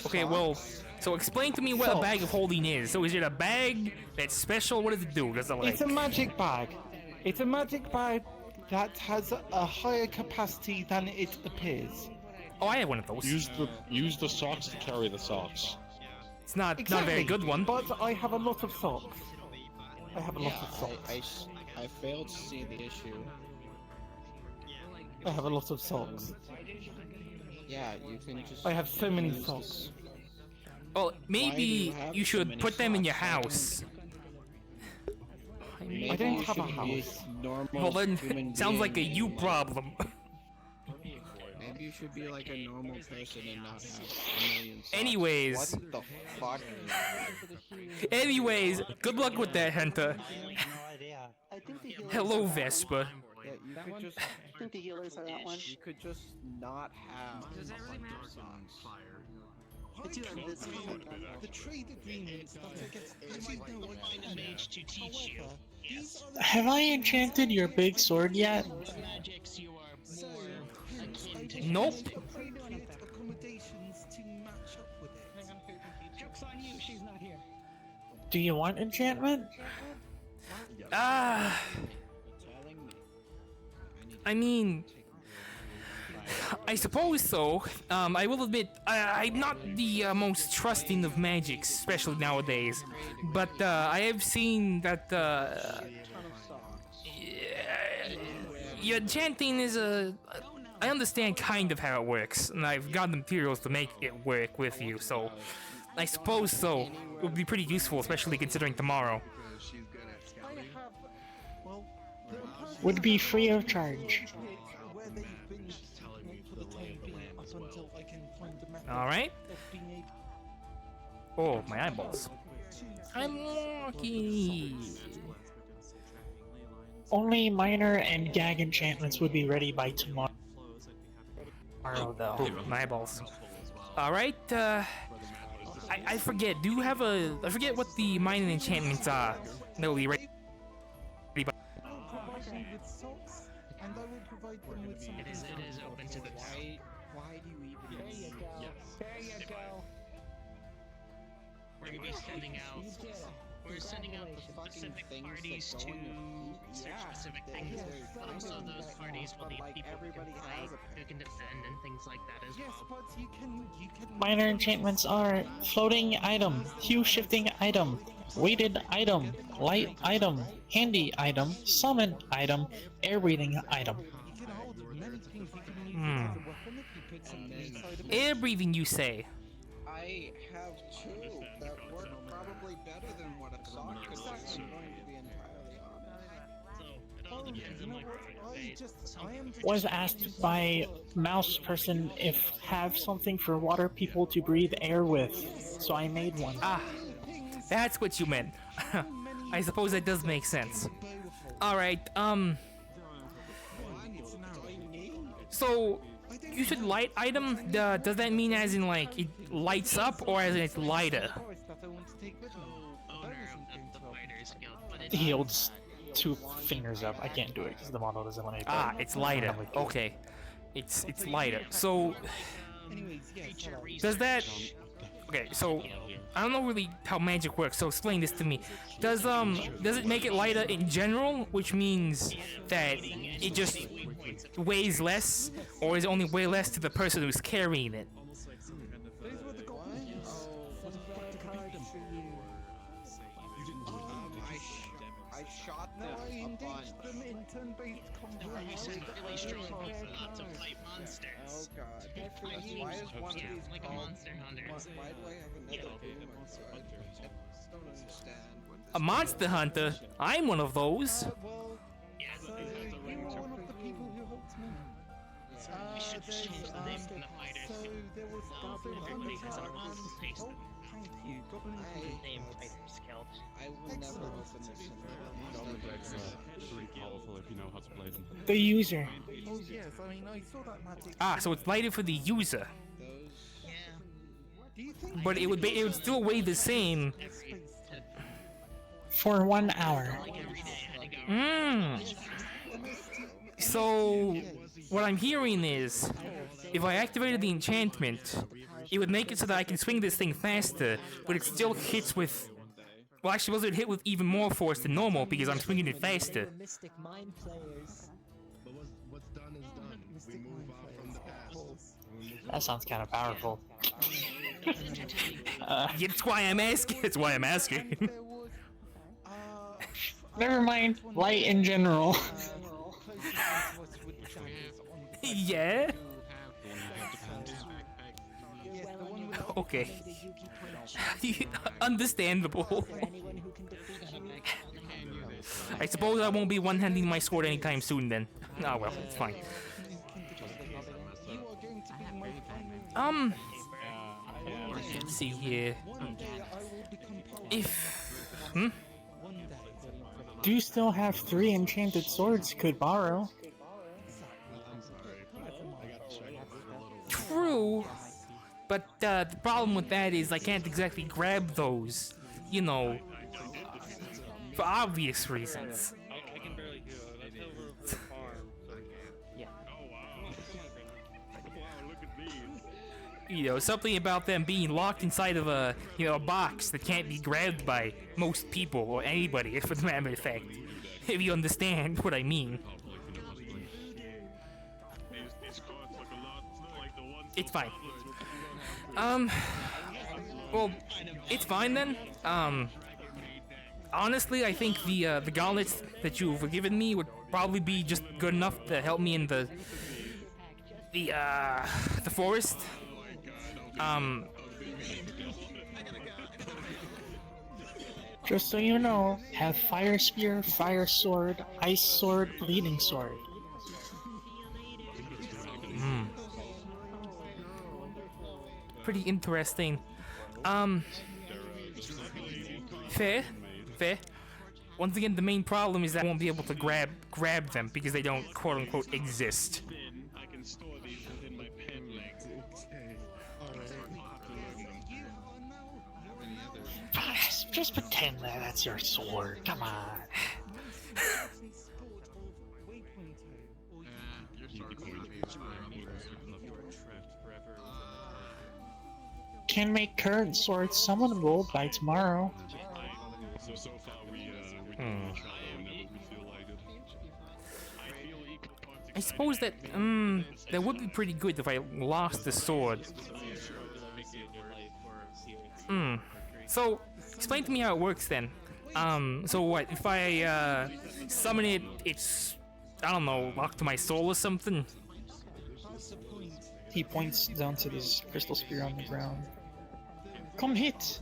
Okay, well, so explain to me what a bag of holding is. So is it a bag that's special? What does it do? Does it like?
It's a magic bag. It's a magic bag that has a higher capacity than it appears.
Oh, I have one of those.
Use the socks to carry the socks.
It's not a very good one.
But I have a lot of socks. I have a lot of socks.
I failed to see the issue.
I have a lot of socks.
Yeah, you can just.
I have so many socks.
Well, maybe you should put them in your house.
I don't have a house.
Well then, sounds like a you problem.
Maybe you should be like a normal person and not have a million socks.
Anyways.
What the fuck?
Anyways, good luck with that, Hunter.
I think the healers
Hello,
are that
Vespa.
Yeah, you could just.
I think the healers are that one.
You could just not have.
Does it really matter about fire?
It's either this or
The trade agreements that I get.
Find a mage to teach you. Yes.
Have I enchanted your big sword yet?
Magics you are more akin to.
Nope.
Accommodations to match up with it.
Joke's on you, she's not here.
Do you want enchantment?
I mean, I suppose so. I will admit, I'm not the most trusting of magics, especially nowadays. But I have seen that your enchanting is I understand kind of how it works, and I've got the materials to make it work with you, so I suppose so. It would be pretty useful, especially considering tomorrow.
Would be free of charge.
Alright. Oh, my eyeballs. I'm lucky.
Only minor and gag enchantments would be ready by tomorrow.
Though. My eyeballs. Alright, I forget. Do you have a... I forget what the minor enchantments are. That will be ready by...
It is open to the
Why do you even?
There you go. There you go.
We're gonna be sending out
We're sending out the specific parties to search specific things, but also those parties will need people who can fight, who can defend, and things like that as well.
But you can
Minor enchantments are floating item, hue shifting item, weighted item, light item, handy item, summon item, air breathing item.
Air breathing, you say?
I have two that work probably better than what a sock could do. I'm going to be entirely honest.
Was asked by mouse person if have something for water people to breathe air with, so I made one.
Ah, that's what you meant. I suppose that does make sense. Alright, so you said light item? Does that mean as in like it lights up or as in it's lighter?
He holds 2 fingers up. I can't do it because the model doesn't let me.
Ah, it's lighter. Okay, it's lighter. So does that? Okay, so I don't know really how magic works. So explain this to me. Does it make it lighter in general, which means that it just weighs less, or is it only weigh less to the person who's carrying it?
I shot them upon
really strong to fight monsters.
Oh god. Why is one of these
like a monster hunter?
Why do I have another boomer? I just don't understand what this
A monster hunter? I'm one of those.
We should change the name from the fighters. Everybody has an awesome taste. Name Fighters Guild.
I will never open this in
Pretty powerful if you know how to play them.
The user.
Oh yes, I mean I saw that magic.
Ah, so it's lighter for the user. But it would still weigh the same.
For 1 hour.
So what I'm hearing is, if I activated the enchantment, it would make it so that I can swing this thing faster, but it still hits with. Well, actually, it would hit with even more force than normal because I'm swinging it faster.
Mystic mind players.
But what's done is done. We move on from the past.
That sounds kind of powerful.
That's why I'm asking. That's why I'm asking.
Never mind. Light in general.
Yeah. Okay. Understandable. I suppose I won't be one-handing my sword anytime soon then. Ah, well, it's fine. Let's see here.
Do you still have 3 enchanted swords you could borrow?
True, but the problem with that is I can't exactly grab those, you know, for obvious reasons.
I can barely do it. That's over for the farm.
Yeah.
Oh wow. Wow, look at these.
You know, something about them being locked inside of a, you know, a box that can't be grabbed by most people or anybody, for the matter of fact. If you understand what I mean. It's fine. Well, it's fine then. Honestly, I think the gauntlets that you've given me would probably be just good enough to help me in the forest.
Just so you know, have fire spear, fire sword, ice sword, bleeding sword.
Pretty interesting. Fair. Once again, the main problem is that I won't be able to grab them because they don't quote unquote exist.
I can store these within my pen legs.
Just pretend that that's your sword. Come on. Can make current swords summonable by tomorrow.
So So far we do each other whenever we feel like it. I feel equal points
I suppose that that would be pretty good if I lost the sword. So explain to me how it works then. So what if I summon it? It's, I don't know, locked to my soul or something.
He points down to this crystal sphere on the ground. Come hit!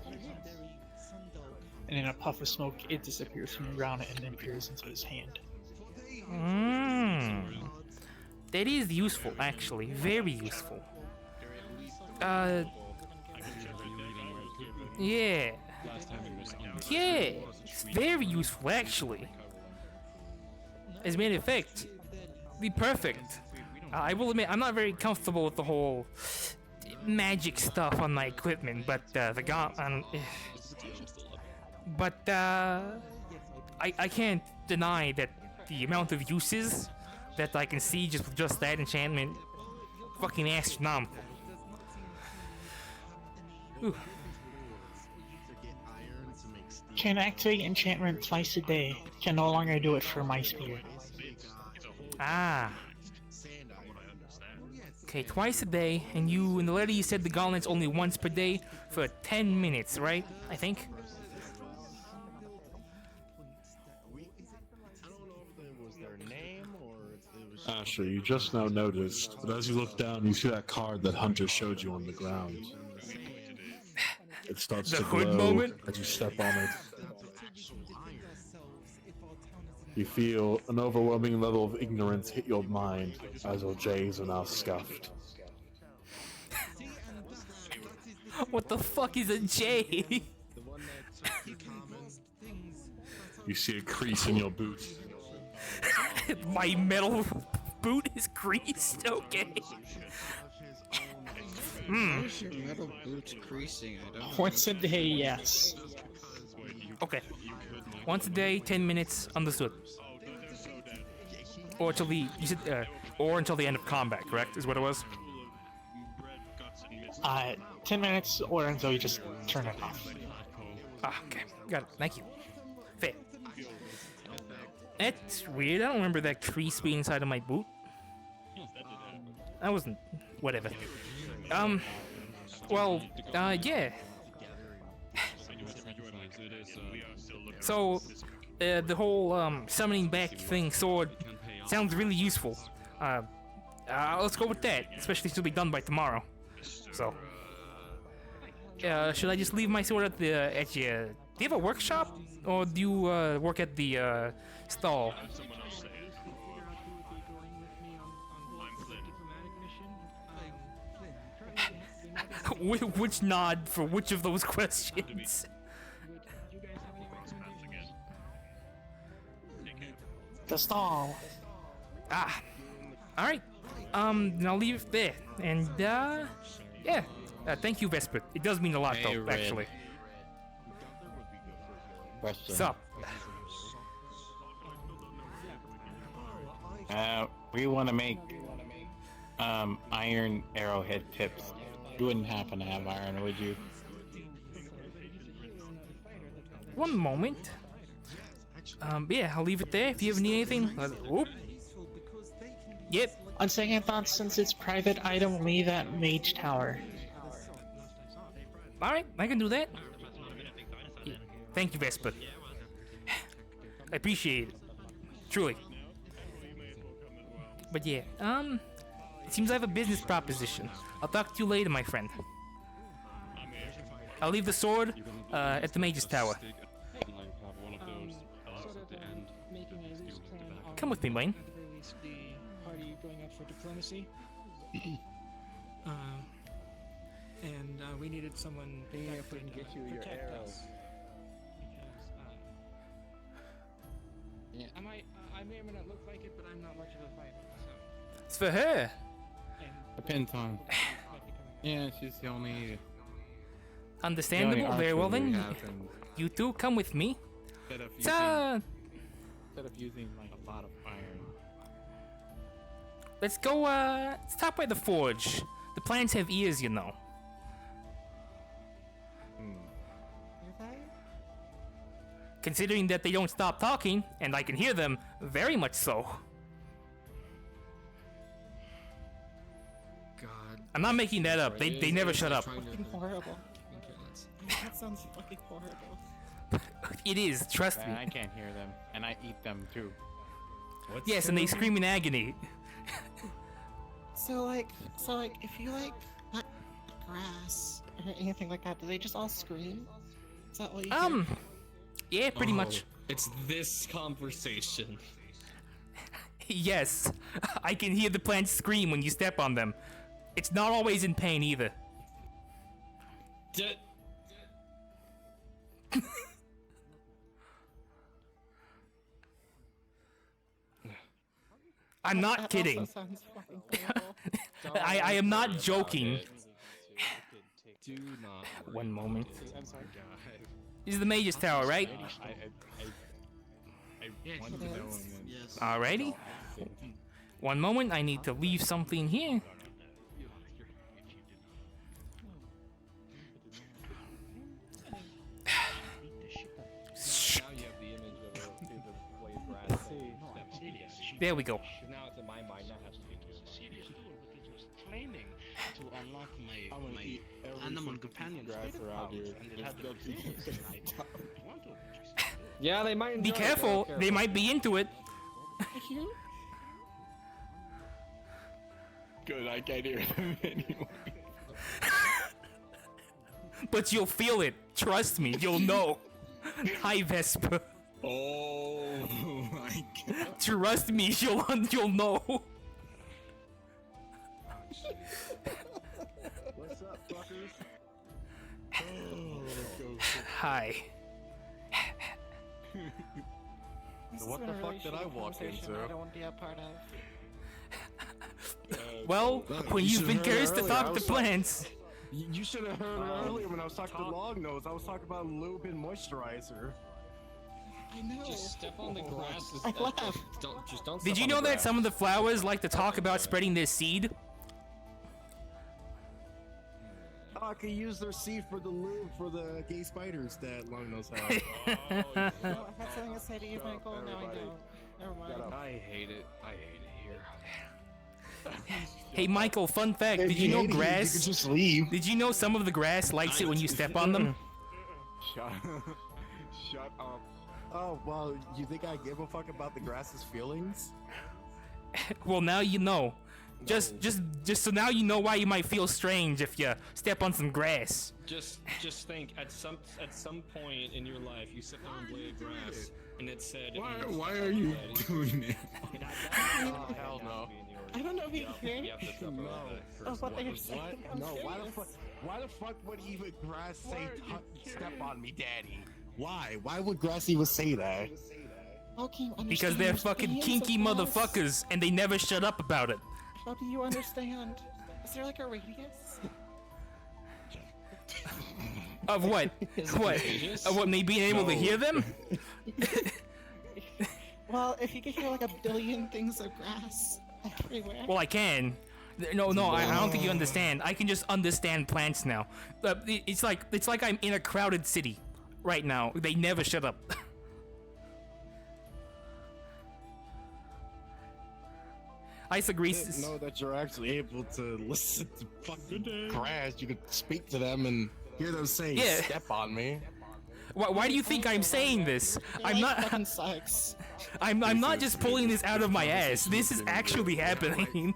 And in a puff of smoke, it disappears from the ground and then appears into his hand.
That is useful, actually. Very useful. Yeah. Yeah, it's very useful, actually. As a matter of fact, be perfect. I will admit, I'm not very comfortable with the whole magic stuff on my equipment, but the gauntlet. But I can't deny that the amount of uses that I can see just with just that enchantment, fucking astronomical. Ooh.
Can activate enchantment twice a day. Can no longer do it for my spear.
Ah. Okay, twice a day, and in the letter you said the gauntlet's only once per day for 10 minutes, right? I think.
Asher, you just now noticed, but as you look down, you see that card that Hunter showed you on the ground. It starts
The
to
hood
glow
moment?
as you step on it. You feel an overwhelming level of ignorance hit your mind as your J's are now scuffed.
What the fuck is a J?
You see a crease in your boot.
My metal boot is greased? Okay.
Why is your metal boot creasing? I don't know.
Once a day, yes.
Okay. Once a day, 10 minutes, understood. Or until or until the end of combat, correct? Is what it was?
10 minutes or until you just turn it off.
Ah, okay. Got it. Thank you. Fair. That's weird. I don't remember that crease being inside of my boot. That wasn't... whatever. Well, yeah. So, the whole, summoning back thing, sword, sounds really useful. Let's go with that, especially since it'll be done by tomorrow. So, should I just leave my sword at your... Do you have a workshop? Or do you, work at the, stall? Which nod for which of those questions?
The stall.
Ah. Alright. Then I'll leave it there. And, yeah. Thank you, Vesper. It does mean a lot,
Hey,
though,
Red.
actually.
Question.
Sup?
We want to make iron arrowhead tips. You wouldn't happen to have iron, would you?
One moment. Yeah, I'll leave it there. If you ever need anything, whoop. Yep.
On second thought, since it's private item, leave at Mage Tower.
Alright, I can do that. Yeah. Thank you, Vesper. I appreciate it. Truly. But yeah, it seems I have a business proposition. I'll talk to you later, my friend. I'll leave the sword, at the Mage's Tower. Come with me, Wayne.
The party going up for diplomacy. And we needed someone that could
get you your
protect
arrows.
us. Because, I may or may not look like it, but I'm not much of a fighter. So.
It's for her.
Depends on. Yeah, she's the only.
Understandable.
archer
Very well
we
then.
have, and
You two, come with me.
Instead of
It's,
instead of using like a lot of iron.
let's go, let's stop by the forge. The plants have ears, you know. Considering that they don't stop talking, and I can hear them, very much so.
God.
I'm not making that up. They never shut up.
Fucking
horrible. That sounds fucking horrible.
It is, trust me.
And I can't hear them, and I eat them too.
Yes, and they scream in agony.
So like, if you like cut grass or anything like that, do they just all scream? Is that what you hear?
Yeah, pretty much.
It's this conversation.
Yes, I can hear the plants scream when you step on them. It's not always in pain either. I'm not kidding. I am not joking.
Do not.
One moment.
I'm sorry.
This is the Mage's Tower, right?
I want to know. Yes.
Alrighty. One moment, I need to leave something here. There we go.
Now it's in my mind. That has to be
Planning to unlock my animal companion
around here.
Yeah, they might.
Be careful. They might be into it.
Good, I can't hear them anymore.
But you'll feel it. Trust me, you'll know. Hi, Vesper.
Oh my god.
Trust me, you'll know.
What's up, fuckers?
Hi.
This
What
is
the
a
fuck
really
did I
shitty
walk
conversation
into?
I don't want to be a part of.
Well, when you've been cursed to talk to plants.
You should have heard earlier when I was talking to Longnose. I was talking about lube and moisturizer.
I know.
Just step on the grass.
I laughed.
Don't.
Did you know that some of the flowers like to talk about spreading their seed?
Oh, I could use their seed for the lube for the gay spiders that Longnose has.
No, I had something to say to you, Michael. No, I don't. Never mind.
I hate it. I hate it here.
Hey, Michael, fun fact. Did you know grass?
You could just leave.
Did you know some of the grass likes it when you step on them?
Shut up. Oh, well, you think I give a fuck about the grass's feelings?
Well, now you know. Just so now you know why you might feel strange if you step on some grass.
Just think at some point in your life you sit on a blade of grass and it said.
Why are you doing it?
Oh, hell no.
I don't know if you can hear.
No.
Of what they're saying.
What? No, why the fuck would even grass say step on me, daddy? Why? Why would grass even say that?
Because they're fucking kinky motherfuckers and they never shut up about it.
How do you understand? Is there like a radius?
Of what? What? Of what, me being able to hear them?
Well, if you could hear like a billion things of grass everywhere.
Well, I can. No, I don't think you understand. I can just understand plants now. It's like I'm in a crowded city right now. They never shut up. I agree.
Didn't know that you're actually able to listen to fucking grass. You could speak to them and hear them say,
Yeah.
"Step on me."
Why do you think I'm saying this? I'm not. I'm not just pulling this out of my ass. This is actually happening.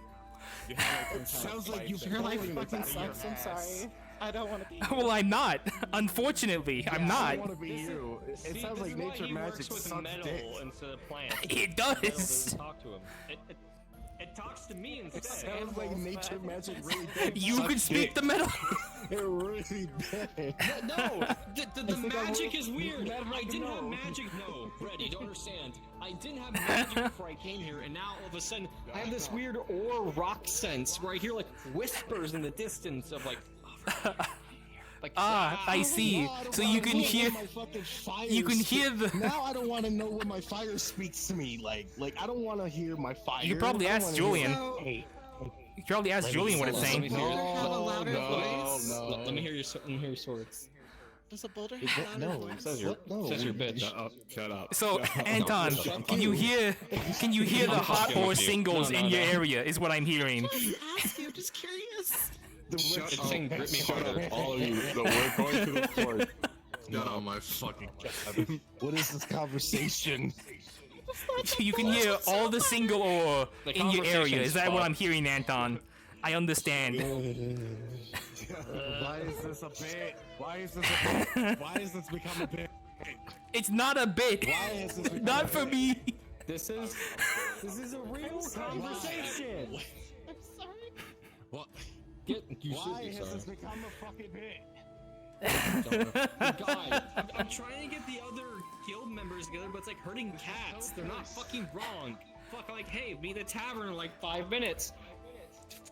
It sounds like
Your life fucking sucks. I'm sorry. I don't want to be.
Well, I'm not. Unfortunately, I'm
I
not.
want to be you. It sounds like nature magic sucks dick.
Instead of plants.
It does.
Metal doesn't talk to him. It talks to me instead.
It sounds like nature magic really does.
You
suck
can speak
dick.
the metal.
It really did.
No, the magic is
will-
weird.
never
I didn't have
know.
magic. No, Brett, you don't understand. I didn't have magic before I came here, and now all of a sudden I have this weird aura rock sense where I hear like whispers in the distance of like.
I see. So you can hear. You can hear the.
Now I don't want to know when my fire speaks to me. Like I don't want to hear my fire.
You could probably
I
ask
wanna
Julian.
hear-
You could probably ask Julian what it's saying.
No,
Oh,
no.
Let me hear your swords.
Does a boulder
It-
have
no,
louder
it
voice?
says your-
No,
says your bitch.
Shut up.
So,
Shut up.
Anton,
Shut
can you
up.
hear the
I'm
hot
fucking
or
with you.
singles
No,
in your
no.
area? Is what I'm hearing.
Ask you, just curious.
Shut up.
saying grip me harder.
All of you. We're going to the fort. No, my fucking god.
What is this conversation?
You can hear all the single or
The
in your area.
conversation's
Is that what
fucked.
I'm hearing, Anton? I understand.
Why is this a bit? Why is this a bit? Why has this become a bit?
It's not a bit.
Why has this become
Not
a
for
bit?
me.
This is a real conversation.
I'm sorry.
What?
You
Why
should be
has
sorry.
this become a fucking bit?
God, I'm trying to get the other guild members together, but it's like herding cats. They're not fucking wrong. Fuck, like, hey, be the tavern in like 5 minutes.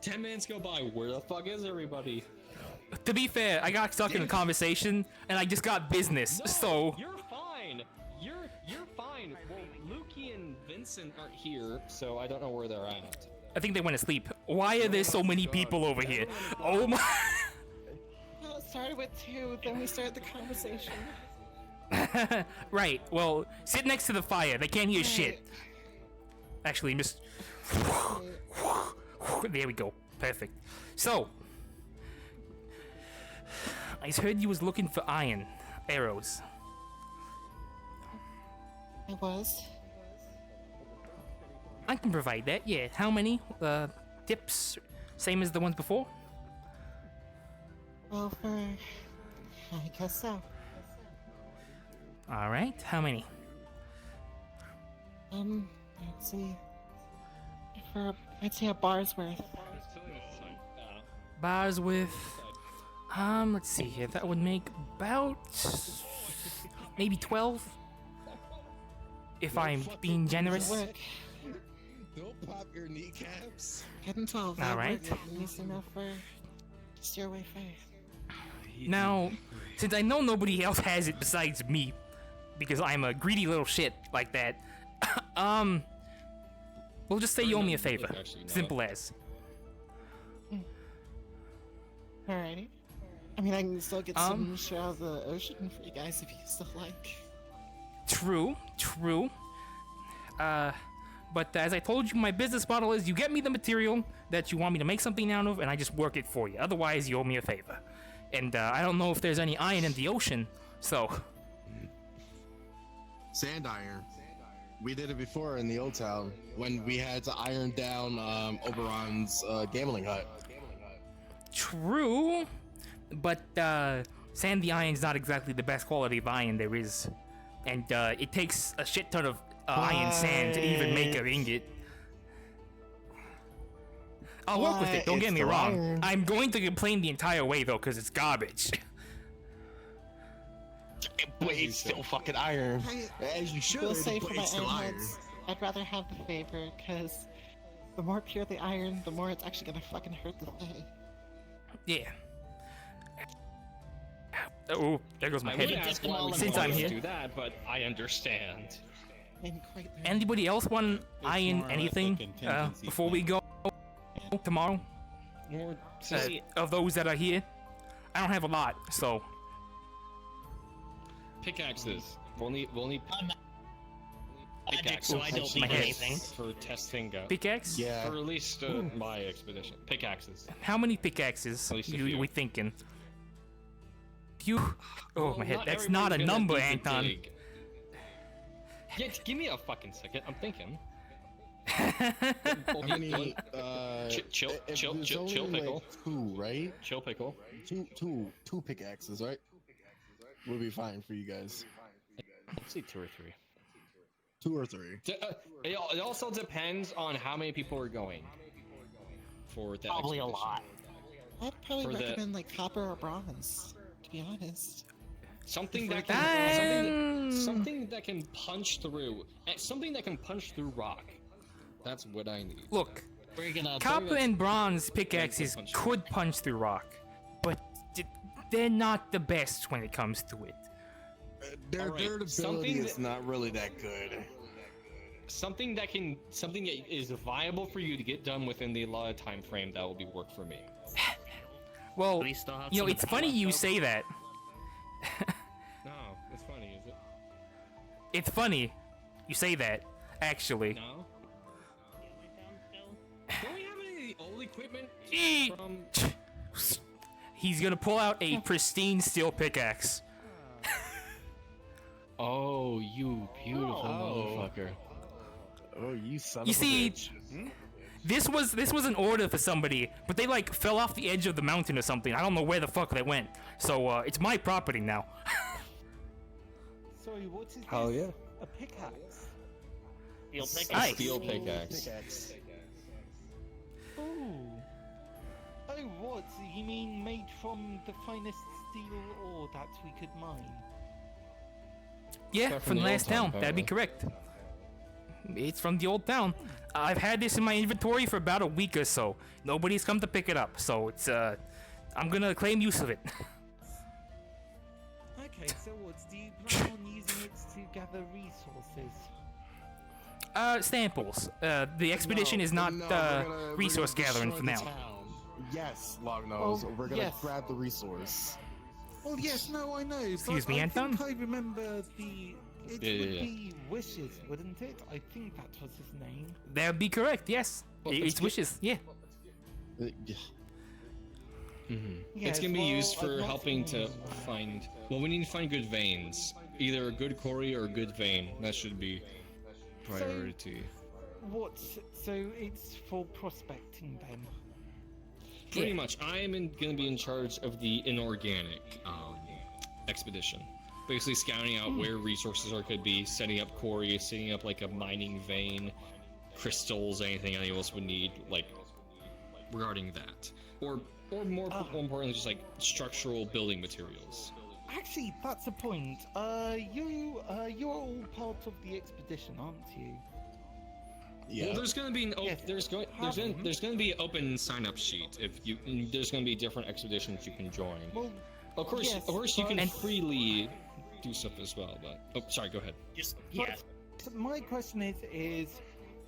10 minutes go by. Where the fuck is everybody?
To be fair, I got stuck in a conversation and I just got business. So
You're fine. You're fine. Well, Lukey and Vincent aren't here, so I don't know where they're at.
I think they went to sleep. Why are there so many people over here? Oh my.
Well, it started with 2, then we started the conversation.
Right. Well, sit next to the fire. They can't hear shit. Actually, just. There we go. Perfect. So, I heard you was looking for iron arrows.
I was.
I can provide that. Yeah. How many? Tips. Same as the ones before.
Well, I guess so.
All right. How many?
Let's see. I'd say a bar's worth.
Bars with. Let's see here. That would make about maybe 12. If I'm being generous.
Don't pop your kneecaps.
Getting 12.
All right.
At least enough for Stairway Fae.
Now, since I know nobody else has it besides me, because I'm a greedy little shit like that, we'll just say you owe me a favor. Simple as.
Alrighty. I mean, I can still get some shit out of the ocean for you guys if you still like.
True. But as I told you, my business model is you get me the material that you want me to make something out of, and I just work it for you. Otherwise, you owe me a favor. And I don't know if there's any iron in the ocean, so.
Sand iron. We did it before in the old town when we had to iron down Oberon's gambling hut.
True, but sandy iron's not exactly the best quality of iron there is, and it takes a shit ton of iron sand to even make an ingot. I'll work with it, don't get me wrong.
iron.
I'm going to complain the entire way though, because it's garbage.
But it's still fucking iron. As you should,
We'll say
but
for my
it's still iron.
ironheads, I'd rather have the favor, because the more pure the iron, the more it's actually gonna fucking hurt the Fae.
Yeah. Oh, there goes my
I would
head.
ask why we
Since I'm
always
here.
do that, but I understand.
Anybody else want iron
more
anything
like a contingency
before we go tomorrow? Of those that are here, I don't have a lot, so.
Pickaxes. We'll need
Magic, so I don't
My
need
head.
anything.
for testing go.
Pickaxe?
Yeah.
For at least my expedition. Pickaxes.
How many pickaxes
At least a few.
we thinking? You. Oh
Well,
my head.
not
That's not a
everybody's gonna
number,
dig the
Anton.
dig. Yeah, give me a fucking second. I'm thinking.
How many?
Chill,
if
chill,
there's
chill,
only,
chill,
like,
pickle.
2, right?
Chill pickle.
Two pickaxes, right? Would be fine for you guys.
Let's see 2 or 3.
2 or 3.
It also depends on how many people are going. For that
Probably a
expedition.
lot.
I'd probably
For the-
recommend like copper or bronze, to be honest.
Something
Before
that
it
can
gets-
something that can punch through. Something that can punch through rock. That's what I need.
Look,
We're gonna
copper and bronze pickaxes could punch through rock, but they're not the best when it comes to it.
Their
Alright,
durability
something
is
that-
not really that good.
Something that is viable for you to get done within the allotted time frame that will be work for me.
Well,
We still have
you know,
some
it's funny
left
you
over.
say that. It's funny you say that, actually.
No. Don't we have any old equipment from?
He's gonna pull out a pristine steel pickaxe.
Oh, you beautiful motherfucker.
Oh, you son
You
of a
see,
bitch.
this was an order for somebody, but they like fell off the edge of the mountain or something. I don't know where the fuck they went. So it's my property now.
Sorry, what is this?
Hell yeah.
A pickaxe?
Steel pickaxe.
Nice.
Steel pickaxe.
Ooh. Oh, what? You mean made from the finest steel ore that we could mine?
Yeah,
Stuff
from the
the old
last
town,
town. That'd be
apparently.
correct. It's from the old town. I've had this in my inventory for about a week or so. Nobody's come to pick it up, so it's I'm gonna claim use of it.
Okay, so what? Do you plan on using it to gather resources?
Samples. The expedition is not resource gathering for now.
Yes, Longnose, we're gonna grab the resource.
Oh yes, no, I know.
Excuse
but
me,
I
Anton?
think I remember the. It
Yeah,
would
yeah.
be Wishes, wouldn't it? I think that was his name.
That'd be correct. Yes,
Well,
it's wishes. Yeah.
It's gonna be used for helping to find. Well, we need to find good veins. Either a good quarry or a good vein. That should be priority.
What? So it's for prospecting then?
Pretty much. I am gonna be in charge of the inorganic expedition. Basically scouting out where resources could be, setting up quarries, setting up like a mining vein, crystals, anything anyone else would need, like regarding that. Or more importantly, just like structural building materials.
Actually, that's a point. You're all part of the expedition, aren't you?
Yeah.
Well, there's going to be an there's going to be an open sign-up sheet. If you there's going to be different expeditions you can join.
Well,
of course,
yes,
you can freely do stuff as well. But sorry, go ahead.
Just
But my question is,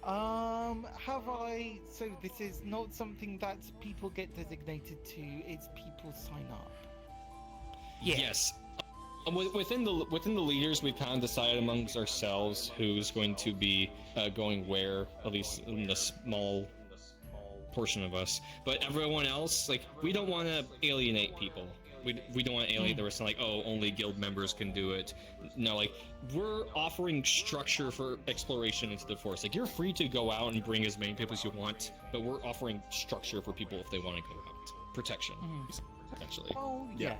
have I? So this is not something that people get designated to. It's people sign up.
Yeah.
Yes. Within the leaders, we've kind of decided amongst ourselves who's going to be going where, at least in the small portion of us. But everyone else, like, we don't want to alienate people. We don't want to alienate the rest. Like, oh, only guild members can do it. No, like, we're offering structure for exploration into the forest. Like, you're free to go out and bring as many people as you want, but we're offering structure for people if they want to go out. Protection, essentially.
Oh yes.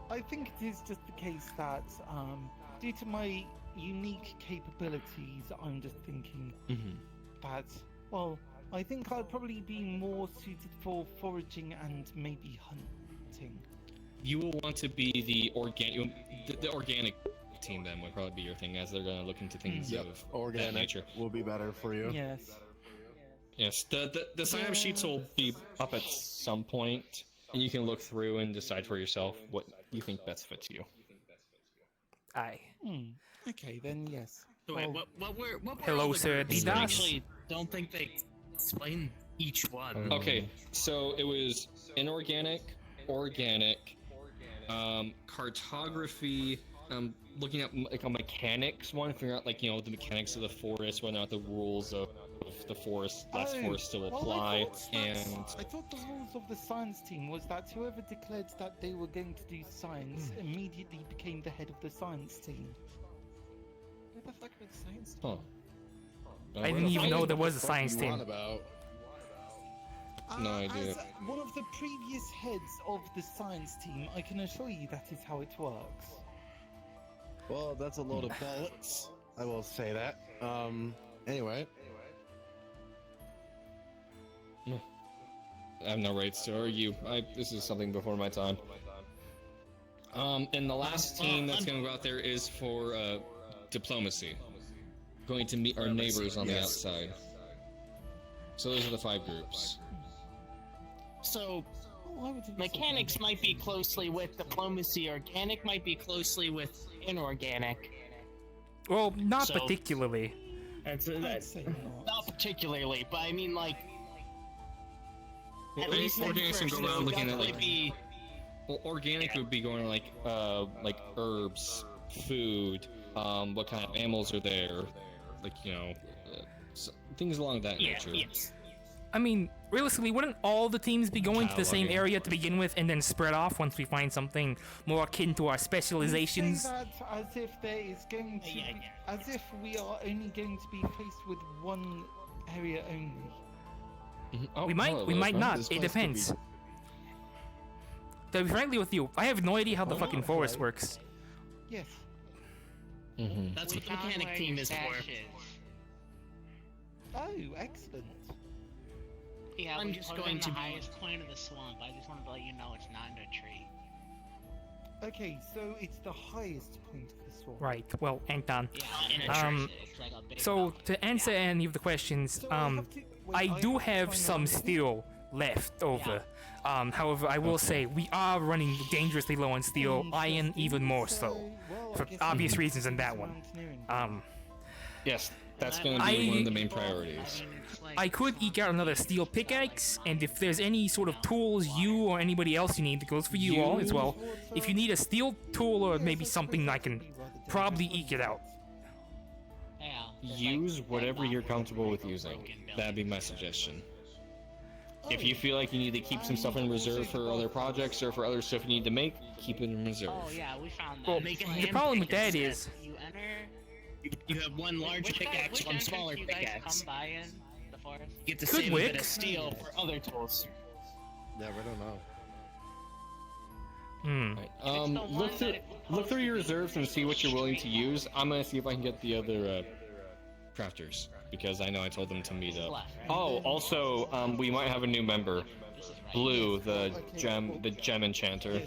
I think it is just the case that, due to my unique capabilities, I'm just thinking that, well, I think I'd probably be more suited for foraging and maybe hunting.
You will want to be the organic team then would probably be your thing, as they're going to look into things of
organic
that nature.
will be better for you.
Yes.
Yes, the sign-up sheets will be up at some point, and you can look through and decide for yourself what you think best fits you.
Aye.
Okay, then yes.
So wait,
Well,
what were
Hello,
all the
sir.
groups? I
Didas.
actually don't think they explained each one.
Okay, so it was inorganic, organic, cartography, looking at like a mechanics one, figuring out like the mechanics of the forest, whether or not the rules of the forest, forest still apply,
I thought the rules of the science team was that whoever declared that they were going to do science immediately became the head of the science team.
What the fuck is science team?
Huh.
I didn't even know there was a science
you
team.
on about?
No idea.
As one of the previous heads of the science team, I can assure you that is how it works.
Well, that's a load of bollocks. I will say that. Anyway.
I have no rights to argue. This is something before my time. And the last team that's going to go out there is for diplomacy. Going to meet our neighbors on the outside. So those are the 5 groups.
So, mechanics might be closely with diplomacy, organic might be closely with inorganic.
Well, not particularly.
That's not particularly, but I mean, like, at least
organics can go around looking at like.
be...
Well, organic would be going like herbs, food, what kind of animals are there, like, you know, things along that nature.
Yes.
I mean, realistically, wouldn't all the teams be going to the same area to begin with and then spread off once we find something more akin to our specializations?
You say that as if there is going to be, as if we are only going to be faced with one area only.
We might not. It depends. To be frankly with you, I have no idea how the fucking forest works.
Yes.
That's what the mechanic team is for.
Oh, excellent.
Yeah,
I'm
we
just
put it
going
in
to
the
be-
highest point of the swamp. I just wanted to let you know it's not in a tree.
Okay, so it's the highest point of the swamp.
Right. Well, Anton.
In a tree. It's like a big
So to answer any of the questions, I do have some steel left over. However, I will say we are running dangerously low on steel, iron even more so, for obvious reasons in that one.
Yes, that's going to be one of the main priorities.
I could eke out another steel pickaxe, and if there's any sort of tools you or anybody else you need, that goes for you all as well. If you need a steel tool or maybe something, I can probably eke it out.
Use whatever you're comfortable with using. That'd be my suggestion. If you feel like you need to keep some stuff in reserve for other projects or for other stuff you need to make, keep it in reserve.
Oh yeah, we found that.
Well,
Make a
the
hand
problem with
pick
that is,
You enter.
You have one large pickaxe, one smaller
you guys
pickaxe.
come by in the forest?
You get to
Could
save a bit
work.
of steel for other tools.
Yeah, we don't know.
Look through your reserves and see what you're willing to use. I'm gonna see if I can get the other crafters, because I know I told them to meet up. Oh, also, we might have a new member, Blue, the gem enchanter.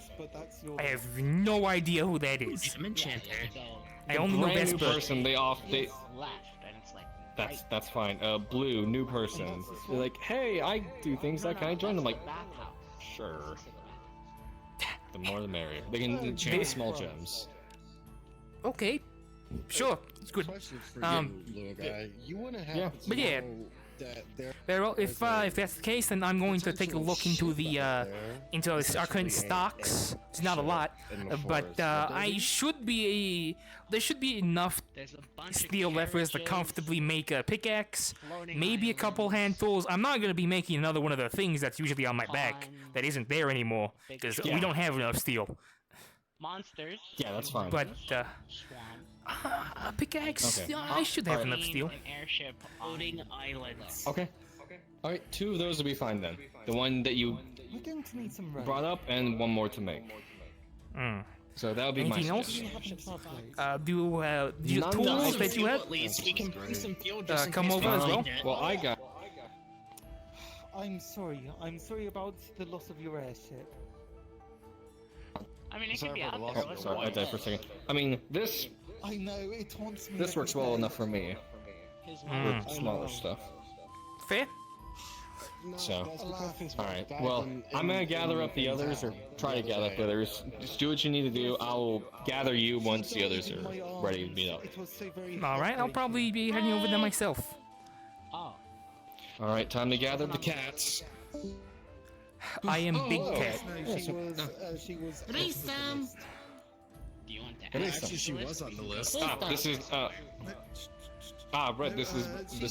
I have no idea who that is.
Gem enchanter.
I only know
Brand new
Vesper.
person.
Left, and it's like
That's fine. Blue, new person. They're like, hey, I do things like I join. I'm like, sure. The more the merrier. They can enchant small gems.
Okay, sure, it's good.
Question for you, little guy. You want to have
But yeah.
that there
Very well. If that's the case, then I'm going to take a look into the our current stocks. It's not a lot, but there should be enough steel left for us to comfortably make a pickaxe, maybe a couple hand tools. I'm not gonna be making another one of the things that's usually on my back that isn't there anymore because we don't have enough steel.
monsters.
Yeah, that's fine.
But a pickaxe,
Okay.
I should have enough steel.
An airship floating islands.
Okay. Alright, 2 of those will be fine then. The one that you
We're going to need some rope.
brought up and 1 more to make. So that would be
Anything
my
else?
suggestion.
Do the
None
tools
that-
that you have
At least we can bring some fuel just in
come
case
over
we
as well?
need it.
Well, I got.
I'm sorry about the loss of your airship.
I mean, it
Sorry
could be
for the
out
loss
there.
of
What's
your
the
I died for a second. I mean, this
I know, it haunts me.
this
every
works well
day.
enough for me.
His
With smaller stuff.
Fair?
So, alright. Well, I'm gonna gather up the others, or try to gather up the others. Just do what you need to do. I'll gather you once the others are ready to meet up.
All right, I'll probably be heading over there myself.
Oh.
Alright, time to gather the cats.
I am Big Cat.
She was.
Release them.
Do you want to
And
add
actually, she was on the list.
This is Red. This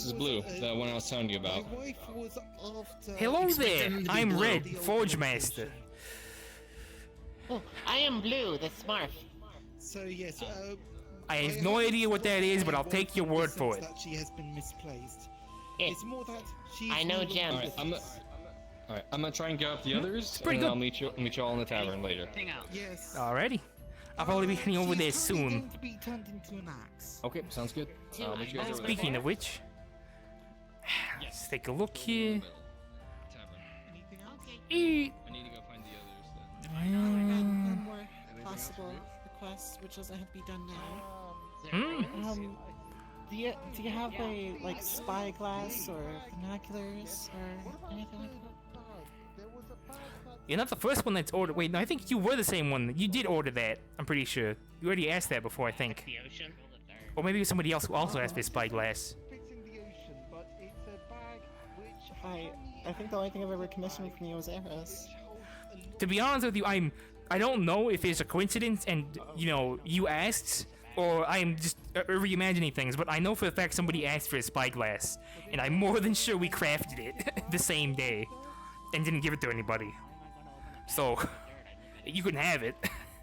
is Blue, the one I was telling you about.
My wife was after.
Hello there, I'm Red, Forge Master.
Oh, I am Blue, the Smurf.
So yes,
I have no idea what that is, but I'll take your word for it.
That she has been misplaced.
Yeah.
It's more that she.
I know gems.
Alright, I'm gonna try and get up the others,
pretty
and
good.
I'll meet you all in the tavern later.
Hang out.
Yes.
Alrighty. I'll probably be heading over there
She's
soon.
going to be turned into an axe.
Okay, sounds good. I'll meet you guys over there.
Speaking of which, let's take a look here.
Anything else?
Eh,
I need to go find the others.
One more possible request, which doesn't have to be done now. Do you have a like spyglass or binoculars or anything like that?
You're not the first one that's ordered. Wait, no, I think you were the same one. You did order that. I'm pretty sure. You already asked that before, I think.
The ocean.
Or maybe somebody else who also asked for spyglass.
Fits in the ocean, but it's a bag which.
I think the only thing I've ever commissioned from you was arrows.
To be honest with you, I don't know if it's a coincidence and you asked, or I am just reimagining things, but I know for a fact somebody asked for a spyglass, and I'm more than sure we crafted it the same day and didn't give it to anybody. So, you can have it.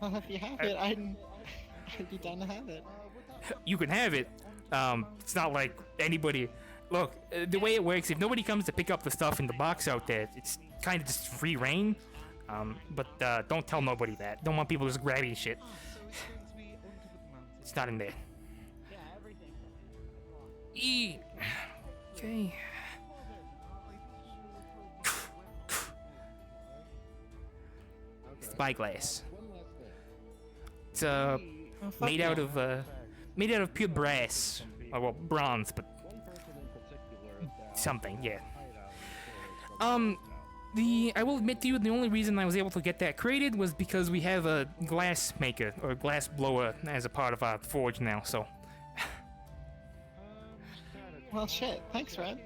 Well, if you have it, I'd be down to have it.
You can have it. It's not like anybody... Look, the way it works, if nobody comes to pick up the stuff in the box out there, it's kind of just free reign. But don't tell nobody that. Don't want people just grabbing shit. It's not in there. Okay. Spyglass. It's made out of pure brass. Or, well, bronze, but something, yeah. I will admit to you, the only reason I was able to get that created was because we have a glass maker or glass blower as a part of our forge now. So.
Well, shit. Thanks, Red.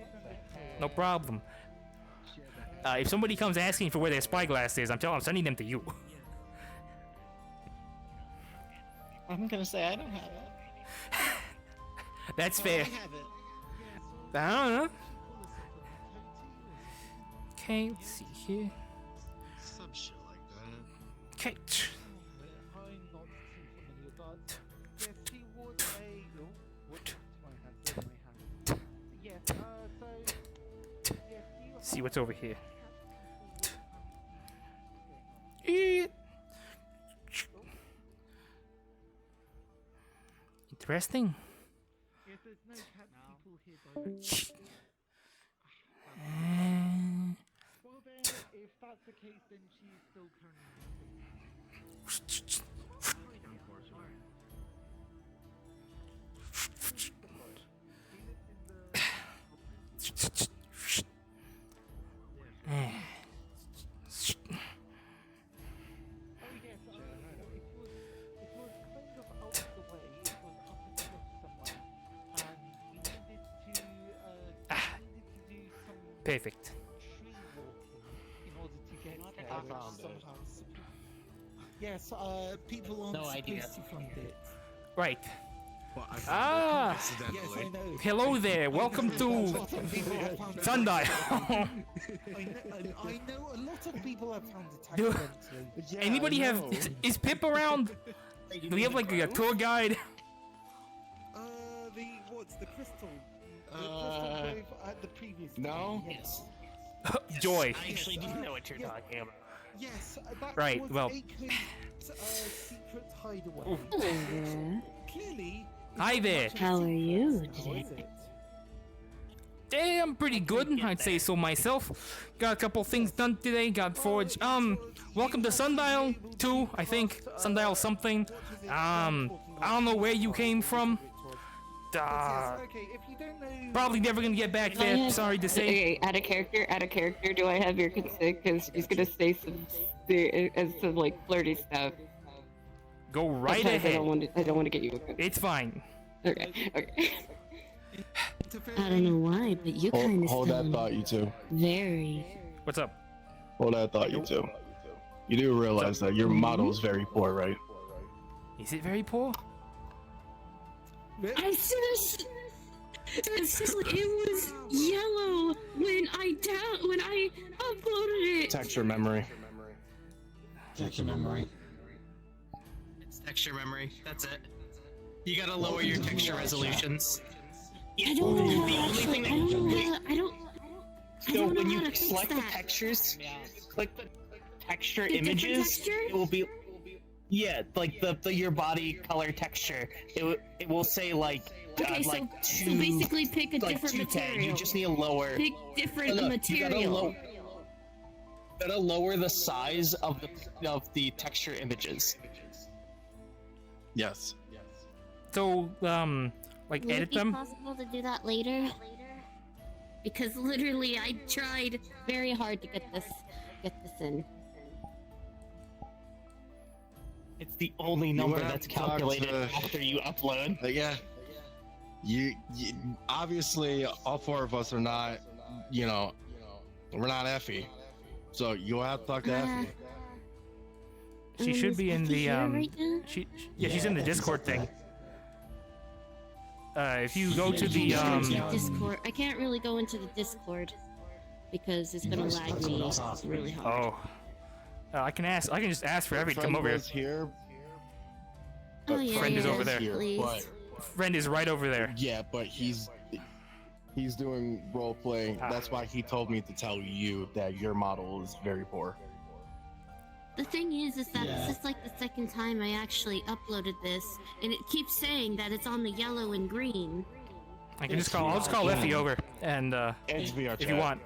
No problem. If somebody comes asking for where their spyglass is, I'm sending them to you.
I'm gonna say I don't have it.
That's fair.
I have it.
I don't know. Okay, let's see here.
Some shit like that.
Okay. See what's over here. Interesting.
Well then, if that's the case, then she's still colonizing.
Perfect.
In order to get somehow. Yes, people aren't
No idea.
supposed to find it.
Right.
Well,
Ah!
Yes, I know.
Hello there. Welcome to Sundial.
I know a lot of people have found it
Do-
accidentally.
Anybody have? Is Pip around? Do we have like a tour guide?
What's the crystal? The crystal grove at the previous.
No.
Yes.
Joy.
I actually do know what you're talking about.
Yes, that
Right,
was
well-
Acorn's secret hideaway.
Ooh.
Clearly.
Hi there.
How are you
How
today?
is it?
Hey, I'm pretty good. I'd say so myself. Got a couple things done today. Got forge. Welcome to Sundial 2, I think. Sundial something. I don't know where you came from.
Okay, if you don't know.
Probably never gonna get back there. Sorry to say.
Okay, out of character, do I have your consent? Because she's gonna say some like flirty stuff.
Go right
Sometimes
ahead.
I don't want to get you.
It's fine.
Okay. I don't know why, but you kind of
Hold that thought, you two.
very.
What's up?
Hold that thought, you two. You do realize that your model is very poor, right?
Is it very poor?
I said it was yellow when I uploaded it.
Texture memory.
Texture memory.
It's texture memory. That's it. You gotta lower your texture resolutions.
I don't know how
The
to
only
actually.
thing
I
that
don't
you
know
can
how. I don't
So
know
when
how
you
to fix
select the
that.
textures, click the texture
The different
images.
texture?
It will be, yeah, like the your body color texture. It will say like
Okay, so,
like
so
two,
basically pick a
like
different
210.
material.
You just need to lower.
Pick different
No,
material.
You gotta lower the size of the texture images.
Yes.
So, like
Would
edit
it be
them?
possible to do that later? Because literally, I tried very hard to get this in.
It's the only number
would have
that's
to talk
calculated
to-
after you upload.
Yeah. You obviously all four of us are not, we're not Effie, so you'll have to talk to Effie.
She should be in the
here right now?
she's in the Discord thing. If you go to the
Discord, I can't really go into the Discord because it's gonna lag me really hard.
Oh, I can ask. I can just ask for Evie to come over
here.
Oh yeah,
Friend is over there.
please.
But
Friend is right over there.
yeah, but he's doing role play. That's why he told me to tell you that your model is very poor.
The thing is that this is like the second time I actually uploaded this, and it keeps saying that it's on the yellow and green.
I can just call. I'll just call Effie over, and
It's VR
if you want.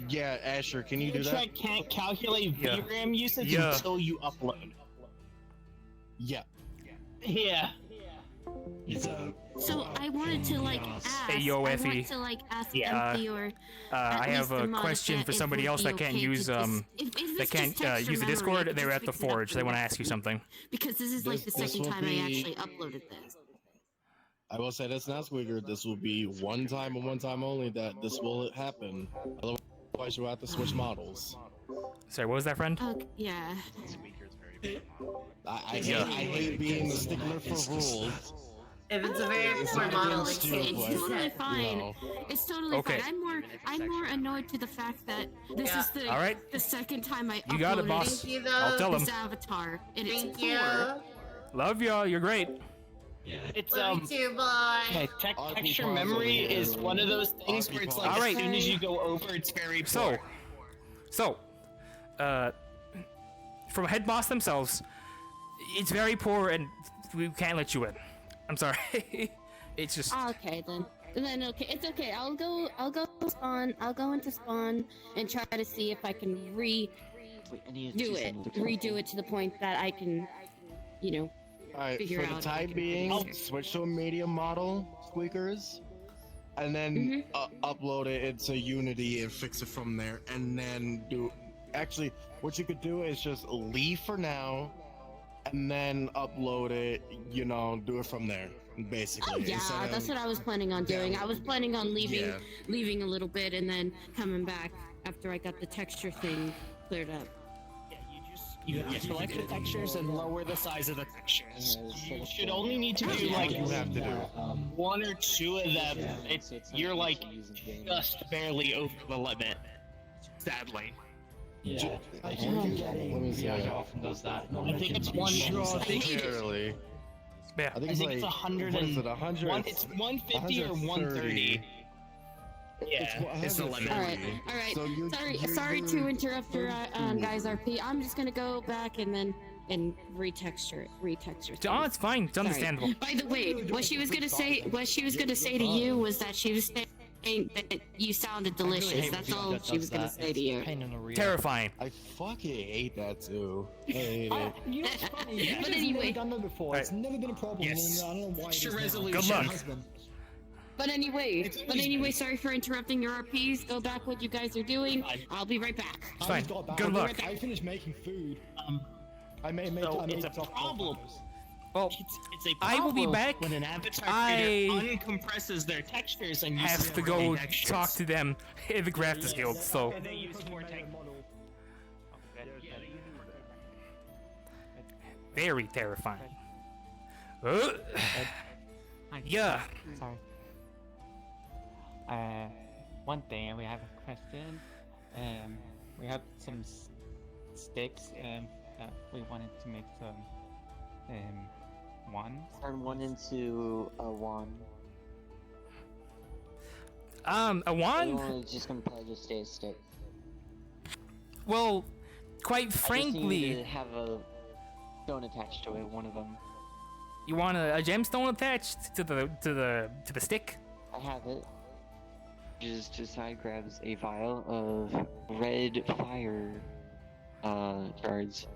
Yeah, Asher, can you do that?
VRCrp can't calculate VRAM usage until you upload.
Yeah.
Yeah.
So I wanted to like ask.
Hey, yo,
I
Effie.
wanted to like ask Effie or.
I have a question for somebody else that can't use that can't use the Discord. They were at the forge. They want to ask you something.
Because this is like the second time I actually uploaded this.
I will say this now, Squeaker. This will be one time and one time only that this will happen. Otherwise, you'll have to switch models.
Sorry, what was that, friend?
Yeah.
I hate being the stickler for rules.
If it's a very poor model,
It's totally fine.
know.
It's totally
Okay.
fine. I'm more annoyed to the fact that this is the
All right.
the second time I
You got it,
uploaded
boss.
Thank you,
I'll tell
this
him.
avatar, and it's
Thank you.
poor.
Love y'all. You're great.
It's
Love you too, boy.
yeah, texture memory is one of those things where it's like
All right.
as soon as you go over, it's very
So,
poor.
from head boss themselves, it's very poor, and we can't let you in. I'm sorry. It's just.
Okay then. Then okay, it's okay. I'll go spawn. I'll go into spawn and try to see if I can redo it to the point that I can,
Alright,
figure
for the
out
time being, switch to a medium model, Squeakers, and then upload it into Unity and fix it from there, and then actually, what you could do is just leave for now, and then upload it, do it from there, basically.
Oh yeah,
Instead
that's
of-
what I was planning on doing. I was planning on leaving
Yeah.
leaving a little bit and then coming back after I got the texture thing cleared up.
You select the textures and lower the size of the textures. You should only need to do like one or two of them. You're like just barely over the limit. Sadly.
Yeah, I can get it. Yeah, often does that.
I think it's one.
Barely.
Yeah.
I think it's like
100
what is
and
it, 100?
one. It's 150 or 130. Yeah, it's the limit.
All right.
So
sorry to interrupt your guys RP. I'm just gonna go back and then retexture.
Oh, it's fine. It's understandable.
By the way, what she was gonna say to you was that she was saying that you sounded delicious. That's all she was gonna say to you.
Terrifying.
I fucking hate that too. I hate it.
You know what's funny?
But
I've
anyway.
never done that before. It's never been a problem.
Yes.
And I don't know why.
Extra
it is now.
resolution.
Good luck.
But anyway, sorry for interrupting your RPs. Go back what you guys are doing. I'll be right back.
It's fine. Good luck.
I finished making food. I made
It's a problem.
Well,
It's a
I will be
problem
back.
when an avatar
I
creator uncompresses their textures and
have
uses
to go
4K textures.
talk to them in the Grafters Guild, so.
And they use 4K.
Very terrifying. Yeah.
Sorry. One thing, we have a question. We have some sticks, that we wanted to make some, wands.
Turn one into a wand.
A wand?
Just gonna probably just stay a stick.
Well, quite
I just need
frankly,
to have a stone attached to it. One of them.
you want a gemstone attached to the stick?
I have it. Just side grabs a vial of red fire shards.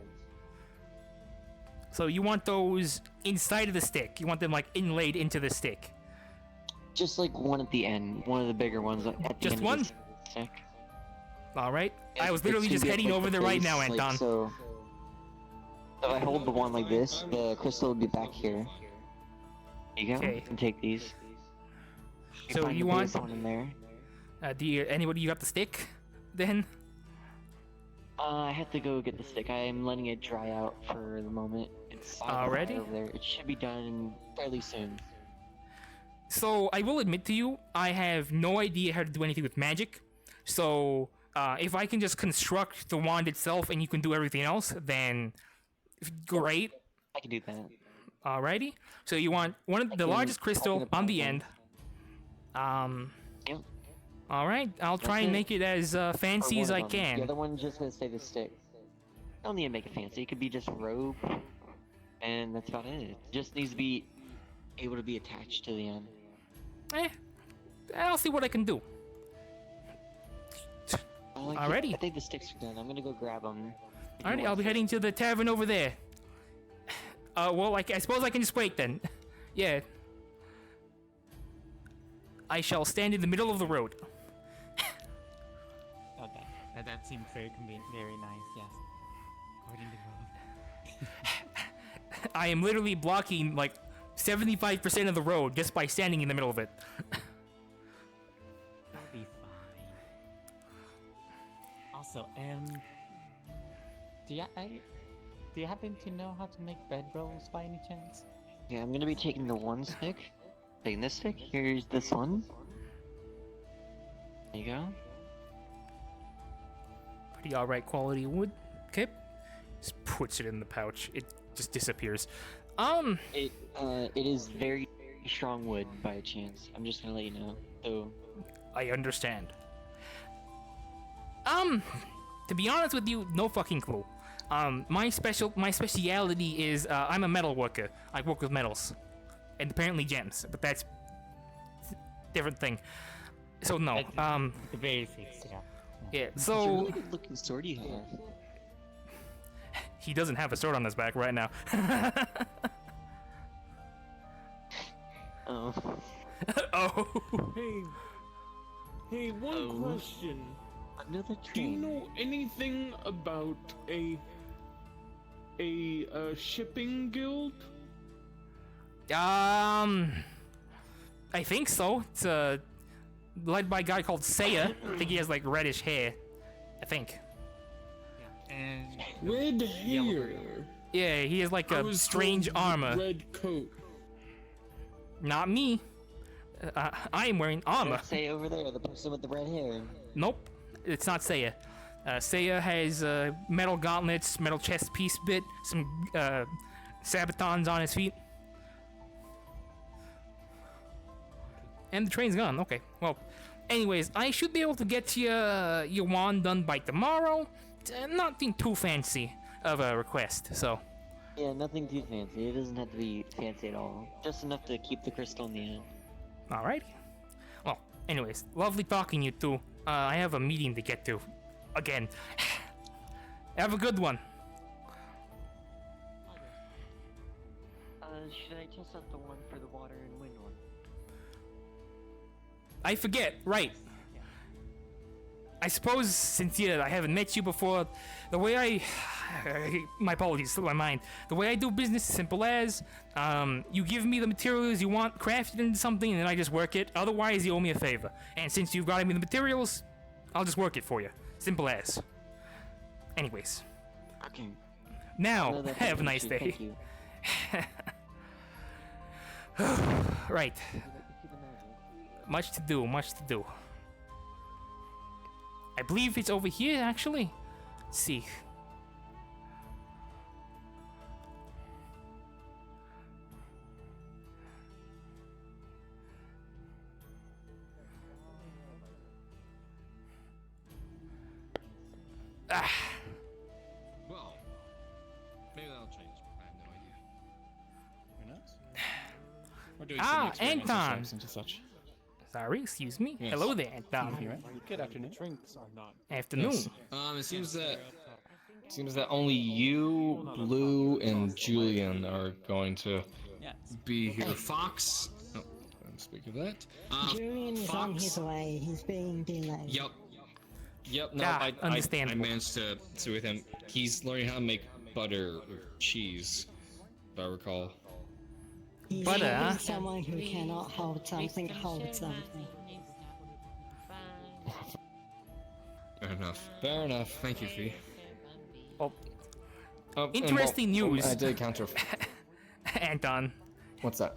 So you want those inside of the stick? You want them like inlaid into the stick?
Just like one at the end, one of the bigger ones at the
Just
end
one?
of the stick.
All right. I was
It's
literally
to
just
get,
heading
like,
over
the
there right
base,
now,
like,
Anton.
so if I hold the one like this, the crystal will be back here. There you go.
Okay.
You can take these.
So
find
you
the
want?
biggest one in there.
Anybody you got the stick? Then?
I have to go get the stick. I am letting it dry out for the moment.
Already?
Over there. It should be done fairly soon.
So I will admit to you, I have no idea how to do anything with magic. So if I can just construct the wand itself and you can do everything else, then great.
I can do that.
Alrighty. So you want the largest crystal on the end.
Yep.
Alright, I'll try and make it as fancy as I can.
The other one's just gonna stay the stick. Don't need to make it fancy. It could be just rope, and that's about it. It just needs to be able to be attached to the end.
I'll see what I can do. Alrighty.
I think the sticks are done. I'm gonna go grab them.
Alrighty, I'll be heading to the tavern over there. Well, I suppose I can just wait then. Yeah. I shall stand in the middle of the road.
Oh, that seemed very convenient, very nice, yes. According to road.
I am literally blocking like 75% of the road just by standing in the middle of it.
That'll be fine. Also, do you happen to know how to make bedrolls by any chance?
Yeah, I'm gonna be taking the one stick. Taking this stick. Here's this one. There you go.
Pretty alright quality wood. Okay. Just puts it in the pouch. It just disappears.
It is very strong wood by chance. I'm just gonna let you know. So
I understand. To be honest with you, no fucking clue. My speciality is I'm a metal worker. I work with metals, and apparently gems, but that's a different thing. So no.
The basics, yeah.
Yeah.
It's a
So
really good looking sword you have.
he doesn't have a sword on his back right now.
Oh.
Oh.
Hey, one question.
Another train.
Do you know anything about a shipping guild?
I think so. It's led by a guy called Saya. I think he has like reddish hair. I think.
And
red hair.
Yeah, he has like a strange armor.
Red coat.
Not me. I am wearing armor.
That's Say over there, the person with the red hair.
Nope, it's not Saya. Saya has metal gauntlets, metal chest piece bit, some sabatons on his feet. And the train's gone. Okay, well, anyways, I should be able to get your wand done by tomorrow. Nothing too fancy of a request, so.
Yeah, nothing too fancy. It doesn't have to be fancy at all. Just enough to keep the crystal in the end.
Alrighty. Well, anyways, lovely talking you two. I have a meeting to get to. Again. Have a good one.
Should I test out the one for the water and wind one?
I forget, right. I suppose, since I haven't met you before, the way my apologies, slipped my mind. The way I do business is simple as, you give me the materials you want crafted into something and then I just work it. Otherwise, you owe me a favor. And since you've got me the materials, I'll just work it for you. Simple as. Anyways.
Okay.
Now, have a nice day.
Thank you.
Right. Much to do, much to do. I believe it's over here, actually. Let's see.
Well, maybe that'll change. I have no idea.
We're not? We're doing some experiments
Anton!
and such.
Sorry, excuse me.
Yes.
Hello there, Anton.
Good afternoon.
Afternoon.
Yes.
It seems that only you, Blue, and Julian are going to be here. Fox. Oh, I'm speaking of that.
Julian is on his way. He's being delayed.
Yep. No,
Ah,
I
understandable.
managed to with him. He's learning how to make butter or cheese, if I recall.
He's
Butter, huh?
helping someone who cannot hold something.
Fair enough. Thank you, Fee.
Oh, Interesting news.
I did counter.
Anton.
What's that?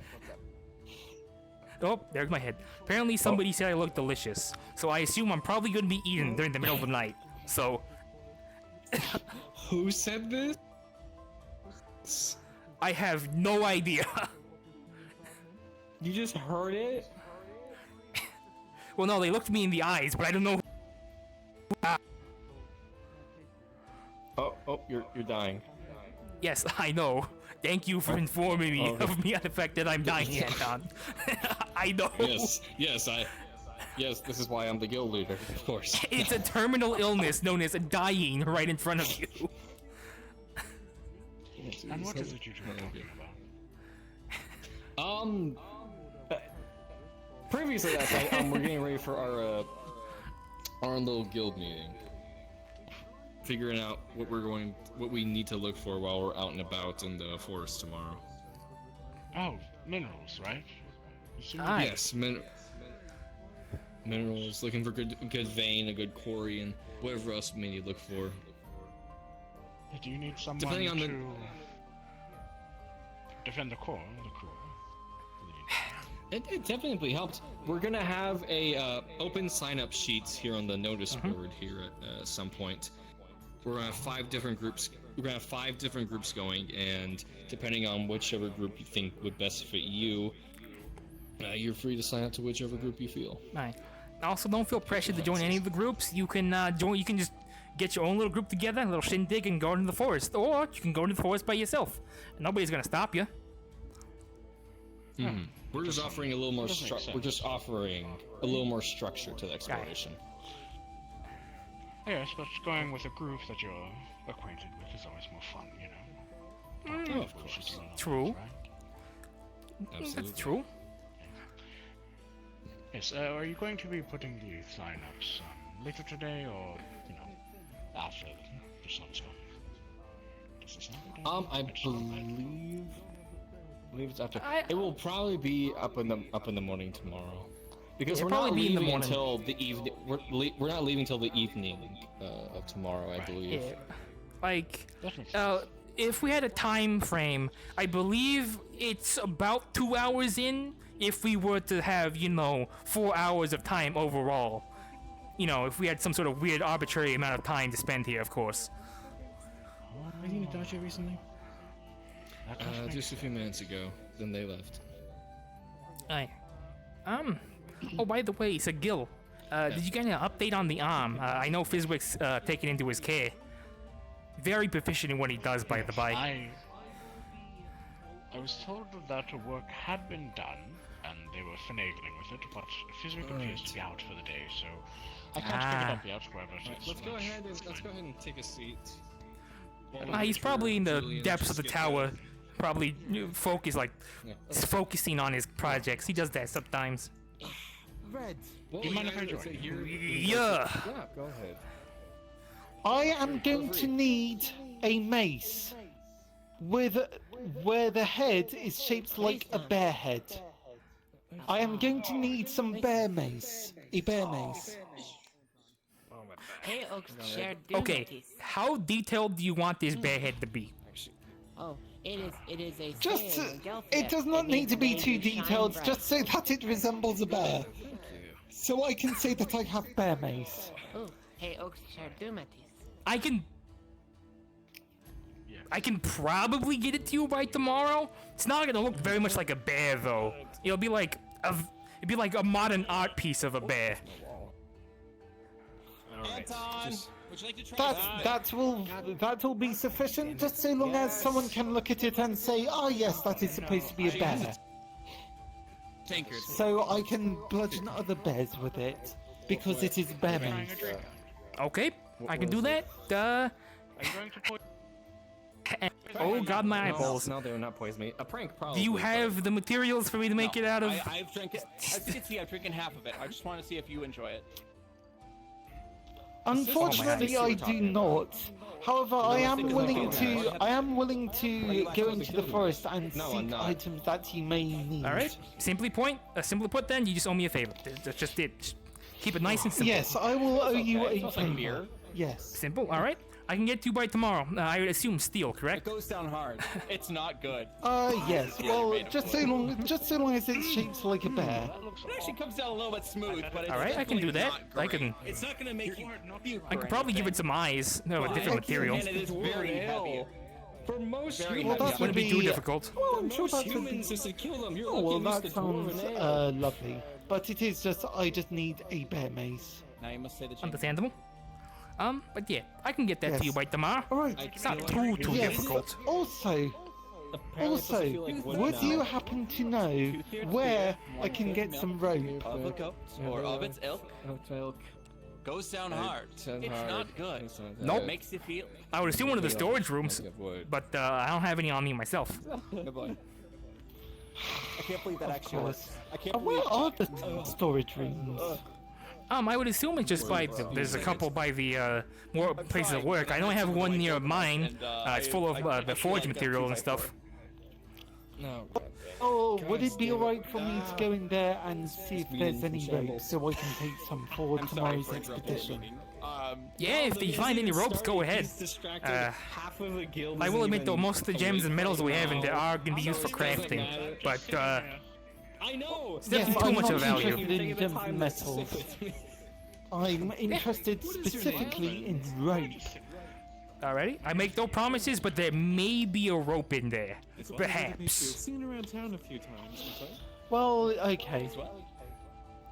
Oh, there's my head. Apparently somebody said I look delicious, so I assume I'm probably gonna be eaten during the middle of the night. So.
Who said this?
I have no idea.
You just heard it?
Well, no, they looked me in the eyes, but I don't know.
Oh, you're dying.
Yes, I know. Thank you for informing me of me unaffected. I'm dying, Anton. I know.
Yes, this is why I'm the guild leader, of course.
It's a terminal illness known as dying right in front of you.
And what is it you two are talking about?
Previously that night, we're getting ready for our little guild meeting. Figuring out what we need to look for while we're out and about in the forest tomorrow.
Oh, minerals, right?
Yes, minerals. Looking for good vein, a good quarry, and whatever else we may need to look for.
Do you need someone
Depending on
to defend the core?
It definitely helped. We're gonna have a open sign-up sheets here on the notice board here at some point. We're gonna have 5 different groups. We're gonna have 5 different groups going, and depending on whichever group you think would best fit you, you're free to sign up to whichever group you feel.
Right. Also, don't feel pressured to join any of the groups. You can join. You can just get your own little group together, a little shindig, and go into the forest. Or you can go into the forest by yourself. Nobody's gonna stop you.
We're just offering a little more. We're just offering a little more structure to the exploration.
Yes, but going with a group that you're acquainted with is always more fun, you know.
Of course.
True.
Absolutely.
That's true.
Yes. Are you going to be putting the sign-ups later today, or after the sun's gone?
I believe it's after. It will probably be up in the morning tomorrow, because we're not leaving until the evening. We're not leaving till the evening of tomorrow, I believe.
Yeah. Like, if we had a time frame, I believe it's about 2 hours in. If we were to have, 4 hours of time overall, if we had some sort of weird arbitrary amount of time to spend here, of course.
Were you in Dodge recently? Just a few minutes ago. Then they left.
Aye. Oh, by the way, so Gil, did you get an update on the arm? I know Fizwick's taken into his care. Very proficient in what he does, by the by.
I was told that the work had been done, and they were finagling with it, but Fizwick appears to be out for the day, so I can't pick it up yet.
Let's go ahead and take a seat.
He's probably in the depths of the tower, probably focusing on his projects. He does that sometimes.
Red.
Do you mind if I join you?
Yeah.
Go ahead.
I am going to need a mace where the head is shaped like a bear head. I am going to need some bear mace. A bear mace.
Hey,
Okay, how detailed do you want this bear head to be?
Oh, it is a
it does not need to be too detailed, just so that it resembles a bear. So I can say that I have bear mace.
Oh, hey,
I can probably get it to you by tomorrow. It's not gonna look very much like a bear though. It'll be like a modern art piece of a bear.
Anton, would you like to try
That will be sufficient, just so long as someone can look at it and say, "Oh yes, that is supposed to be a bear." So I can bludgeon other bears with it, because it is bear mace.
Okay, I can do that. Oh god, my eyeballs.
No, they're not poison me. A prank, probably.
Do you have the materials for me to make it out of?
I've drank it. As you can see, I've drinking half of it. I just want to see if you enjoy it.
Unfortunately, I do not. However, I am willing to go into the forest and seek items that you may need.
All right. Simply put, then you just owe me a favor. That's just it. Just keep it nice and simple.
Yes, I will owe you a favor. Yes.
Simple. All right. I can get to you by tomorrow. I would assume steel, correct?
It goes down hard. It's not good.
Yes. Well, just so long as it's shaped like a bear.
It actually comes down a little bit smooth, but it's
All right, I can do that. I can.
It's not gonna make you puke.
I could probably give it some eyes. No, a different material.
And it is very heavy.
For most
Very
humans,
That wouldn't be too difficult.
Well, I'm sure
most
that's
humans just to kill them. You're
Oh, well,
lucky
that
to dwarven
sounds
ale.
lovely. But it is just, I just need a bear mace.
Now you must say the
Understandable. But yeah, I can get that to you
Yes.
by tomorrow.
Alright.
It's not too
Yes.
difficult.
Also, would you happen to know where I can get some rope?
Of a goat or of its ilk. Goes down hard. It's not good.
Nope.
Makes you feel.
I would assume one of the storage rooms, but I don't have any on me myself.
Good boy. I can't believe that actually works. I can't
Where
believe.
are the storage rooms?
I would assume it's just by there's a couple by the more places of work. I don't have one near mine. It's full of the forge material and stuff.
No.
Oh, would it be alright for me to go in there and see if there's any rope so I can take some for tomorrow's expedition?
Yeah, if you find any ropes, go ahead.
Half of the guild
I
isn't
will admit
even
though, most of the gems and metals we have in there
now.
are going to be used for crafting, but
I know.
it's definitely too much of value.
interested in gems and metals. I'm interested specifically in rope.
Alrighty, I make no promises, but there may be a rope in there, perhaps.
Seen around town a few times.
Well, okay.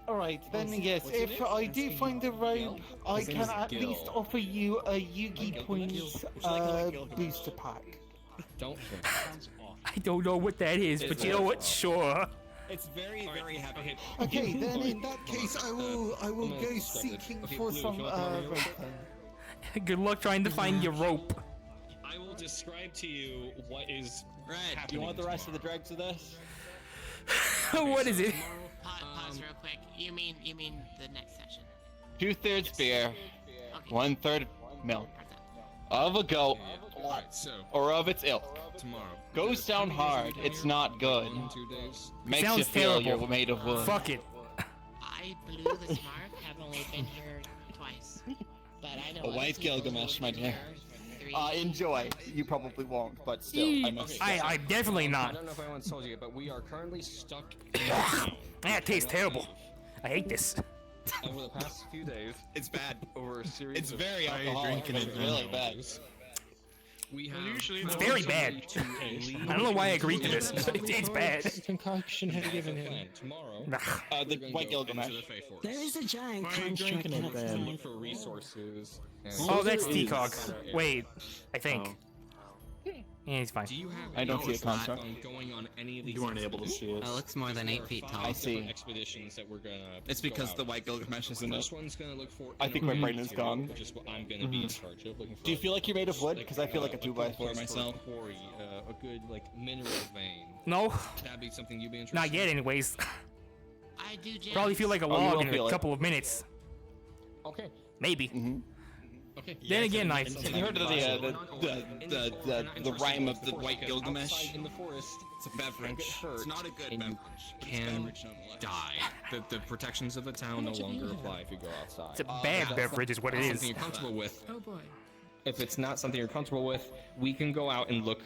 Alright, then yes, if I do find a rope, I can at least offer you a Yugi Points booster pack.
I don't know what that is, but you know what? Sure.
It's very, very heavy.
Okay, then in that case, I will go seeking for some rope then.
Good luck trying to find your rope.
I will describe to you what is
Do you want the rest of the dregs of this?
What is it?
Pause real quick. You mean the next session?
2/3 beer,
Okay.
1/3 milk. Of a goat, or of its ilk.
tomorrow.
Goes down hard, it's not good.
2 days.
Makes
Sounds
you feel
terrible.
you're made of wood.
Fuck it.
I, Blue the Smart, have only been here twice. But I know
A white
other people
Gilgamesh, my
who've
dear.
been here 3
Enjoy. You probably won't, but still, I must.
I'm definitely
I
not.
don't know if anyone's told you, but we are currently stuck
That tastes terrible. I hate this.
over the past few days.
It's bad.
Over a series
It's
of
very alcoholic. It's really bad.
We have
It's very bad. I don't know why I agreed to this. It's bad.
Concoction have you given him?
Tomorrow,
Nah.
The white Gilgamesh.
There is a giant
Fire
construct
drinking
outside.
looking for resources. and-
Oh, that's Decog. Wait, I think. Yeah, he's fine.
Do you have
I don't see a construct.
going on any of these
You weren't able to see it.
It looks more than 8 feet tall.
I see.
expeditions that we're gonna
It's
go
because
out.
the white Gilgamesh is in
First
it.
one's gonna look for
I think my brain is
material,
gone.
which is what I'm gonna be in charge of. Looking for
Do you feel like you're made of wood? Because I feel like a 2x4 myself.
Quarry, a good like mineral vein.
No,
That'd be something you'd be interested.
not yet. Anyways,
I do gems.
probably feel like a
you
log
will
in
feel
a
it.
couple of minutes.
Okay.
Maybe.
Okay.
Then again, I.
Have you heard of the rhyme of the white Gilgamesh?
In the forest.
It's a beverage.
It's not a good beverage.
Can
Die. The protections of the town no longer apply if you go outside.
It's a bad beverage, is what it is.
Something you're comfortable with.
Oh boy.
If it's not something you're comfortable with, we can go out and look.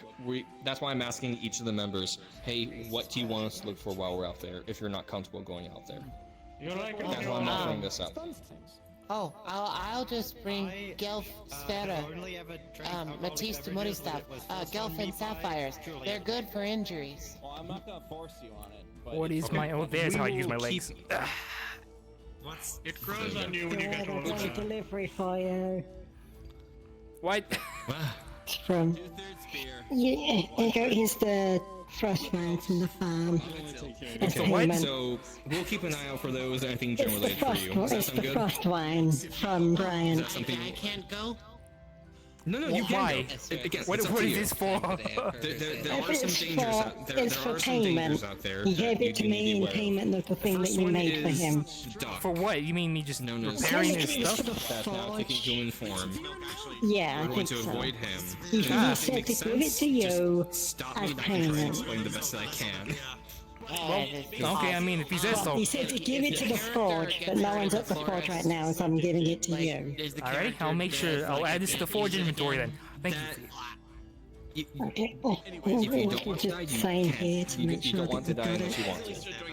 That's why I'm asking each of the members, hey, what do you want us to look for while we're out there if you're not comfortable going out there? That's why I'm offering this up.
Oh, I'll just bring Gelf Sfera, Matisse de Moristav, Gelf and Sapphires. They're good for injuries.
Well, I'm not gonna force you on it. But
What is my? Oh, there's how I use my legs.
It grows on you when you get older.
Delivery for you.
What?
From Ego is the fresh man from the farm. It's
Okay,
human.
so we'll keep an eye out for those. I think
It's the
generally for you. Does that
it's
sound
the
good?
frost wine from Brian.
Is that something?
I can't go.
No, you can
Why?
go. Again,
What
it's up
is
to you.
this for?
There are some
It's
dangers
for-
out there.
it's
There
for
are some
payment.
dangers out there.
He
that
gave
you
it to
do need
me
be
in
aware of.
payment of the thing that
First
you
one
made for
is
him.
duck.
For what? You mean me just
Known as
repairing his
It's
stuff?
for the
that's now taking human form.
Yeah, I
We're going
think
to
so.
avoid him.
He
Does that
said
make
to give it
sense?
to you
Just stop
as
me back and try and
payment.
explain the best that I can.
Okay, I mean, if he says so.
He said to give it to the forge, but no one's at the forge right now, so I'm giving it to you.
Alright, I'll make sure. I'll add this to the forge inventory then. Thank you.
Okay.
If you don't want to die,
sign here to make sure
don't want to
that
die
you got
unless
it.
you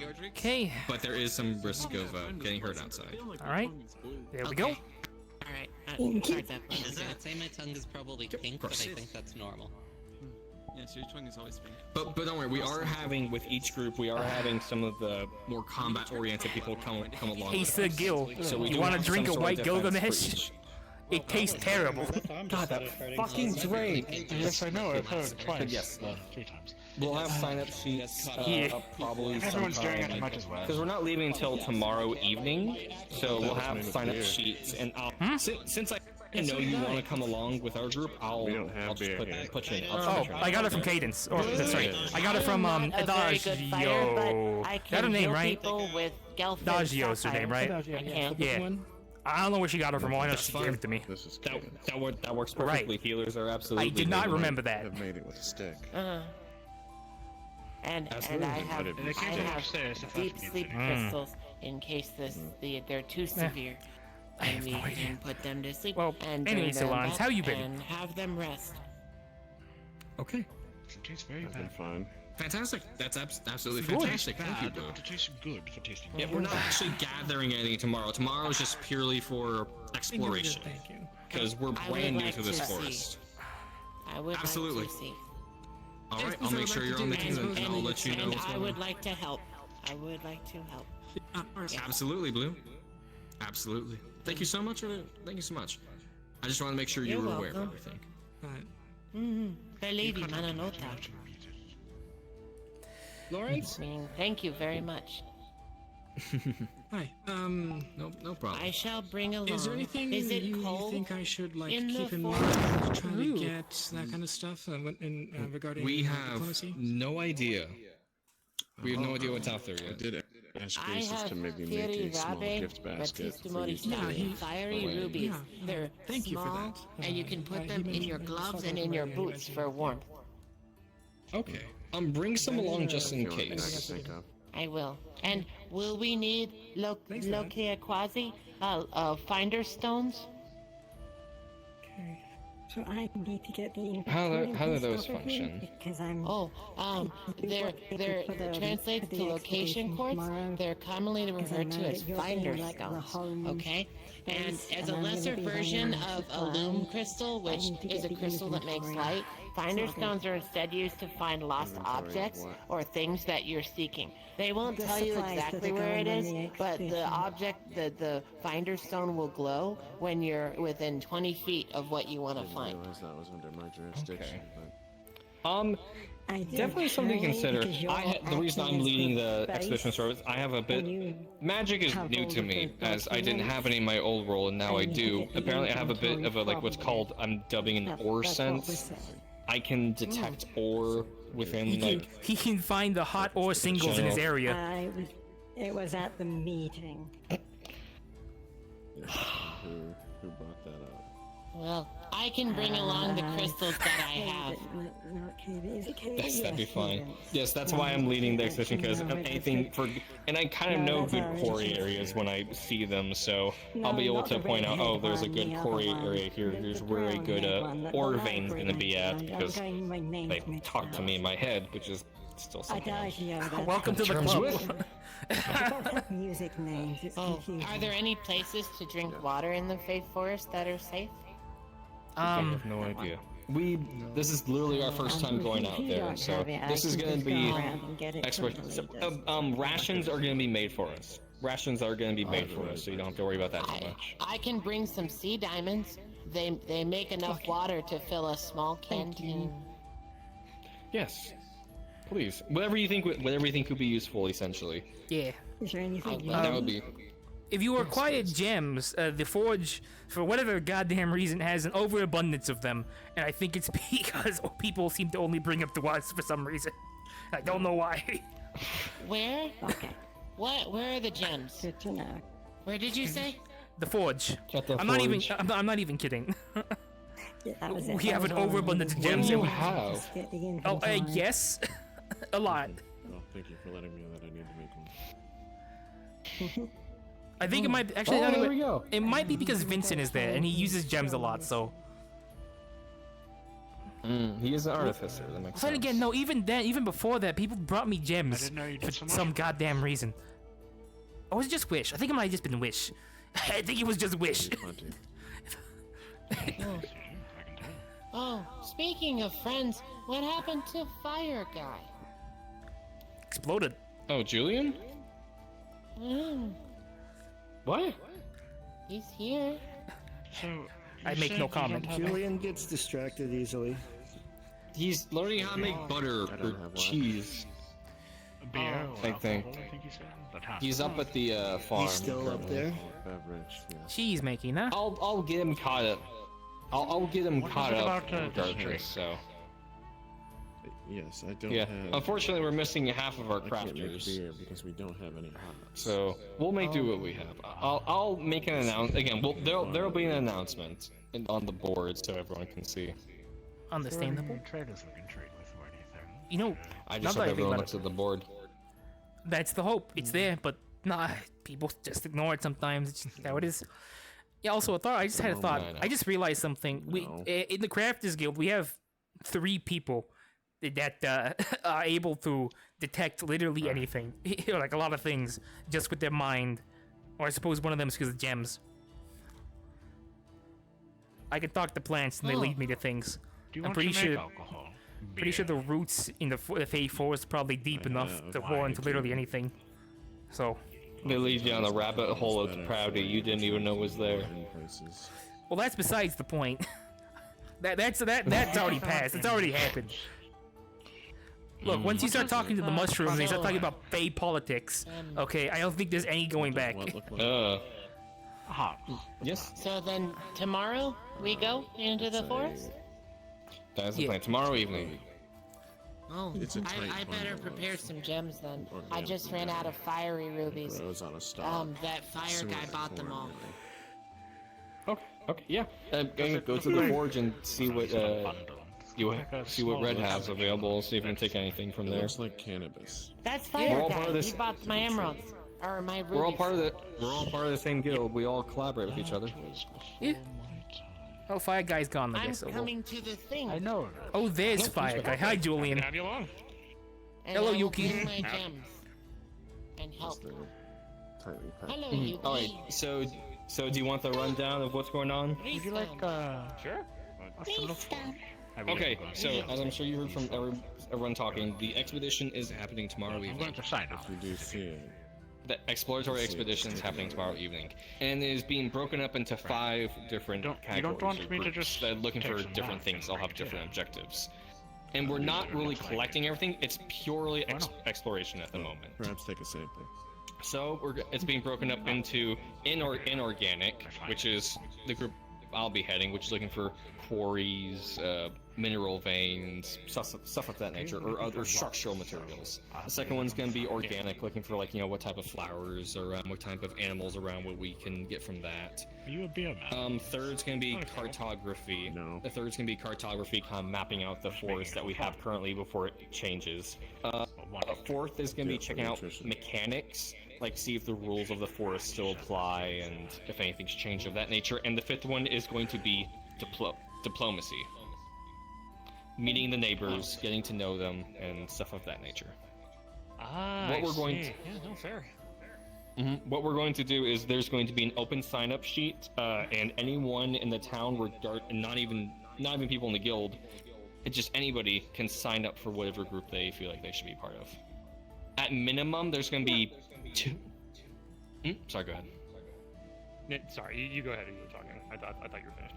want to.
Okay.
But there is some risk of getting hurt outside.
Alright. There we go.
Alright,
Thank you.
I'd say my tongue is probably pink, but I think that's normal.
Yes, your tongue is always pink.
But don't worry, we are having with each group, we are having some of the more combat-oriented people come along.
Hey, Sir Gil,
So
you want to drink a white Gilgamesh? It tastes terrible.
God, that fucking drain.
Yes, I know. I've heard twice.
Yes, 3 times. We'll have sign-up sheets probably
Everyone's doing it
sometime.
much as well.
Because we're not leaving until tomorrow evening, so we'll have sign-up sheets. And I'll, since I know you want to come along with our group, I'll just put you in.
Oh, I got it from Cadence. Or, sorry, I got it from Adagio. Is that her name, right? Adagio's her name, right? Yeah. I don't know where she got it from. All I know she gave it to me.
That works perfectly. Healers are absolutely.
I did not remember that.
I've made it with a stick.
And I have deep sleep crystals in case they're too severe. And we can put them to sleep.
Well,
and
anyway,
bring them
Solans,
back
how you been?
And have them rest.
Okay.
I've been fine.
Fantastic. That's absolutely
Good.
fantastic. Thank you, Blue.
It tastes good for tasting.
Yeah, we're not actually gathering anything tomorrow. Tomorrow is just purely for exploration.
Thank you.
Because we're brand new to this forest.
I would
Absolutely.
like to see.
All right, I'll make sure you're on the team, and I'll let you know
And
what's
I
going
would
on.
like to help. I would like to help.
Absolutely, Blue. Absolutely. Thank you so much. Thank you so much. I just want to make sure you
You're
were aware of
welcome.
everything.
Felivi Mananota.
Lawrence?
Thank you very much.
Hi.
No problem.
I shall bring along.
Is there anything
Is it
you
cold
think I should like
in
keep
the
in
forest?
mind trying to get that kind of stuff regarding
We have
diplomacy?
no idea. We have no idea what's out there yet.
I did ask
I
Graces
have
to maybe make a small
Rabe,
gift basket for
Batistamori
you to
style, fiery rubies.
Yeah.
They're
Thank you for
small,
that.
and you can put them in your gloves and in your boots for warmth.
Okay. Bring some along just in
If you want
case.
anything I can think of.
I will. And will we need Lokia Quasi, finder stones?
Okay. So I need to get the
How do
inventory
those
stuff in
function?
Because I'm.
They're translated to location coords. They're commonly referred to as finder stones. Okay? And as a lesser version of a loom crystal, which is a crystal that makes light, finder stones are instead used to find lost objects or things that you're seeking. They won't
The
tell you
supplies that
exactly
are
where it
going on
is,
the
but the object, the finder stone will glow when you're within 20 feet of what you want to
I
find.
didn't realize that was under my jurisdiction.
Definitely something to consider. The reason I'm leading the expedition service, I have a bit. Magic is new to me, as I didn't have any in my old role, and now I do. Apparently, I have a bit of a what's called I'm dubbing an ore sense. I can detect ore within
He can find the hot ore singles in his area.
It was at the meeting.
Who brought that up?
Well, I can bring along the crystals that I have.
Yes, that'd be fine. Yes, that's why I'm leading the expedition, because anything for, and I kind of know good quarry areas when I see them, so I'll be able to point out, oh, there's a good quarry area here. Here's where a good ore vein's gonna be at, because they talk to me in my head, which is still something else.
Welcome to the club.
Music names. It's confusing.
Are there any places to drink water in the Fae Forest that are safe?
I have no idea. This is literally our first time going out there, so this is gonna be rations are gonna be made for us. Rations are gonna be made for us, so you don't have to worry about that too much.
I can bring some sea diamonds. They make enough water to fill a small canteen.
Yes, please. Whatever you think could be useful, essentially.
Yeah.
Is there anything
that would be.
If you acquire gems, the forge, for whatever goddamn reason, has an overabundance of them, and I think it's because people seem to only bring up to us for some reason. I don't know why.
Where? Okay. What? Where are the gems?
Good to know.
Where did you say?
The forge.
At the
I'm
forge.
not even kidding.
Yeah,
We have an overabundance of gems.
What do you have?
Oh, yes, a lot.
Thank you for letting me know that I need to make one.
I think it might actually.
Oh,
no,
there
wait,
we go.
It might be because Vincent is there and he uses gems a lot. So.
He is an artificer. That makes
Then
sense.
again, no. Even then, even before that, people brought me gems
didn't know you
for
did so much.
some goddamn reason. Or was it just Wish? I think it might have just been Wish. I think it was just Wish.
Oh, speaking of friends, what happened to Fire Guy?
Exploded.
Oh, Julian? What?
He's here.
So
I make no comment.
Julian gets distracted easily.
He's learning how to make butter or cheese.
Beer or
I think.
alcohol, I think he said. That has
He's
to
up
be.
at the farm.
He's still up there.
Beverage, yeah.
Cheese making, huh?
I'll get him caught up. I'll get him
What
caught
was it
up
about, this drink?
regardless. So
Yes, I don't
yeah.
have.
Unfortunately, we're missing half of our
I can't make
crafters.
beer because we don't have any hops.
So we'll make do what we have. I'll make an announcement again. Well, there'll be an announcement on the board so everyone can see.
Understandable.
Traders we can trade with or anything.
You know,
I
now
just
that
hope
I think
everyone
about
looks
it,
at the board.
that's the hope. It's there, but nah, people just ignore it sometimes. It's just how it is. Yeah. Also, a thought. I just had a thought.
I know.
I just realized something. We in the Crafters Guild, we have 3 people that are able to detect literally anything, like a lot of things, just with their mind. Or I suppose one of them is because of gems. I can talk to plants and they lead me to things.
Do you
I'm
want
pretty
to make
sure.
alcohol?
Pretty sure the roots in the Fae Forest are probably deep enough to warrant literally anything. So.
They lead you down a rabbit hole of depravity you didn't even know was there.
Well, that's besides the point. That's already passed. It's already happened. Look, once you start talking to the mushrooms and you start talking about Fae politics, okay, I don't think there's any going back.
Yes.
So then, tomorrow we go into the forest?
That's the plan. Tomorrow evening.
Oh, I better prepare some gems then. I just ran out of fiery rubies. That fire guy bought them all.
Okay, yeah. Go to the forge and see what see what Red has available. See if we can take anything from there.
Looks like cannabis.
That's
We're
fire
all
guy.
part of this-
He bought my emeralds. Or my rubies.
We're all part of the same guild. We all collaborate with each other.
Yeah. Oh, Fire Guy's gone, I
I'm
guess.
coming to the thing.
I know.
Oh, there's Fire Guy. Hi, Julian.
Have you along?
And
Hello,
I will
Yuki.
bring my gems. And help. Hello, Yuki.
All right. So do you want the rundown of what's going on?
Would you like, sure. What's the look for?
Okay, so as I'm sure you heard from everyone talking, the expedition is happening tomorrow evening.
I'm going to sign up.
We do see it.
The exploratory expedition is happening tomorrow evening, and it is being broken up into 5 different categories.
You don't want
or
me to
groups
just
that are looking
take
for
some
different
time,
things. I'll have
right?
different objectives, and we're not really collecting everything. It's purely exploration at the moment.
Perhaps take a sample.
So it's being broken up into inorganic, which is the group I'll be heading, which is looking for quarries, mineral veins, stuff of that nature, or other structural materials. The second one's going to be organic, looking for what type of flowers around, what type of animals around, what we can get from that.
Are you a beer man?
Third's going to be cartography.
No.
The third's going to be cartography, kind of mapping out the forest that we have currently before it changes. Fourth is going to be checking out mechanics, like see if the rules of the forest still apply and if anything's changed of that nature. And the fifth one is going to be diplomacy. Meeting the neighbors, getting to know them, and stuff of that nature.
What
What we're going to do is there's going to be an open sign-up sheet, and anyone in the town, not even people in the guild, it's just anybody can sign up for whatever group they feel like they should be part of. At minimum, there's going to be 2. Sorry, go ahead.
Sorry, you go ahead. You were talking. I thought you were finished.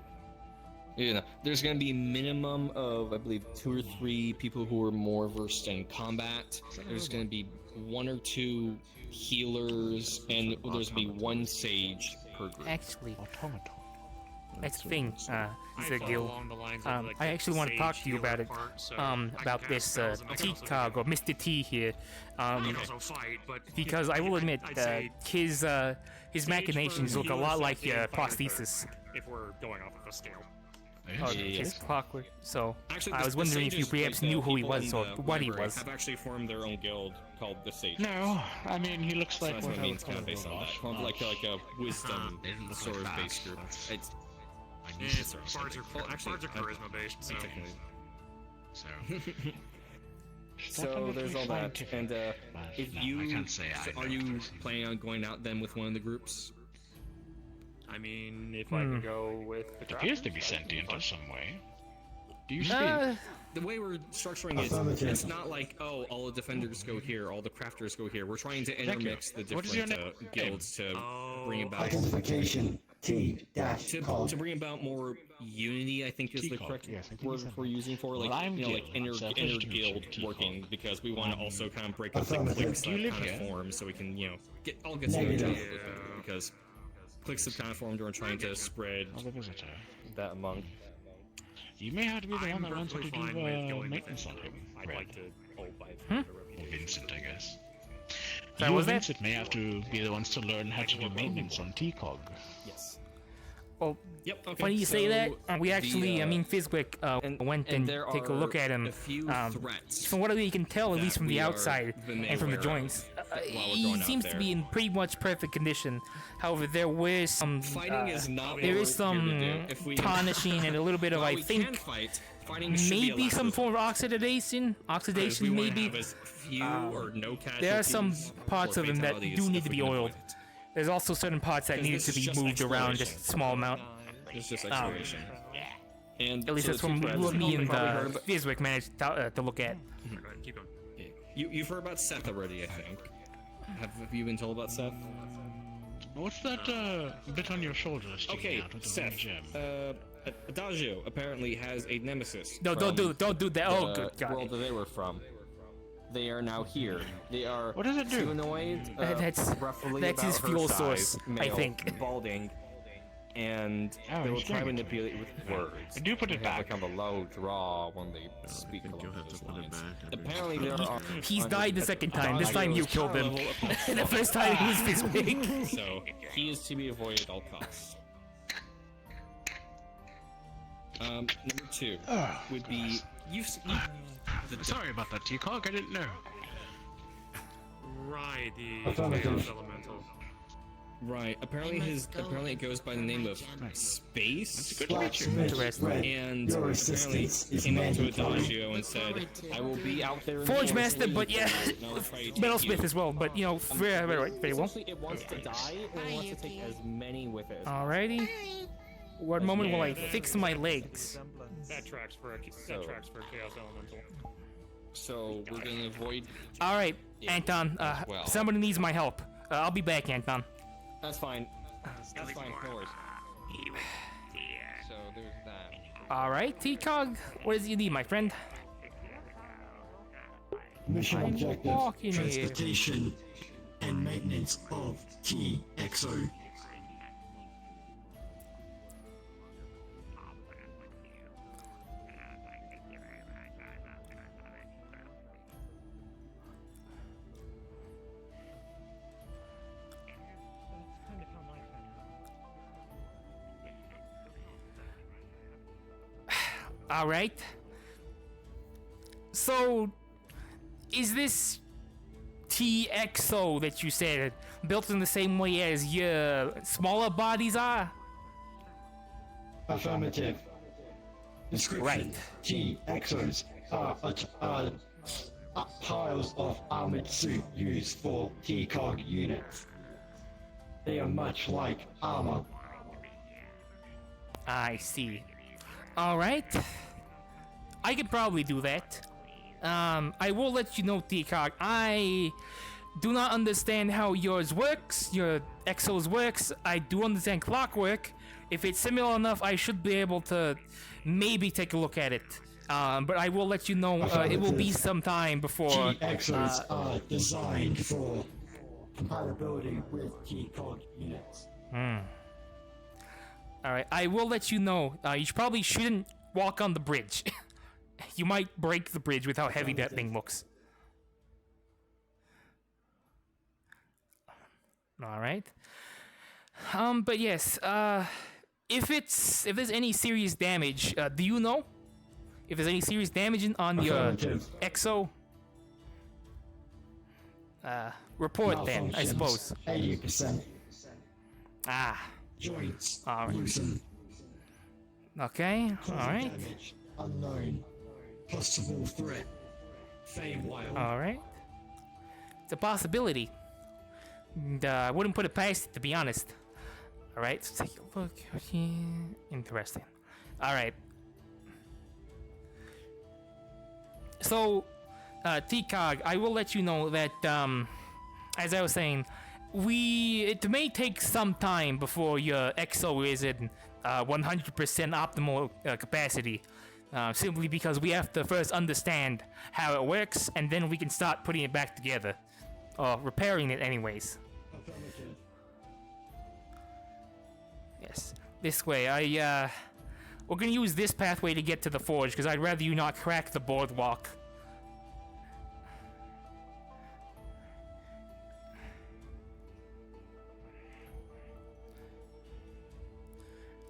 Yeah, there's going to be a minimum of, I believe, 2 or 3 people who are more versed in combat. There's going to be 1 or 2 healers, and there's going to be 1 sage per group.
Actually, that's the thing. It's a guild. I actually want to talk to you about it. About this T cog or Mr. T here. Because I will admit, his machinations look a lot like prosthesis.
If we're going off of a scale.
Oh, it's clockwork. So I was wondering if you perhaps knew who he was or what he was.
Have actually formed their own guild called the Sages.
No, I mean he looks
So
like
that's
what
what
I
it
would
means,
call
kind of
a
based on
robot.
that. Kind of like a wisdom
They didn't look
sort
like
of
that.
based group. It's
It's
bards are charisma based. So.
So.
So there's all that, and if
no,
you
I can't say I
are
know
you
this.
planning on going out then with one of the groups?
I mean, if I can go with the
It appears to be
draft,
sentient in some way. Do you speak?
The way we're structuring it, it's not like, oh, all the defenders go here, all the crafters go here. We're trying to intermix the
What is your
different
name?
guilds to bring about
Identification
to bring about more unity. I think is the correct word we're using for like
Well, I'm
like
guild,
inner
so pleasure to meet you,
guild
T-Cog.
working because we want to also kind of break up the
Affirmative.
cliques
Do you
that
live
kind of
here?
form so we can get to know each other
Negative.
because cliques have kind of formed and we're trying to spread
Oh, the visitor.
that among.
You may have to be the one
I'm
that wanted to
perfectly
do
fine with going with
maintenance on
it.
him.
I'd
Red.
like to hold by
Or Vincent, I guess.
Sorry,
You
was
and
that?
Vincent may have to be the ones to learn how to do maintenance on T-Cog.
Yes.
Well,
Yep. Okay.
funny you say that.
so
We actually,
the,
I mean, Fizwick went and
there
take a look
are
at him.
a few threats
From what we can tell, at least
that
from the
we are
outside
made
and from the
aware of
joints,
while we're
he
going out
seems to
there.
be in pretty much perfect condition. However, there were some
Fighting is not
there
what
is
we're here to
some
do. If we-
tarnishing and a little bit of
While
I
we
think
can fight, fighting should be
maybe
allowed.
some form of oxidation.
If we wanna
Maybe
have as few or no
there are some
casualties
parts
or
of him that
fatalities
do need
if
to
we
be
can avoid
oiled.
it.
There's also certain parts that
'Cause
needed
this
to
is
be
just
moved around
exploration.
just a small amount.
It's just exploration. And
At least
so
that's
the
from
two threats
what me
you've
and
probably heard about-
Fizwick managed to look at.
Keep going.
You've heard about Seth already, I think. Have you been told about Seth?
What's that bit on your shoulder sticking
Okay,
out with the
Seth.
gem?
Adagio apparently has a nemesis.
No, don't do that. Oh,
the
good God.
world that they were from. They are now here. They are
What does it do?
humanoid,
That's
roughly
that's
about
his
her
fuel
size,
source, I
male,
think.
balding, and
Oh,
they will
he's
try to
doing it.
manipulate with words.
I do put it
They have
back.
a kind of a low draw when they speak along
you'll have
those
to put it
lines.
back.
Apparently there are.
He's died the second time. This time you killed him.
Adagio's
The first time he was Fizwick.
So he is to be avoided at all costs. Number two would be
Sorry about that, T-Cog. I didn't know.
Right, the
Affirmative.
chaos elemental.
Right. Apparently it goes by the name of Space.
Interesting.
And
Your
apparently
assistance is
came up to
mandatory.
Adagio and said, "I will be out there." in
Forge
the
Master,
forest
but yeah,
and I'll try to take
Metalsmith
you."
as well. But you know, very well.
Essentially, it wants to die, and it wants to take as many with it.
Alrighty. What moment will I fix my legs?
That tracks for a chaos elemental.
So we're gonna avoid.
All right, Anton.
well.
Somebody needs my help. I'll be back, Anton.
That's fine. That's fine. No worries. So there's that.
All right, T-Cog. What does you need, my friend?
Mission
I'm
objective:
walking here.
transportation and maintenance of TXO.
All right. So, is this TXO that you said built in the same way as your smaller bodies are?
Affirmative. Description:
Right.
TXOs are piles of armored suit used for T-Cog units. They are much like armor.
I see. All right. I could probably do that. I will let you know, T-Cog. I do not understand how yours works, your Exos works. I do understand clockwork. If it's similar enough, I should be able to maybe take a look at it. But I will let you know. It will be some time before.
TXOs are designed for compatibility with T-Cog units.
Alright, I will let you know. You probably shouldn't walk on the bridge. You might break the bridge with how heavy that thing looks. Alright. But yes, if there's any serious damage, do you know if there's any serious damage on your exo? Report then, I suppose.
80%.
Ah.
Joints.
All right.
Loosen.
Okay. All right.
Damage. Unknown. Possible threat. Fae Wilds.
All right. It's a possibility. And, I wouldn't put it past it, to be honest. All right. Let's take a look here. Interesting. All right. So, TCOG, I will let you know that, as I was saying, it may take some time before your EXO is in 100% optimal capacity. Simply because we have to first understand how it works, and then we can start putting it back together. Or repairing it anyways. Yes. This way, we're gonna use this pathway to get to the forge, because I'd rather you not crack the boardwalk.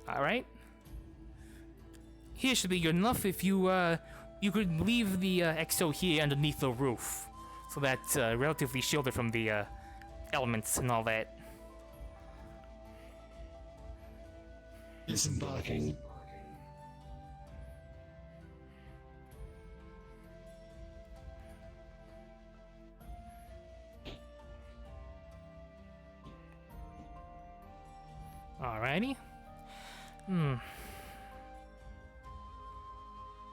Alright. Here should be good enough if you could leave the EXO here underneath the roof. So that's relatively shielded from the elements and all that.
Disembarking.
Alrighty.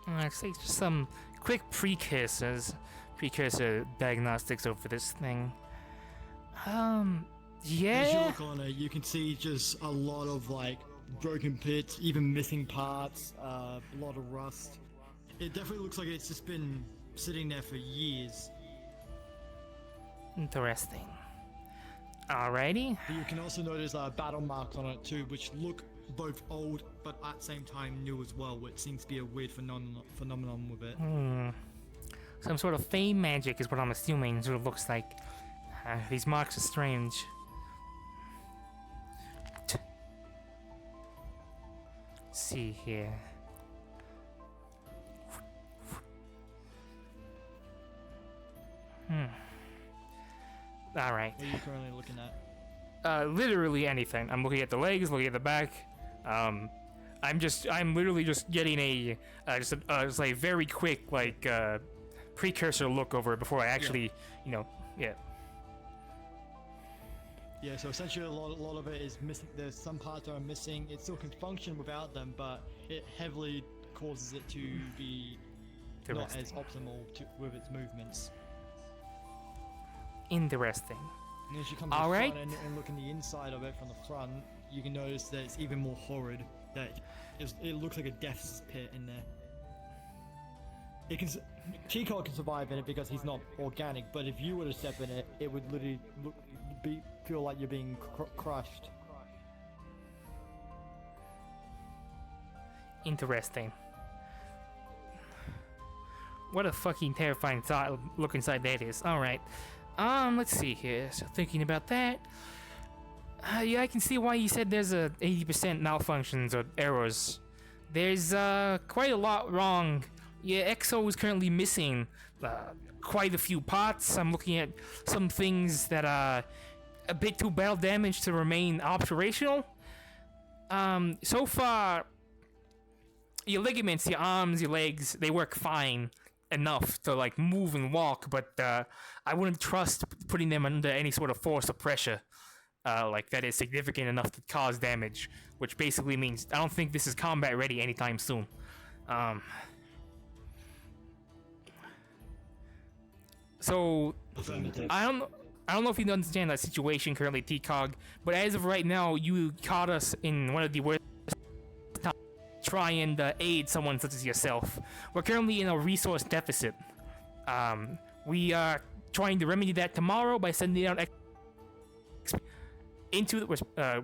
Let's take just some quick precursor diagnostics over this thing. Yeah.
As you look on it, you can see just a lot of like broken pits, even missing parts, a lot of rust. It definitely looks like it's just been sitting there for years.
Interesting. Alrighty.
But you can also notice battle marks on it too, which look both old but at the same time new as well, which seems to be a weird phenomenon with it.
Some sort of Fae magic is what I'm assuming is what it looks like. These marks are strange. Let's see here. Alright.
What are you currently looking at?
Literally anything. I'm looking at the legs, looking at the back. I'm literally just getting a just a very quick precursor look over it before I actually, yeah.
Yeah, so essentially a lot of it is missing. There's some parts that are missing. It still can function without them, but it heavily causes it to be not as optimal with its movements.
Interesting.
And as you come to the front and look in the inside of it from the front, you can notice that it's even more horrid. That it looks like a death's pit in there. Chico can survive in it because he's not organic, but if you were to step in it, it would literally feel like you're being crushed.
Interesting. What a fucking terrifying look inside that is. Alright. Let's see here. So thinking about that. Yeah, I can see why you said there's a 80% malfunctions or errors. There's quite a lot wrong. Yeah, EXO is currently missing quite a few parts. I'm looking at some things that are a bit too battle damaged to remain operational. So far, your ligaments, your arms, your legs, they work fine enough to move and walk, but I wouldn't trust putting them under any sort of force or pressure that is significant enough to cause damage, which basically means I don't think this is combat ready anytime soon. So I don't know if you understand that situation currently, TCOG, but as of right now, you caught us in one of the worst times to try and aid someone such as yourself. We're currently in a resource deficit. We are trying to remedy that tomorrow by sending out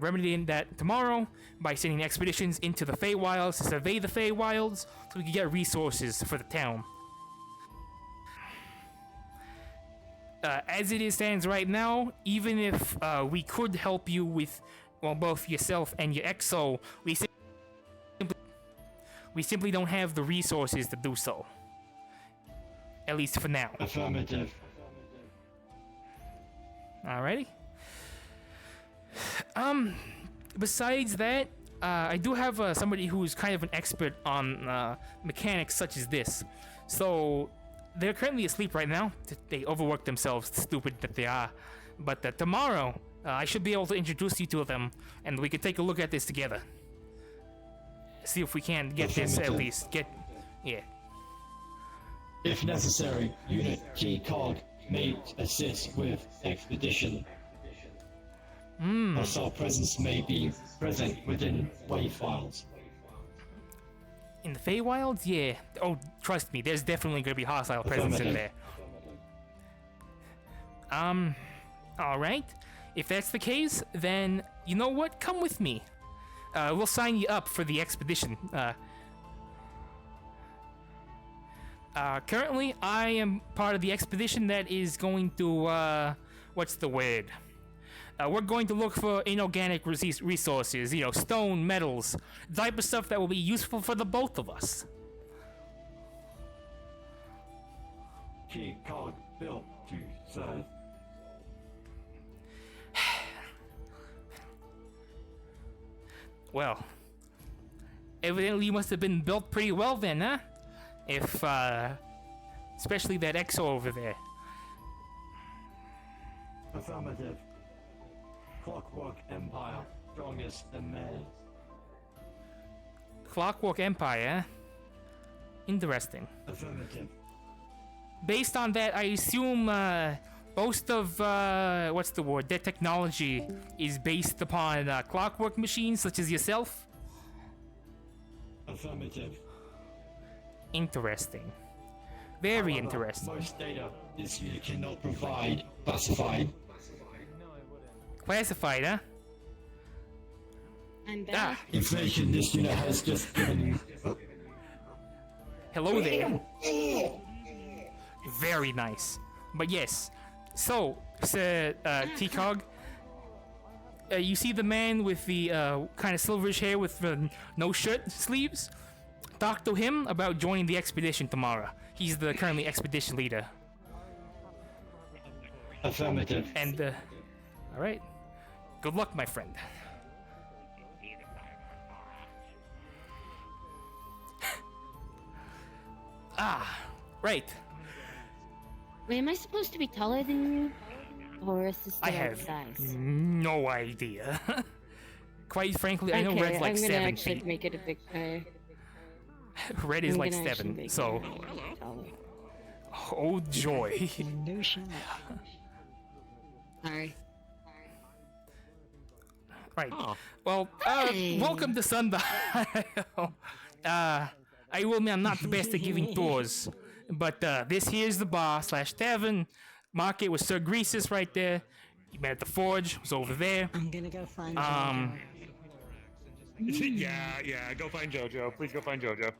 remedying that tomorrow by sending expeditions into the Fae Wilds to survey the Fae Wilds so we can get resources for the town. As it stands right now, even if we could help you with, well, both yourself and your EXO, we We simply don't have the resources to do so. At least for now.
Affirmative.
Alrighty. Besides that, I do have somebody who's kind of an expert on mechanics such as this. So, they're currently asleep right now. They overwork themselves, stupid that they are. But tomorrow, I should be able to introduce you to them, and we can take a look at this together. See if we can get this at least. Yeah.
If necessary, Unit G-Cog may assist with expedition. Hostile presence may be present within Fae Wilds.
In the Fae Wilds? Yeah. Oh, trust me, there's definitely going to be hostile presence in there. Alright. If that's the case, then, you know what? Come with me. We'll sign you up for the expedition. Currently, I am part of the expedition that is going to, what's the word? We're going to look for inorganic resources, you know, stone, metals, the type of stuff that will be useful for the both of us.
G-Cog built to serve.
Well, evidently you must have been built pretty well then, huh? If, especially that EXO over there.
Affirmative. Clockwork Empire, strongest than theirs.
Clockwork Empire? Interesting.
Affirmative.
Based on that, I assume, most of, what's the word? Their technology is based upon, clockwork machines such as yourself?
Affirmative.
Interesting. Very
However,
interesting.
Most data this unit cannot provide classified.
Classified, huh?
I'm back.
Information this unit has just given you.
Hello there. Very nice. But yes. So, Sir T-Cog, you see the man with the kind of silverish hair with no shirt sleeves? Talk to him about joining the expedition tomorrow. He's the currently expedition leader.
Affirmative.
And, alright. Good luck, my friend. Right.
Wait, am I supposed to be taller than you? Or is this still
I have
size?
no idea. Quite frankly, I know
Okay,
Red's like
I'm gonna
7
actually
feet.
make it a big guy.
Red is
I'm
like
gonna actually
7,
make
so...
it taller.
Oh joy.
No shot.
Sorry.
Right. Well, welcome to Sundial. I will admit I'm not the best at giving tours, but this here's the bar / tavern. Market with Sir Greasus right there. You met at the forge, was over there.
I'm gonna go find
Yeah, go find JoJo. Please go find JoJo.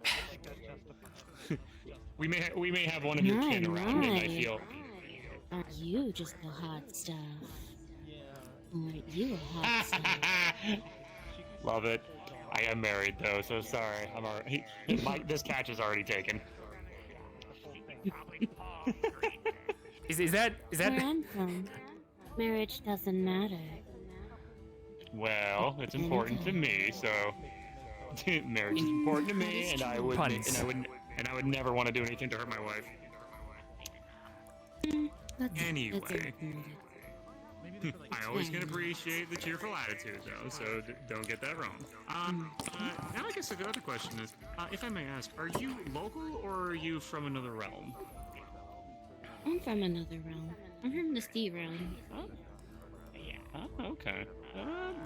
we may have one of your kin around, and I feel.
Aren't you just the hot stuff? Aren't you hot stuff?
Love it. I am married though, so sorry. I'm already. This catch is already taken.
Is that?
Where I'm from, marriage doesn't matter.
Well, it's important to me, so marriage is important to me, and I would never want to do anything to hurt my wife. Anyway, I always can appreciate the cheerful attitude, though, so don't get that wrong. Now I guess the other question is, if I may ask, are you local or are you from another realm?
I'm from another realm. I'm from the sea realm.
Oh, yeah. Okay.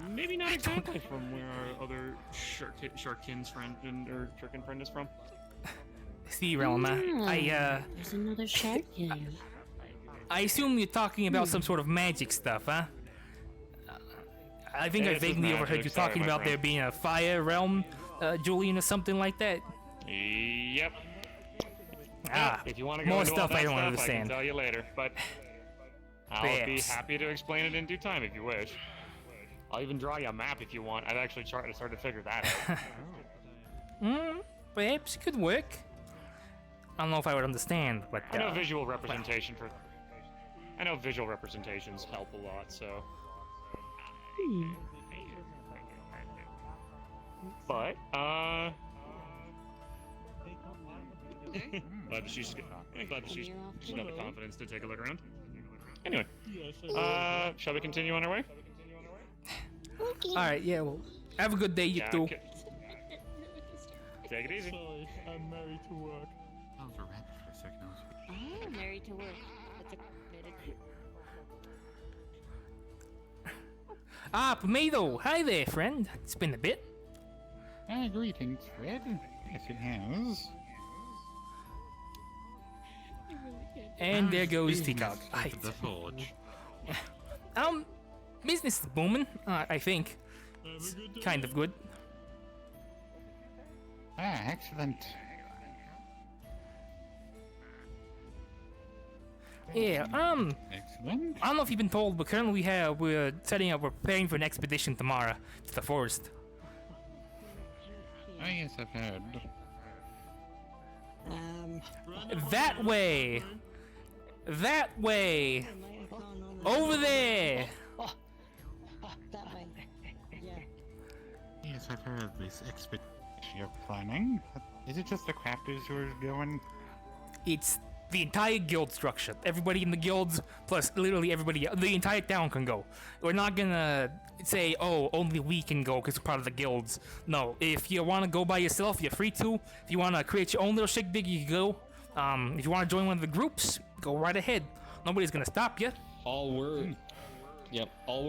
Maybe not exactly from where our other Sharkin's friend or Sharkin friend is from.
Sea realm,
There's another Sharkin.
I assume you're talking about some sort of magic stuff, huh? I think I vaguely overheard you talking about there being a fire realm, Julian, or something like that.
Yep. If you want to go
more
into
stuff
all that
I don't
stuff,
understand.
I can tell you later, but I'll be happy to explain it in due time if you wish. I'll even draw you a map if you want. I've actually started to figure that out.
perhaps it could work. I don't know if I would understand, but
I know visual representation for. I know visual representations help a lot, so. But glad that she's got the confidence to take a look around. Anyway, shall we continue on our way?
All right, yeah. Well, have a good day, you two.
Take it easy.
Sorry, I'm married to work.
I was a rabbit for a second.
I am married to work. That's a
Pomato! Hi there, friend. It's been a bit.
Greetings, Fred. Yes, it has.
And there goes Tikok.
The forge.
Business is booming, I think. It's kind of good.
Excellent.
Yeah,
Excellent.
I don't know if you've been told, but currently we're preparing for an expedition tomorrow to the forest.
Oh, yes, I've heard.
That way! That way! Over there!
That way. Yeah.
Yes, I've heard of this expedition you're planning. Is it just the crafters who are going?
It's the entire guild structure. Everybody in the guilds, plus literally everybody, the entire town can go. We're not gonna say, oh, only we can go because we're part of the guilds. No, if you want to go by yourself, you're free to. If you want to create your own little shindig, you can go. If you want to join one of the groups, go right ahead. Nobody's gonna stop you.
All we're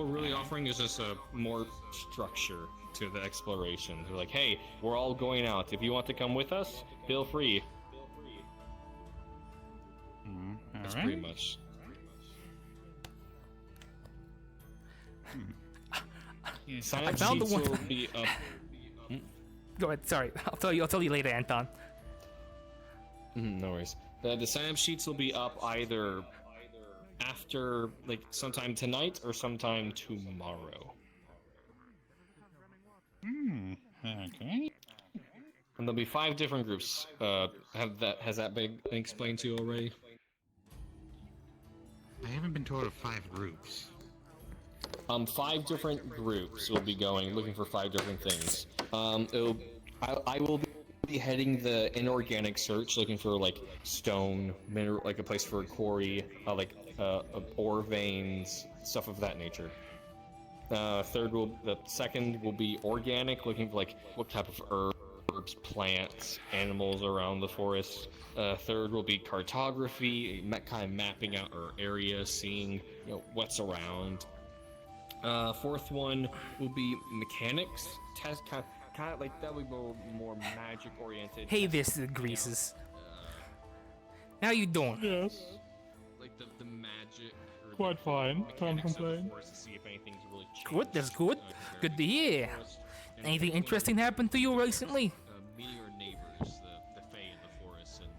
really offering is just a more structure to the exploration. They're like, hey, we're all going out. If you want to come with us, feel free. That's pretty much.
I found the one.
Will be up.
Go ahead. Sorry, I'll tell you later, Anton.
No worries. The sign-up sheets will be up either after, like, sometime tonight or sometime tomorrow.
Okay.
And there'll be 5 different groups. Has that been explained to you already?
I haven't been told of 5 groups.
5 different groups will be going, looking for 5 different things. I will be heading the inorganic search, looking for like stone, mineral, like a place for a quarry, ore veins, stuff of that nature. The second will be organic, looking for like what type of herbs, plants, animals around the forest. Third will be cartography, kind of mapping out our area, seeing what's around. Fourth one will be mechanics, test kind of like that would be more magic oriented.
Hey, this is Greases. How you doing?
Yes.
Like the magic.
Quite fine. Can't complain.
To see if anything's really changed.
Good. That's good. Good to hear. Anything interesting happened to you recently?
Meeting our neighbors, the Fae in the forest, and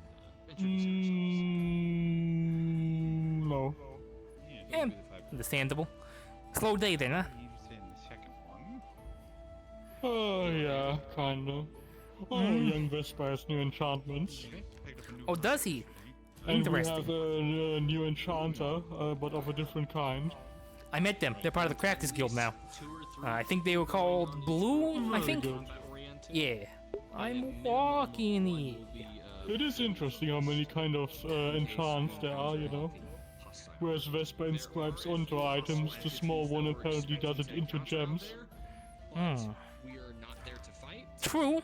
introducing
No.
Yeah, understandable. Slow day then, huh?
Oh, yeah, kinda. Oh, young Vespa has new enchantments.
Oh, does he?
And we
Interesting.
have a new enchanter, but of a different kind.
I met them. They're part of the Crafters Guild now. I think they were called Blue, I think? Yeah. I'm walking here.
It is interesting how many kind of enchants there are, you know. Whereas Vespa inscribes onto items, the small one apparently does it into gems.
True.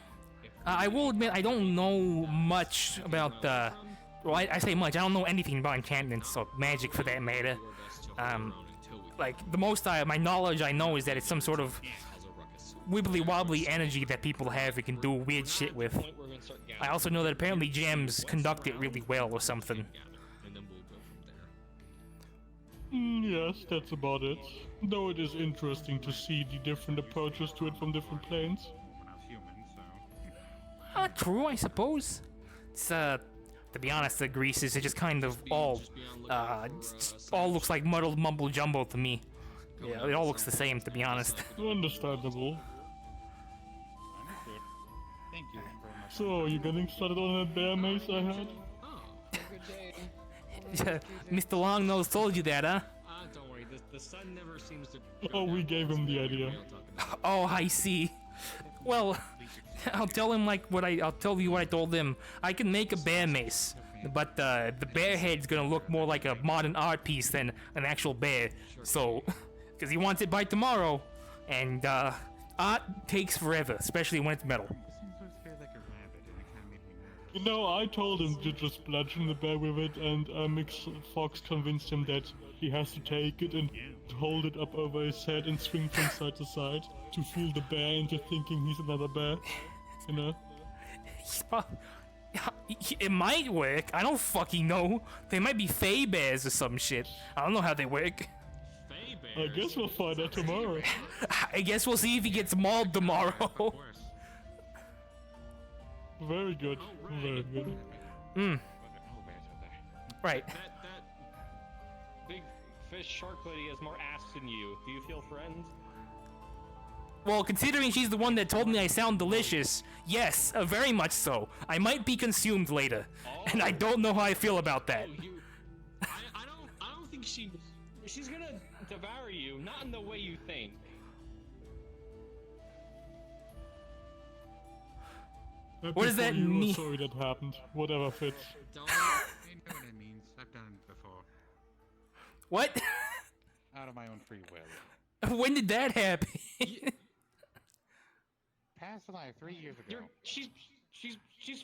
I will admit I don't know much about well, I say much. I don't know anything about enchantments or magic for that matter. Like the most my knowledge I know is that it's some sort of wibbly wobbly energy that people have and can do weird shit with. I also know that apparently gems conduct it really well or something.
Yes, that's about it. Though it is interesting to see the different approaches to it from different planes.
True, I suppose. It's, to be honest, the Greases are just kind of all looks like muddled mumble jumbo to me. Yeah, it all looks the same, to be honest.
Understandable.
So, you getting started on that bear mace I had?
Mr. Longnose told you that, huh?
Don't worry, the sun never seems to...
Oh, we gave him the idea.
Oh, I see. Well, I'll tell him I'll tell you what I told him. I can make a bear mace, but the bear head's gonna look more like a modern art piece than an actual bear. So, because he wants it by tomorrow, and art takes forever, especially when it's metal.
You know, I told him to just bludgeon the bear with it, and Fox convinced him that he has to take it and hold it up over his head and swing from side to side to fool the bear into thinking he's another bear. You know?
It might work. I don't fucking know. They might be Fae bears or some shit. I don't know how they work.
I guess we'll find out tomorrow.
I guess we'll see if he gets mauled tomorrow.
Very good. Very good.
Right.
That big fish shark lady has more ass than you. Do you feel friends?
Well, considering she's the one that told me I sound delicious, yes, very much so. I might be consumed later, and I don't know how I feel about that.
I don't think she's gonna devour you, not in the way you think.
What does that mean?
Sorry that happened. Whatever fits.
You know what it means. I've done it before.
What?
Out of my own free will.
When did that happen?
Past life, 3 years ago.
She's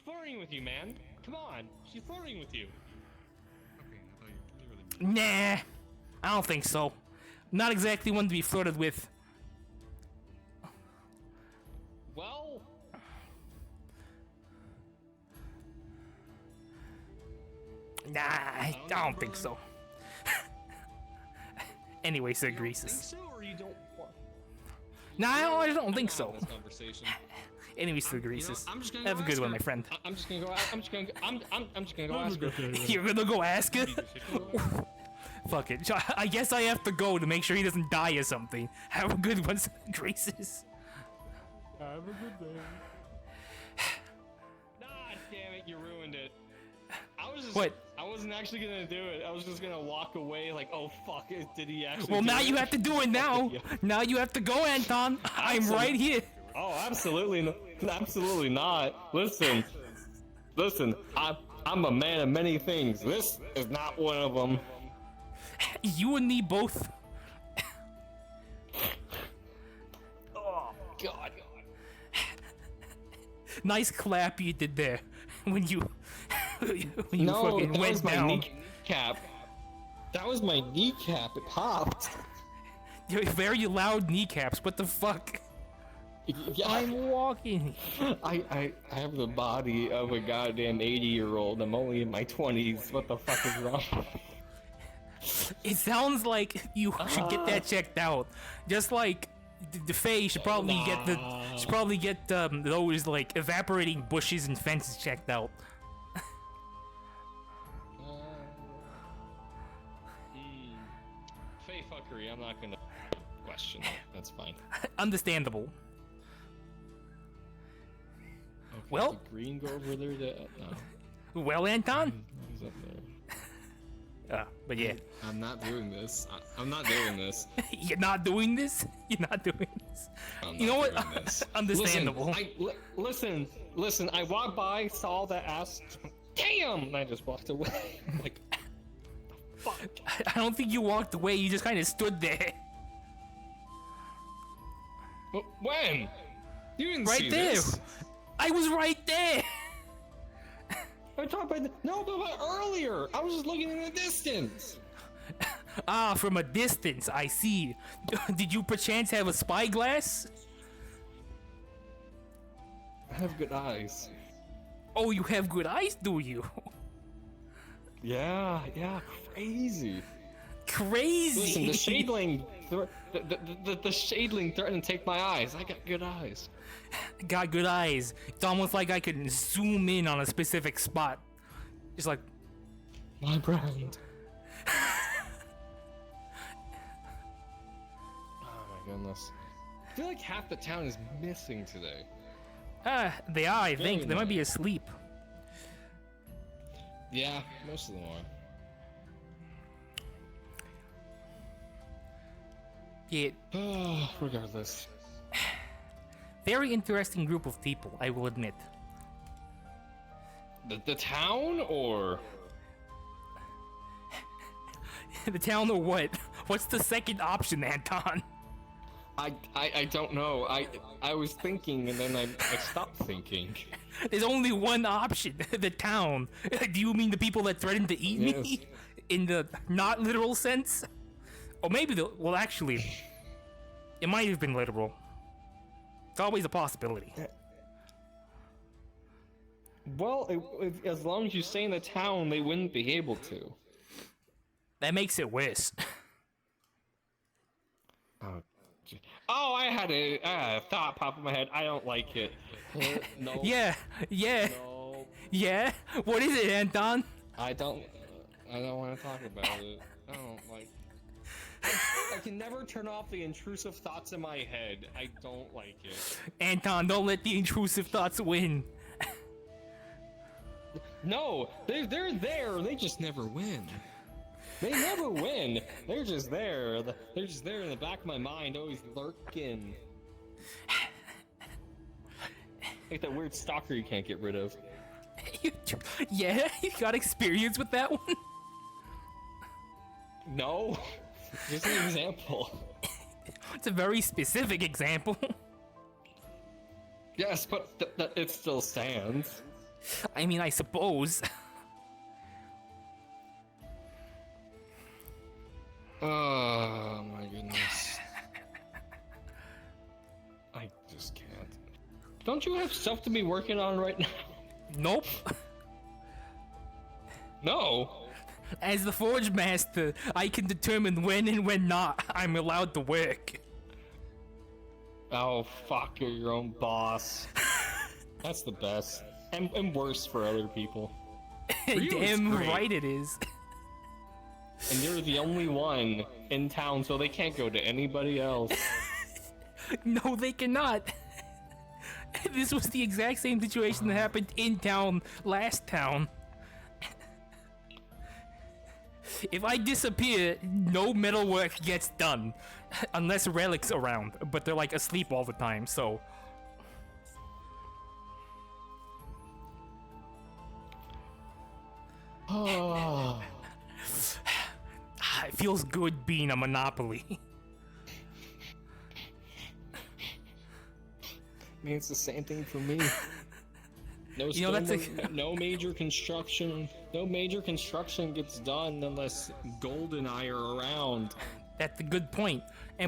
flirting with you, man. Come on, she's flirting with you.
Okay, I thought you really
Nah, I don't think so. Not exactly one to be flirted with.
Well,
nah, I don't think so. Anyway, Sir Greases.
think so, or you don't want?
Nah, I don't think so.
This conversation.
Anyway, Sir Greases.
I'm just gonna
Have a
go
good
ask
one,
her.
my friend.
I'm just gonna go. I'm just gonna go ask her.
You're gonna go ask her? Fuck it. I guess I have to go to make sure he doesn't die or something. Have a good one, Sir Greases.
Have a good day.
God damn it, you ruined it.
What?
I wasn't actually gonna do it. I was just gonna walk away like, oh fuck it, did he actually
Well,
do
now
it?
you have to do it now. Now you have to go, Anton. I'm right here.
Oh, absolutely, absolutely not. Listen, I'm a man of many things. This is not one of them.
You and me both.
Oh God.
Nice clap you did there when you
No,
fucking
that
went
was my
down.
kneecap. That was my kneecap. It popped.
You're very loud kneecaps. What the fuck?
Yeah.
I'm walking.
I have the body of a goddamn 80-year-old. I'm only in my 20s. What the fuck is wrong?
It sounds like you should get that checked out. Just like the Fae should probably get those like evaporating bushes and fences checked out.
Fae fuckery. I'm not gonna question it. That's fine.
Understandable.
Okay,
Well-
did Green go over there to... No.
Well, Anton?
He's up there.
But yeah.
I'm not doing this. I'm not doing this.
You're not doing this? You're not doing this?
I'm
You know
not
what?
doing this.
Understandable.
Listen. I walked by, saw that ass. Damn! And I just walked away. Like, fuck.
I don't think you walked away. You just kind of stood there.
When? You didn't
Right
see
there.
this.
I was right there.
I'm talking about but earlier. I was just looking in the distance.
Ah, from a distance. I see. Did you perchance have a spyglass?
I have good eyes.
Oh, you have good eyes, do you?
Yeah, crazy.
Crazy.
Listen, the shadeling threatened to take my eyes. I got good eyes.
Got good eyes. It's almost like I could zoom in on a specific spot. Just like
my brand.
Oh my goodness. I feel like half the town is missing today.
They are, I think.
Very
They might be asleep.
Yeah, most of them are.
Yeah.
Regardless.
Very interesting group of people, I will admit.
The town, or?
The town or what? What's the second option, Anton?
I don't know. I was thinking and then I stopped thinking.
There's only one option, the town. Do you mean the people that threatened to eat me? In the not literal sense? Or maybe well, actually, it might have been literal. It's always a possibility.
Well, as long as you stay in the town, they wouldn't be able to.
That makes it worse.
Oh, I had a thought pop in my head. I don't like it. No.
Yeah.
No.
Yeah? What is it, Anton?
I don't want to talk about it. I don't like I can never turn off the intrusive thoughts in my head. I don't like it.
Anton, don't let the intrusive thoughts win.
No, they're there. They just never win. They never win. They're just there. They're just there in the back of my mind, always lurking. Like that weird stalker you can't get rid of.
Yeah, you got experience with that one?
No, just an example.
It's a very specific example.
Yes, but it still stands.
I mean, I suppose.
Oh my goodness. I just can't. Don't you have stuff to be working on right now?
Nope.
No.
As the Forge Master, I can determine when and when not I'm allowed to work.
Oh, fuck, you're your own boss. That's the best. And worse for other people.
Damn right it is.
And you're the only one in town, so they can't go to anybody else.
No, they cannot. This was the exact same situation that happened in town last town. If I disappear, no metalwork gets done. Unless Relic's around, but they're like asleep all the time, so...
Oh.
It feels good being a monopoly.
I mean, it's the same thing for me. No,
You know,
no major construction. No major construction gets done unless Gold and I are around.
That's a good point.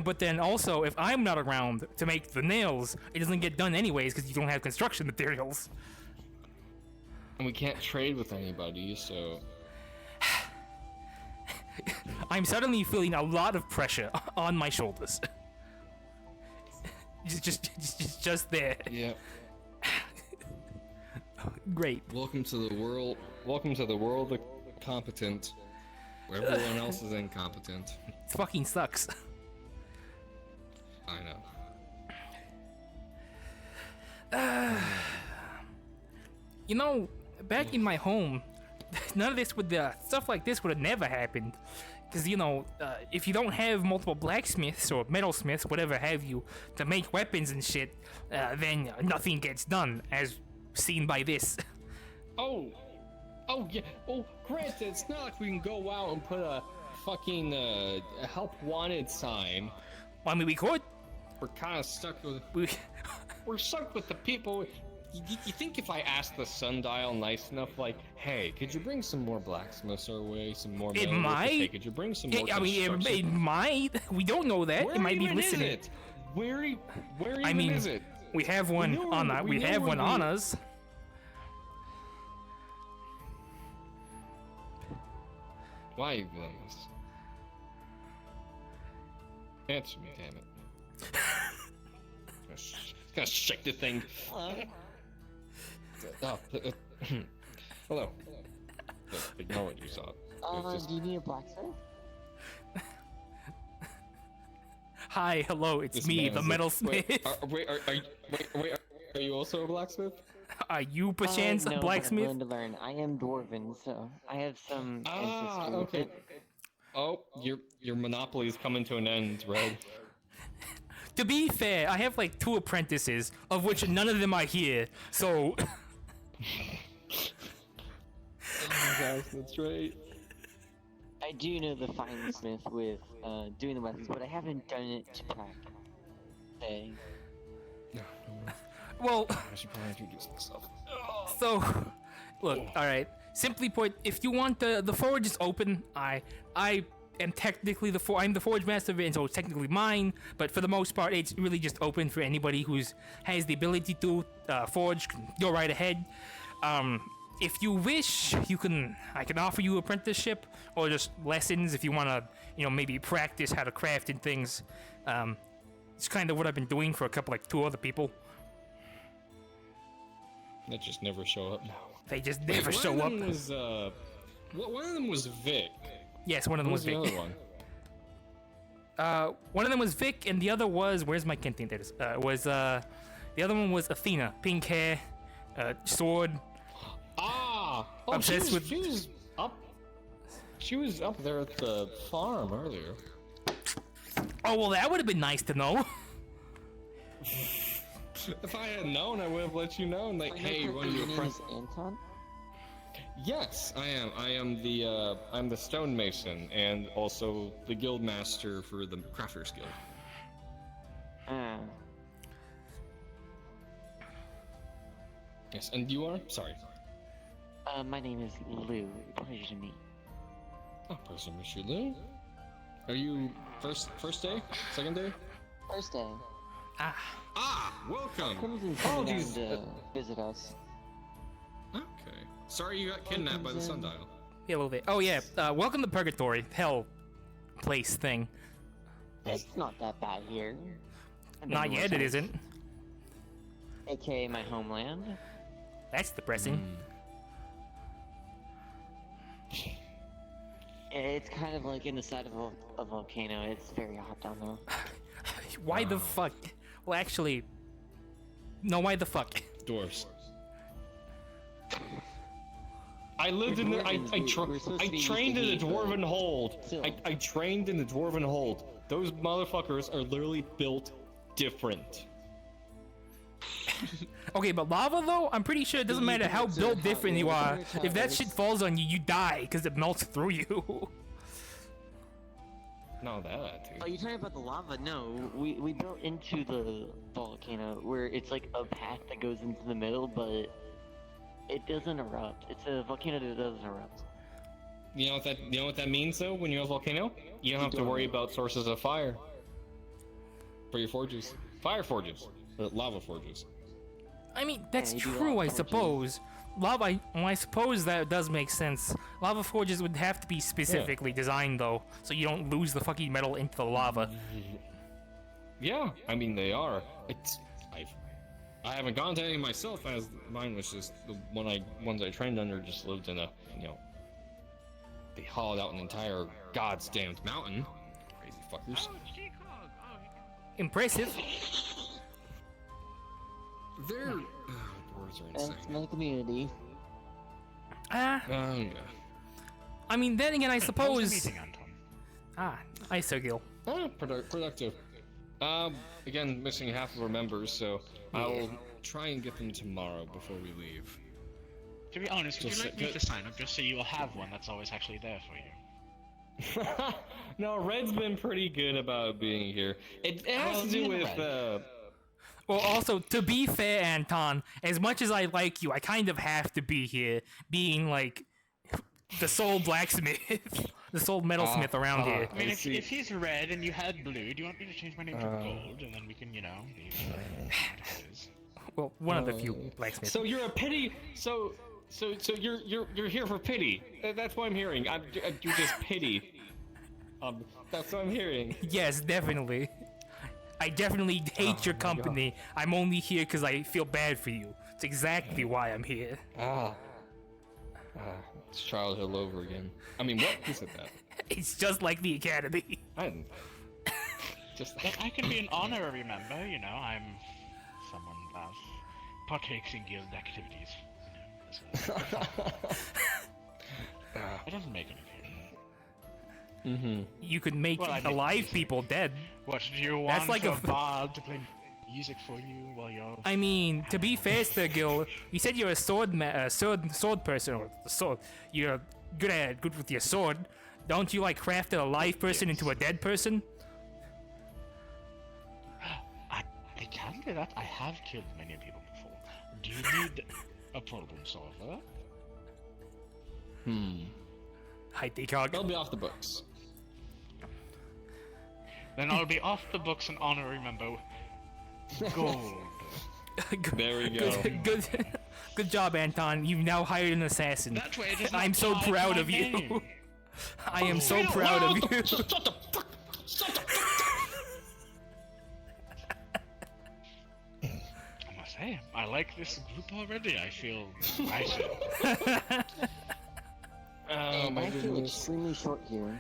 But then also, if I'm not around to make the nails, it doesn't get done anyways because you don't have construction materials.
And we can't trade with anybody, so...
I'm suddenly feeling a lot of pressure on my shoulders. just there.
Yeah.
Great.
Welcome to the world. Welcome to the world of competent, where everyone else is incompetent.
It fucking sucks.
I know.
You know, back in my home, none of this would, stuff like this would have never happened. Because, you know, if you don't have multiple blacksmiths or metalsmiths, whatever have you, to make weapons and shit, then nothing gets done, as seen by this.
Oh yeah. Oh, granted, it's not like we can go out and put a fucking help wanted sign.
Well, I mean, we could.
We're kind of stuck with. We're stuck with the people. You think if I asked the sundial nice enough, like, hey, could you bring some more blacksmiths our way, some more?
It might.
Hey, could you bring some more?
I mean, it might. We don't know that. It might be listening.
Is it? Where even is it?
We have one on. We have one on us.
Why are you doing this? Answer me, damn it. Gonna shake the thing. Hello. Ignore what you saw.
Do you need a blacksmith?
Hi, hello, it's me, the metalsmith.
Wait, are Are you also a blacksmith?
Are you perchance
no,
a
but
blacksmith?
I'm willing to learn. I am dwarven, so I have some ancestry.
Okay. Oh, your monopoly is coming to an end, Red.
To be fair, I have like 2 apprentices, of which none of them are here, so...
Oh my gosh, that's right.
I do know the fine smith with doing the weapons, but I haven't done it to practice. Okay.
Well...
I should probably introduce myself.
So, look, alright. Simply put, if you want the forge is open, I am technically I'm the forge master of it, and so it's technically mine, but for the most part, it's really just open for anybody who's has the ability to forge. Go right ahead. If you wish, I can offer you apprenticeship or just lessons if you want to, maybe practice how to craft and things. It's kind of what I've been doing for 2 other people.
They just never show up.
They just never show up.
One of them was one of them was Vic.
Yes, one of them was Vic.
The other one?
One of them was Vic, and the other was where's my Kentine? There it is. The other one was Athena, pink hair, sword. Obsessed with.
She was up there at the farm earlier.
Oh well, that would have been nice to know.
If I had known, I would have let you know. Like, hey, one of your friends.
Anton?
Yes, I am. I'm the stonemason and also the guild master for the Crafters Guild. Yes, and you are? Sorry.
My name is Lou. Pleasure to meet.
Oh, pleasure to meet you, Lou. Are you first day? Second day?
First day.
Welcome.
Crimson's coming down to visit us.
Okay. Sorry you got kidnapped by the sundial.
Yeah, a little bit. Oh yeah. Welcome to Purgatory, hell place thing.
It's not that bad here.
Not yet, it isn't.
AKA my homeland.
That's depressing.
It's kind of like in the side of a volcano. It's very hot down there.
Why the fuck? Well, actually, no. Why the fuck?
Dwarves. I lived in the. I trained in the dwarven hold. I trained in the dwarven hold. Those motherfuckers are literally built different.
Okay, but lava though, I'm pretty sure it doesn't matter how built different you are. If that shit falls on you, you die because it melts through you.
No, that too.
Oh, you're talking about the lava? No, we built into the volcano where it's like a path that goes into the middle, but it doesn't erupt. It's a volcano that doesn't erupt.
You know what that means though? When you're a volcano, you don't have to worry about sources of fire for your forges. Fire forges, but lava forges.
I mean, that's true, I suppose. Lava, I suppose that does make sense. Lava forges would have to be specifically designed, though, so you don't lose the fucking metal into the lava.
Yeah, I mean they are. I haven't gone to any myself, as mine was just the ones I trained under just lived in a, they hollowed out an entire god's damned mountain. Crazy fuckers.
Impressive.
They're dwarves are insane.
That's my community.
Yeah.
I mean, then again, I suppose. Isogil.
Productive. Again, missing half of our members, so I'll try and get them tomorrow before we leave.
To be honest, would you like me to sign up just so you will have one that's always actually there for you?
No, Red's been pretty good about being here. It has to do with
Well, also, to be fair, Anton, as much as I like you, I kind of have to be here, being like the sole blacksmith, the sole metalsmith around here.
I mean, if he's red and you had blue, do you want me to change my name to gold, and then we can, be
well, one of the few blacksmiths.
So you're a pity. So you're here for pity. That's what I'm hearing. You just pity. That's what I'm hearing.
Yes, definitely. I definitely hate your company. I'm only here because I feel bad for you. It's exactly why I'm here.
It's childhood all over again. I mean, what? Who said that?
It's just like the academy.
I
can be an honorary member, I'm someone that partakes in guild activities. It doesn't make any
You could make
Well, I make
alive
music.
people dead.
What, do you want
That's like
a
a
bard to play music for you while you're...
I mean, to be fair to the guild, you said you're a sword person, or sword. You're good with your sword. Don't you like craft a live person into a dead person?
I can do that. I have killed many people before. Do you need a problem solver?
Hi, Decog.
They'll be off the books.
Then I'll be off the books an honorary member. Gold.
There we go.
Good job, Anton. You've now hired an assassin.
That way it doesn't
I'm so
apply to
proud
my
of you.
name.
I am so proud of you.
Shut the fuck!
I must say, I like this group already. I feel excited.
Oh my
I feel
goodness.
extremely short here.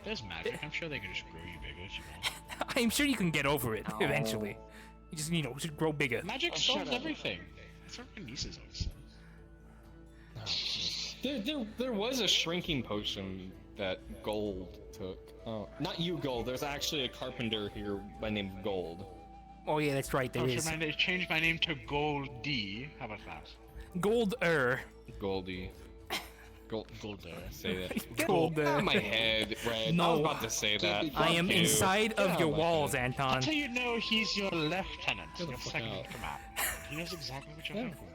There's magic. I'm sure they can just grow you bigger if you want.
I'm sure you can get over it eventually. You just, should grow bigger.
Magic solves everything. That's what my nieces always say.
There was a shrinking potion that Gold took. Oh, not you, Gold. There's actually a carpenter here by name Gold.
Oh yeah, that's right. There is.
Should I change my name to Gold D? How about that?
Golder.
Goldie. Golder. Say that.
Golder.
Out of my head, Red.
No.
I was about to say that.
I am
Fuck you.
inside
Get
of
out
your
my
walls,
head.
Anton.
That's how you know he's your lieutenant,
Get the
your
fuck
second in
out.
command. He knows exactly what you're
Yeah.
thinking.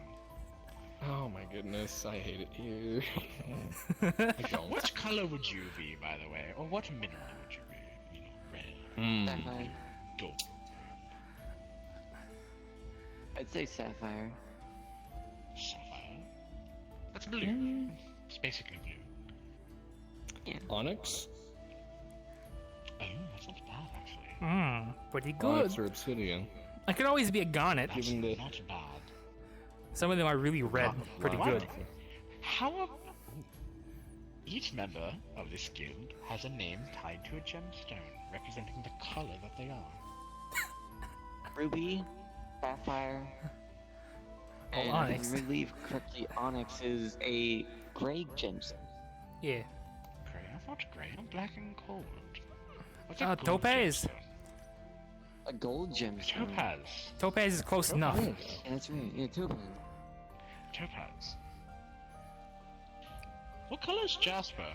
Oh my goodness, I hate it here. I don't.
What color would you be, by the way? Or what mineral would you be? You know, red.
Sapphire.
Gold.
I'd say sapphire.
Sapphire. That's blue. It's basically blue.
Onyx?
Oh, that's not bad, actually.
Pretty good.
Onyx or obsidian?
I could always be a garnet.
That's not bad.
Some of them are really red. Pretty
What?
good.
How each member of this guild has a name tied to a gemstone, representing the color that they are.
Ruby, sapphire, and
Onyx.
if I believe correctly, onyx is a gray gemstone.
Yeah.
Grey? I thought grey. I'm black and cold. What's a gold
Topaz.
gemstone?
A gold gemstone.
Topaz.
Topaz is close enough.
Yeah, that's right. Yeah, topaz.
Topaz. What color is jasper?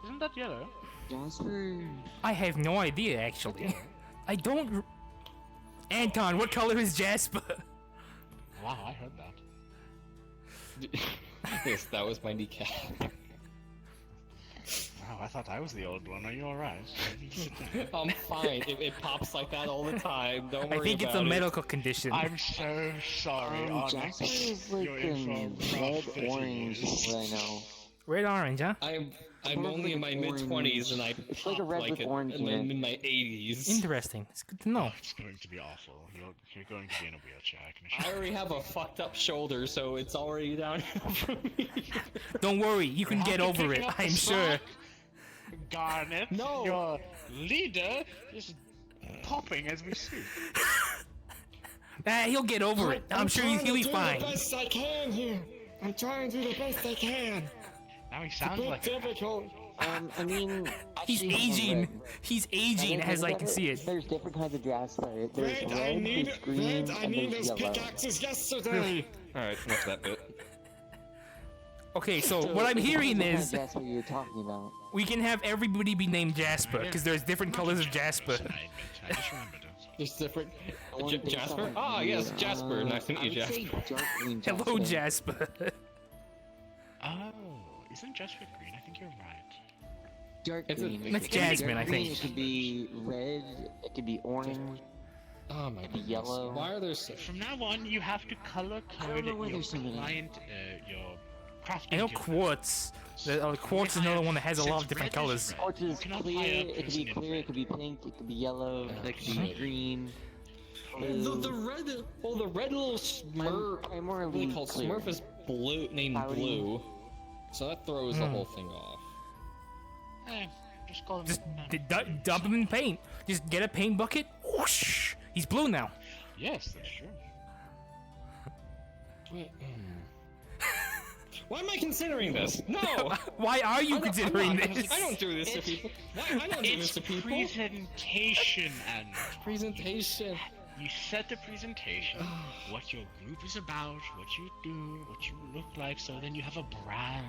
Isn't that yellow?
Jasper.
I have no idea, actually. I don't. Anton, what color is Jasper?
Wow, I heard that.
Yes, that was my kneecap.
Wow, I thought I was the old one. Are you alright?
I'm fine. It pops like that all the time. Don't worry
I think it's a
about it.
medical condition.
I'm so sorry, Onyx.
Jasper is like
Your info
red
from
orange, is what I know.
Red orange, huh?
I'm
More of
only
like
in my
an
mid-20s and I
It's like a
pop
red
like
with
it
orange in
in
it.
my 80s.
Interesting. It's good to know.
It's going to be awful. You're going to be in a wheelchair, I can assure
I already have a fucked up shoulder, so it's already downhill for me.
Don't worry, you can
Have
get
to
over
pick
it,
up the
I'm sure.
slack. Garnet,
No.
your leader is popping as we speak.
He'll get over it. I'm sure he'll be fine.
I'm trying to do the best I can here. I'm trying to do the best I can.
Now he
It's a
sounds
bit
like
difficult.
I mean,
He's
actually,
aging. He's aging as I can see it.
There's different kinds of jasper. There's
Red,
red,
I need,
there's green,
Red, I
and
need
there's
those
yellow.
pickaxes yesterday.
Alright, enough of that bit.
Okay, so what I'm hearing
What kind of
is
jasper you're talking about?
we can have everybody be named Jasper because there's different colors of Jasper.
I just remembered it.
There's different...
The one based
Jasper?
on
Ah,
the,
yes, Jasper. Nice to
I
meet you,
would say
Jasper.
dark green
Hello, Jasper.
Oh, isn't Jasper green? I think you're right.
Dark
It's a-
green.
That's
It could be
Jasmine,
dark
I
green,
think.
It could be red. It could be orange.
Oh my
It could be
goodness.
yellow.
Why are there so...
From now on, you have to color code
know why
your
there's so many.
client, your crafting.
I know
guild.
quartz. Quartz is another one that has a lot of different colors.
Quartz is
cannot
clear.
buy a
It could be
person in
clear. It could be pink. It could be yellow. It could be green. Blue.
The red... Well, the red little Smurf...
Primarily
What are they called?
clear.
Smurf is blue, named
Cloudy.
Blue. So that throws the whole thing off.
Just call him.
Just dump him in paint. Just get a paint bucket. Whoosh! He's blue now.
Yes, that's true.
Why am I considering this? No!
Why are you considering this?
I don't do this to people. I don't do this to people.
Presentation, and
presentation.
You set the presentation, what your group is about, what you do, what you look like, so then you have a brand.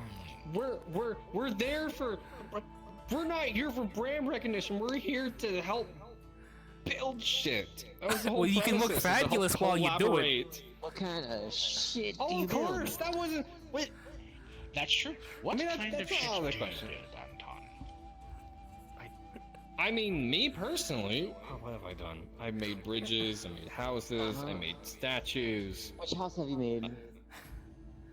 We're there for. We're not here for brand recognition. We're here to help build shit. That was the whole
Well, you can look
process, is to help
fabulous while you do it.
collaborate.
What kind of shit do
Oh,
you
of
build?
course. That wasn't. Wait.
That's true. What
I mean,
kind of
that's
shit
not
do
the
you
question.
build, Anton?
I mean, me personally, what have I done? I made bridges, I made houses, I made statues.
Which house have you made?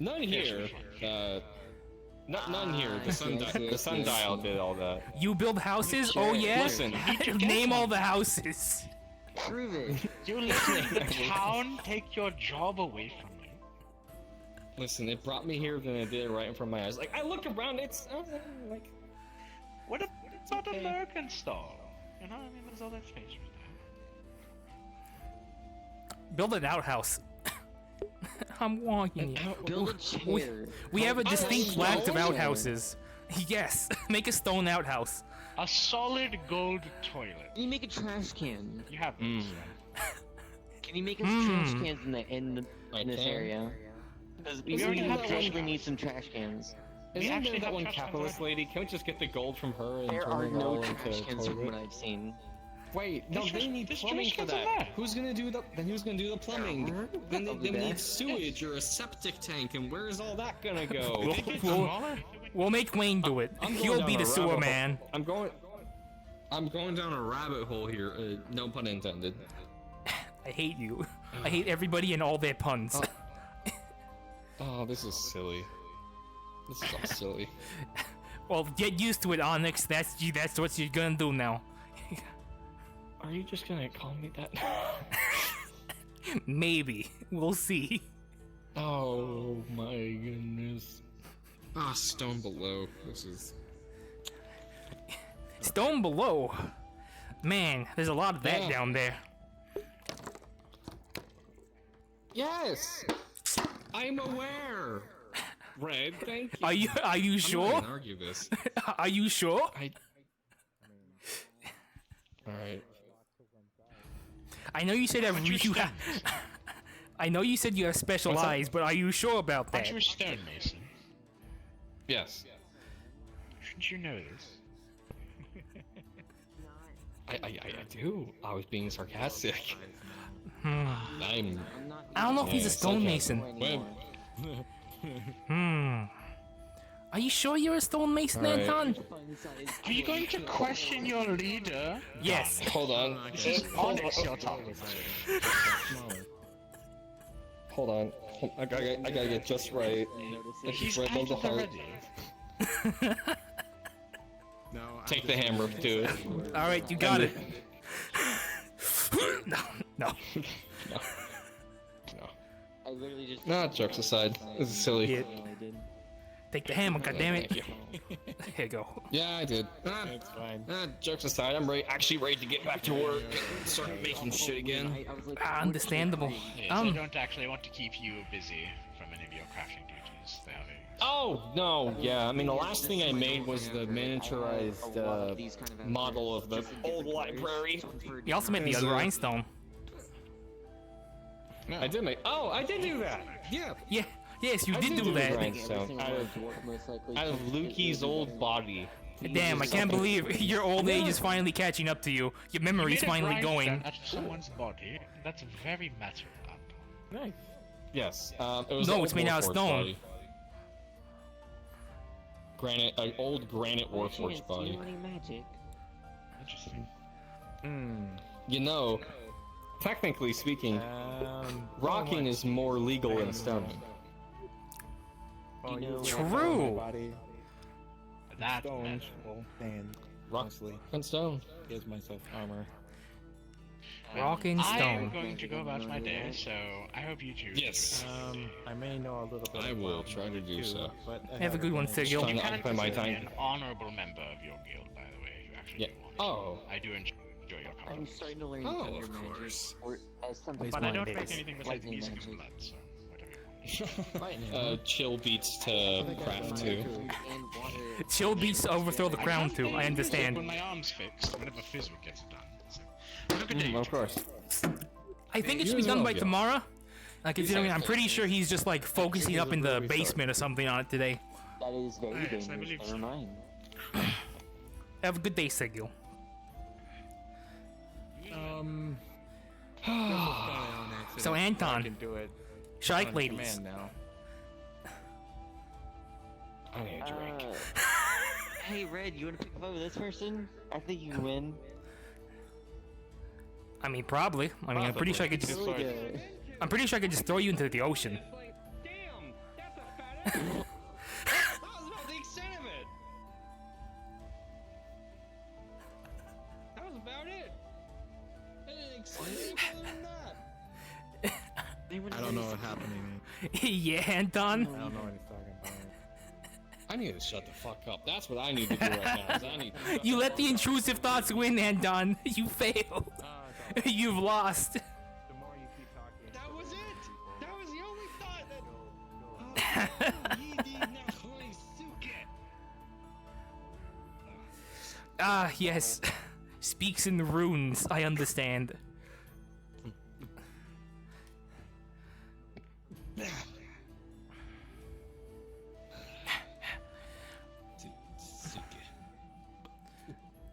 None here. None here. The sundial did all that.
You build houses? Oh yeah.
Listen,
Name all the houses.
Prove it.
You live in the town, take your job away from me.
Listen, it brought me here, then it did it right in front of my eyes. Like, I look around, it's like.
What about American style? You know, I mean, there's all that space right
Build an outhouse. I'm walking you.
Build a chair.
We have a distinct
stone
lack of
chair.
outhouses. Yes, make a stone outhouse.
there. A solid gold toilet.
Can you make a trash can?
You have
Mm.
Can you make us trash cans in this
can.
area? Because we
already have trash
actually need some trash cans.
Isn't there that one capitalist lady? Can't we just get the gold from her and
There
turn
are
it
no
all
trash
into
cans from
toilet?
what I've seen.
Wait, no,
There's
they
just-
need
there's
plumbing
trash
for
cans in
that.
there.
Who's gonna do the plumbing? Then
I'll
they
do that.
need sewage or a septic tank, and where's all that gonna go?
We'll make Wayne do it.
I'm going
He'll
down
be
a
the sewer
rabbit
man.
hole. I'm going down a rabbit hole here. No pun intended.
I hate you. I hate everybody and all their puns.
Oh, this is silly. This is all silly.
Well, get used to it, Onyx. That's what you're gonna do now.
Are you just gonna call me that?
Maybe. We'll see.
Oh my goodness. Ah, stone below. This is.
Stone below. Man, there's a lot of that
Yeah.
down there.
Yes. I'm aware. Red, thank you.
Are you
I'm not
sure?
gonna argue this.
Are you sure?
All right.
I know you said that you have. I know you said you have special
What's up?
eyes, but are you sure about
Aren't
that?
you a stonemason?
Yes.
Shouldn't you know this?
I do. I was being sarcastic.
Hmm. I don't know if he's a stonemason. Are you sure you're a stonemason,
Alright.
Anton?
Are you going to question your leader?
Yes.
Hold on.
This is Onyx you're talking
Hold on. I gotta get just right. It's
He's
right above the
acted
heart.
already.
Take the hammer, dude.
All right, you got it. No.
No.
I literally just.
Nah, jokes aside. This is silly.
Yeah. Take the hammer, goddammit.
Thank you.
Here you go.
Yeah, I did. It's fine. Jokes aside, I'm actually ready to get back to work. Start making shit again.
Understandable.
Yes, I don't actually want to keep you busy from any of your crafting duties. They are very
Oh, no, yeah. I mean, the last thing I made was the miniaturized model of the old library.
You also made the other rhinestone.
I did make. Oh, I did do that. Yeah.
Yeah. Yes, you
I
did do
the
that.
grindstone out of Lukey's old body.
Damn, I can't believe your old age is finally catching up to you. Your memory's
You made a
finally going.
grindstone out of someone's body. That's very matter of
Nice. Yes. It was
No,
an
it's
old
made out of
Warforged
stone.
body. Granite, an old granite Warforged body.
Magic.
Interesting.
You know, technically speaking, rocking is more legal than stone.
True.
That's
Stones, well, and
Rock
honestly,
and stone.
gives myself armor.
Rock and
I am
stone.
going to go about my day, so I hope you do.
Yes.
I may know a little bit.
I
of
will
Wild
try to do
too,
so.
But I
Have a good one,
haven't
Sigil.
Trying to
Can
occupy my
consider me
time.
an honorable member of your guild, by the way. actually.
Yeah.
do want
Oh.
I do enjoy your
I'm
comment.
starting to learn
Oh,
thunder
of
magic,
course.
or as something
But I don't
called
make anything besides
lightning
music
magic.
and blood, so whatever you want.
Chill beats to craft too.
And water.
Chill beats to overthrow the crown
can't
too.
pay
I understand.
When my arm's fixed, whenever Fizzle gets it done. So, have a good day.
Of course.
I think it
You
should be
as
done
well,
by
Gil.
tomorrow. Considering I'm pretty sure he's just like focusing up in the basement or something on it today.
That is very
Yes, I
dangerous.
believe
Never
so.
mind.
Have a good day, Sigil. So Anton,
can do it.
Shark
on
ladies.
command now.
I need a drink.
Hey, Red, you want to pick up over this person? I think you can win.
I mean, probably. I mean, I'm pretty sure I could just.
Really good.
I'm pretty sure I could just throw you into the ocean.
Damn, that's a fat ass. That was about the extent of it. That was about it. I didn't expect any further than that.
I don't know what happened to me.
Yeah, Anton.
I don't know what he's talking about.
I need to shut the fuck up. That's what I need to do right now. Is I need to
You let the intrusive thoughts win, Anton. You failed. You've lost.
The more you keep talking,
That was it. That was the only thought that.
Ah, yes. Speaks in the runes. I understand.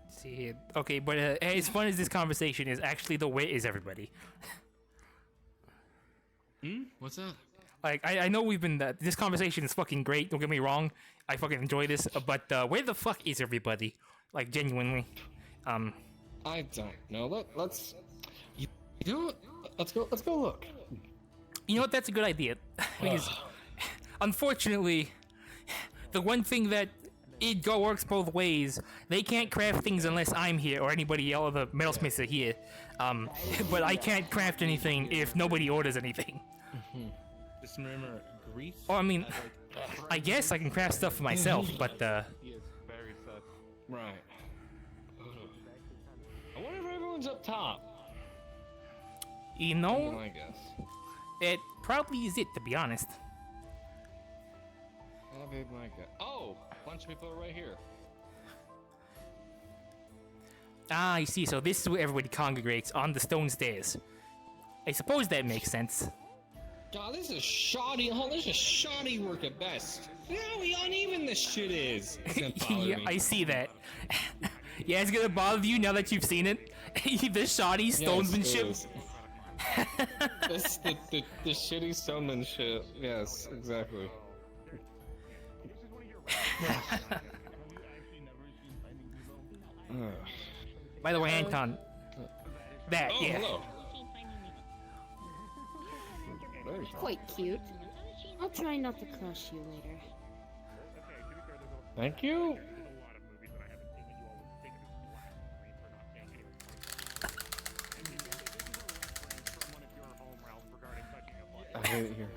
See, okay, but as fun as this conversation is, actually the way is everybody.
What's that?
Like, I know we've been, this conversation is fucking great, don't get me wrong. I fucking enjoy this, but where the fuck is everybody? Like, genuinely.
I don't know. Let's. You know what? Let's go look.
You know what? That's a good idea. Because, unfortunately, the one thing that it works both ways. They can't craft things unless I'm here or anybody else, the metalsmiths are here. But I can't craft anything if nobody orders anything.
just remember, Greece.
Or I mean, I guess I can craft stuff for myself, but
He is very sus.
Right. I wonder if everyone's up top.
you know,
I guess.
it probably is it, to be honest.
Oh, a bunch of people are right here.
Ah, I see. So this is where everybody congregates, on the stone stairs. I suppose that makes sense.
God, this is shoddy. Oh, this is shoddy work at best. Look how uneven this shit is. It's gonna bother
Yeah,
me.
I see that. Yeah, it's gonna bother you now that you've seen it. The shoddy stonesmanship.
Yes, the shitty stonemanship. Yes, exactly.
By the way, Anton. That,
Oh,
yeah.
hello.
Quite cute. I'll try not to crush you later.
Thank you. I hate it here.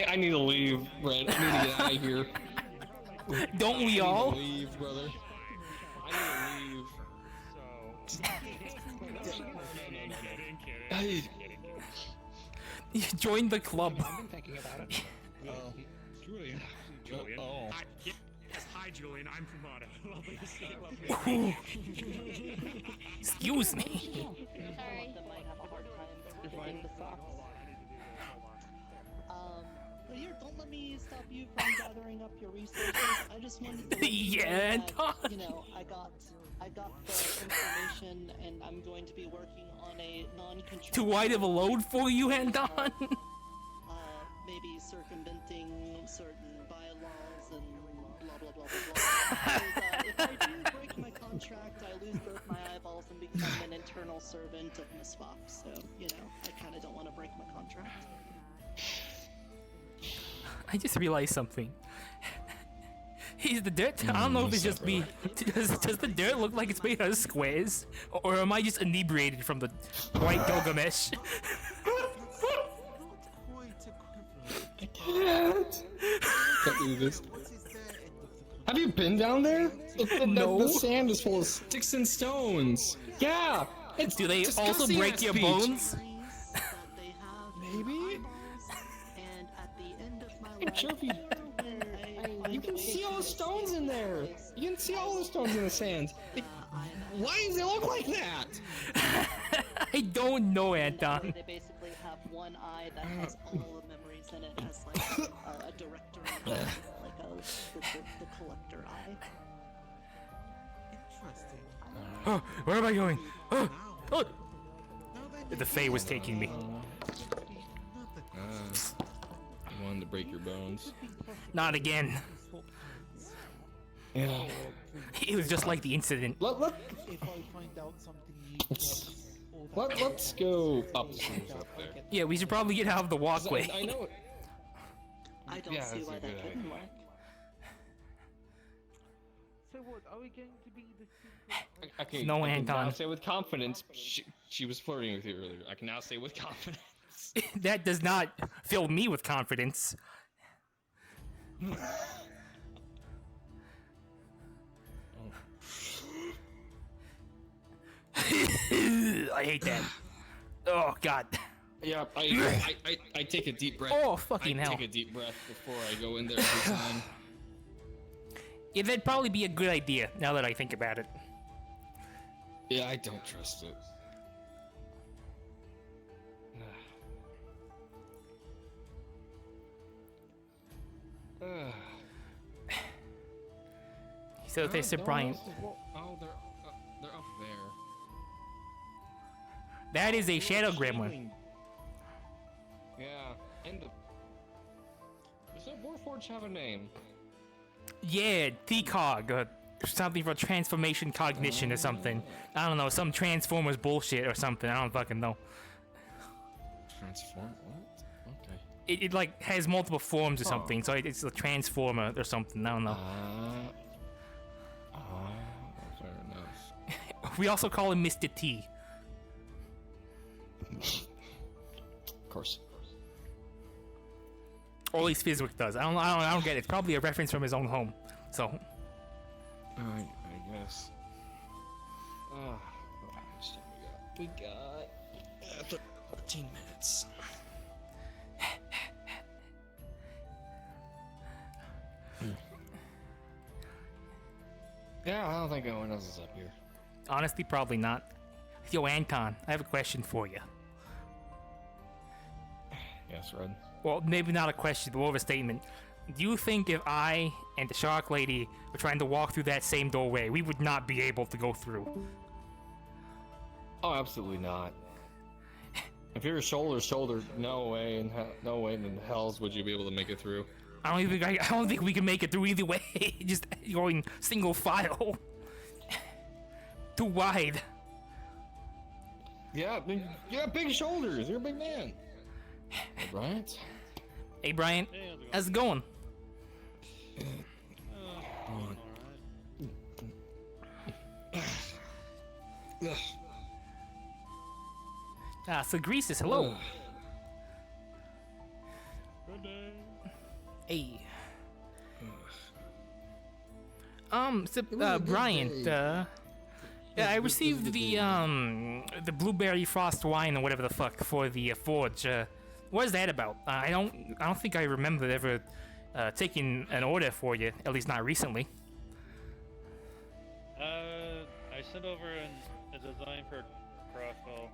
I need to leave, Red. I need to get out of here.
Don't we all?
I need to leave, brother. I need to leave.
Join the club.
I've been thinking about it. Julian. Julian.
Oh.
Yes, hi, Julian. I'm Fumata. Lovely to see you.
Excuse me.
But here, don't let me stop you from gathering up your resources. I just wanted to let you know
Yeah,
that, you know, I got the information, and I'm going to be working on a non-control.
Too wide of a load for you, Anton?
Maybe circumventing certain bylaws and blah blah blah blah blah. If I do break my contract, I lose both my eyeballs and become an internal servant of Miss Fox. So, you know, I kind of don't want to break my contract.
I just realized something. Is the dirt? I don't know if it's just me. Does the dirt look like it's made out of squares? Or am I just inebriated from the white Gilgamesh?
I can't do this. Have you been down there?
No.
The sand is full of sticks and stones. Yeah. It's
Do they also
disgusting
break
ass
your
beach.
bones?
Maybe.
And at the end of my
I'm sure if you... You can see all the stones in there. You can see all the stones in the sand. Why does it look like that?
I don't know, Anton.
They basically have one eye that has all the memories in it as like a director, like the collector eye.
Interesting.
Oh, where am I going? Oh, oh. The Fae was taking me.
I wanted to break your bones.
Not again.
Yeah.
It was just like the incident.
If I find out something
Let's go up the stairs up there.
Yeah, we should probably get out of the walkway.
I know.
I don't see why that couldn't work.
So what, are we going to be the
Okay,
No,
I can now
Anton.
say with confidence, she was flirting with you earlier. I can now say with confidence.
That does not fill me with confidence. I hate that. Oh God.
Yeah, I take a deep breath.
Oh, fucking hell.
I take a deep breath before I go in there every time.
Yeah, that'd probably be a good idea now that I think about it.
Yeah, I don't trust it.
So they said Brian.
Oh, they're up there.
That is a shadow gremlin.
Yeah, and does that Warforge have a name?
Yeah, TCOG, something for transformation cognition or something. I don't know, some Transformers bullshit or something. I don't fucking know.
Transform? What? Okay.
It like has multiple forms or something, so it's a transformer or something. I don't know.
Fair enough.
We also call him Mr. T.
Of course.
Or at least Fizwick does. I don't get it. It's probably a reference from his own home. So.
I guess. How much time we got? We got 13 minutes. Yeah, I don't think anyone else is up here.
Honestly, probably not. Yo, Anton, I have a question for you.
Yes, Red.
Well, maybe not a question, but more of a statement. Do you think if I and the shark lady were trying to walk through that same doorway, we would not be able to go through?
Oh, absolutely not. If you're shoulder to shoulder, no way in the hells would you be able to make it through.
I don't think we can make it through either way. Just going single file. Too wide.
Yeah, you got big shoulders. You're a big man. Hey, Bryant.
Hey, Brian. How's it going? So Greases, hello.
Good day.
Hey. Bryant, yeah, I received the blueberry frost wine or whatever the fuck for the forge. What is that about? I don't think I remember ever taking an order for you, at least not recently.
I sent over a design for crossbow.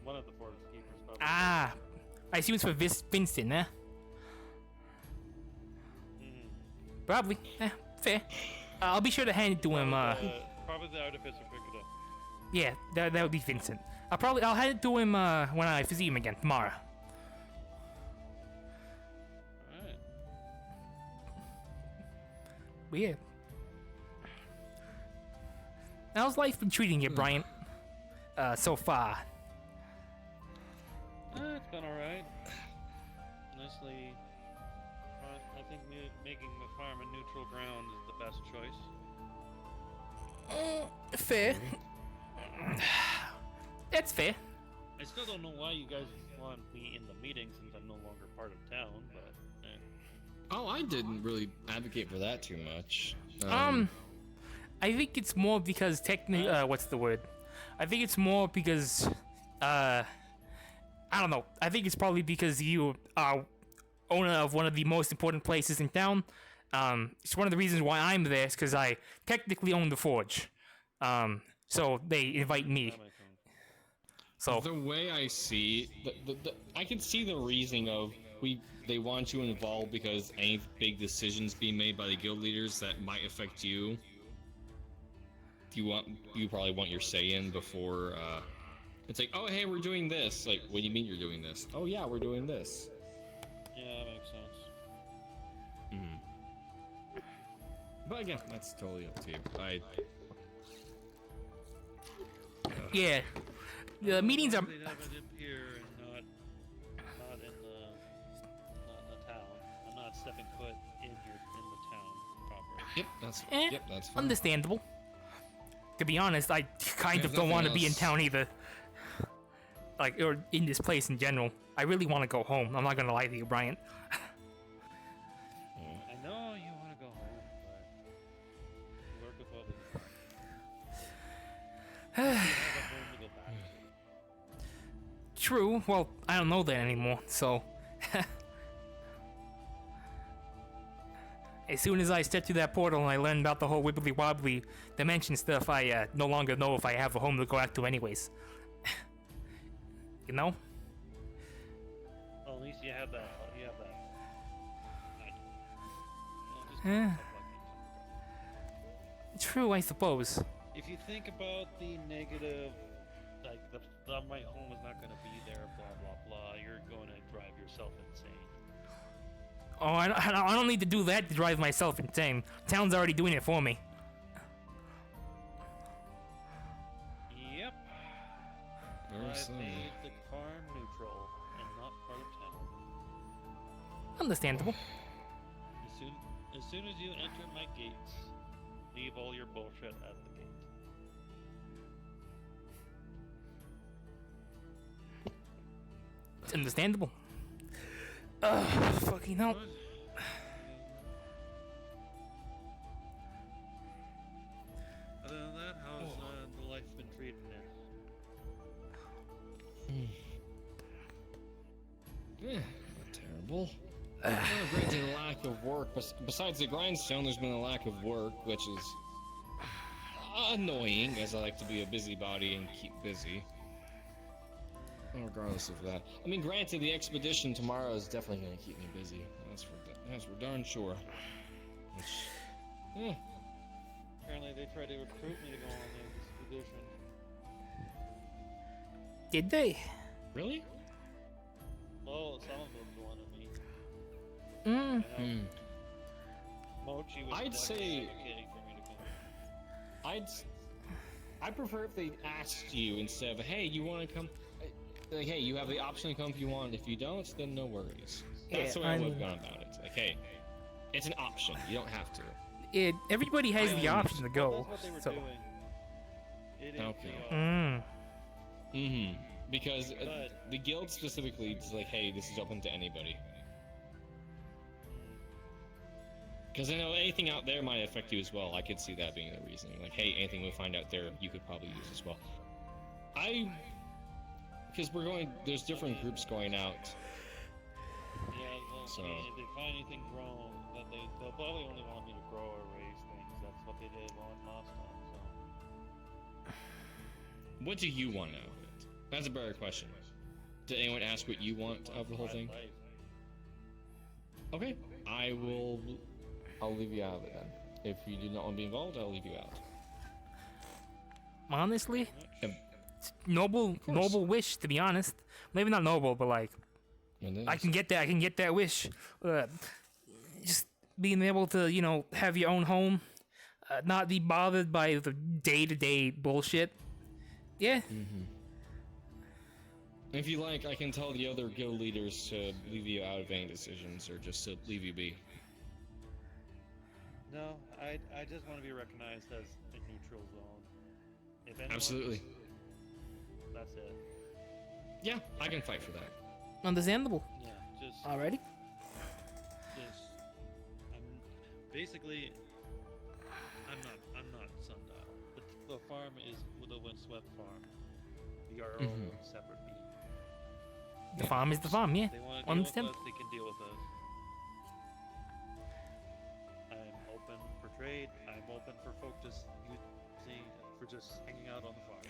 One of the forest keepers probably.
Ah, I see it's for Vincent, eh? Probably. Fair. I'll be sure to hand it to him.
Probably the artificer picked it up.
Yeah, that would be Vincent. I'll hand it to him when I see him again tomorrow.
Alright.
Weird. How's life been treating you, Bryant? So far.
It's been alright. Honestly, I think making the farm a neutral ground is the best choice.
Fair. That's fair.
I still don't know why you guys want me in the meeting since I'm no longer part of town, but
Oh, I didn't really advocate for that too much.
I think it's more because technically, what's the word? I think it's more because, I don't know. I think it's probably because you are owner of one of the most important places in town. It's one of the reasons why I'm there is because I technically own the forge. So they invite me. So
the way I see, I can see the reasoning of they want you involved because any big decisions being made by the guild leaders that might affect you. You probably want your say in before. It's like, oh hey, we're doing this. Like, what do you mean you're doing this? Oh yeah, we're doing this.
Yeah, that makes sense.
But again, that's totally up to you.
yeah, the meetings are.
They'd have it up here and not in the town. I'm not stepping foot in the town proper.
Yep, that's fine.
Understandable. To be honest, I kind of don't want to be in town either. Like, or in this place in general. I really want to go home. I'm not gonna lie to you, Bryant.
I know you want to go home, but work with others.
True. Well, I don't know that anymore, so. As soon as I step through that portal and I learn about the whole wibbly wobbly dimension stuff, I no longer know if I have a home to go back to anyways. You know?
Well, at least you have that.
True, I suppose.
If you think about the negative, like my home is not going to be there, blah blah blah, you're going to drive yourself insane.
Oh, I don't need to do that to drive myself insane. Town's already doing it for me.
Yep. I've made the farm neutral and not part of town.
Understandable.
As soon as you enter my gates, leave all your bullshit at the gate.
It's understandable. Fucking hell.
Other than that, how's the life been treating you?
Not terrible. Granted, a lack of work. Besides the grindstone, there's been a lack of work, which is annoying, as I like to be a busybody and keep busy. Regardless of that, I mean, granted, the expedition tomorrow is definitely going to keep me busy. That's for darn sure. Which,
Apparently, they tried to recruit me to go on the expedition.
Did they?
Really?
Well, some of them wanted me. Mochi was
I'd say
advocating for me to come.
I prefer if they asked you instead of, hey, you want to come? Like, hey, you have the option to come if you want. If you don't, then no worries. That's the way I would have gone about it. Like, hey, it's an option. You don't have to.
Everybody has the option to go.
That's what they were
So.
doing. It is
Okay. Because the guild specifically is like, hey, this is open to anybody. Because I know anything out there might affect you as well. I could see that being the reason. Like, hey, anything we find out there, you could probably use as well. Because there's different groups going out.
Yeah, well,
So.
if they find anything wrong, then they'll probably only want me to grow or raise things. That's what they did last time, so.
What do you want out of it? That's a better question. Did anyone ask what you want out of the whole thing? Okay, I'll leave you out of it then. If you do not want to be involved, I'll leave you out.
Honestly, it's noble wish, to be honest. Maybe not noble, but like, I can get that wish. Just being able to, have your own home, not be bothered by the day-to-day bullshit. Yeah.
If you like, I can tell the other guild leaders to leave you out of any decisions, or just to leave you be.
No, I just want to be recognized as a neutral zone. If anyone,
Absolutely.
That's it.
Yeah, I can fight for that.
Understandable.
Yeah, just.
Alrighty.
Just basically, I'm not Sundial. The farm is the windswept farm. We are our own separate being.
The farm is the farm, yeah.
They want to
On
deal
the
with
stem.
us, they can deal with us. I'm open for trade. I'm open for folk just using for just hanging out on the farm.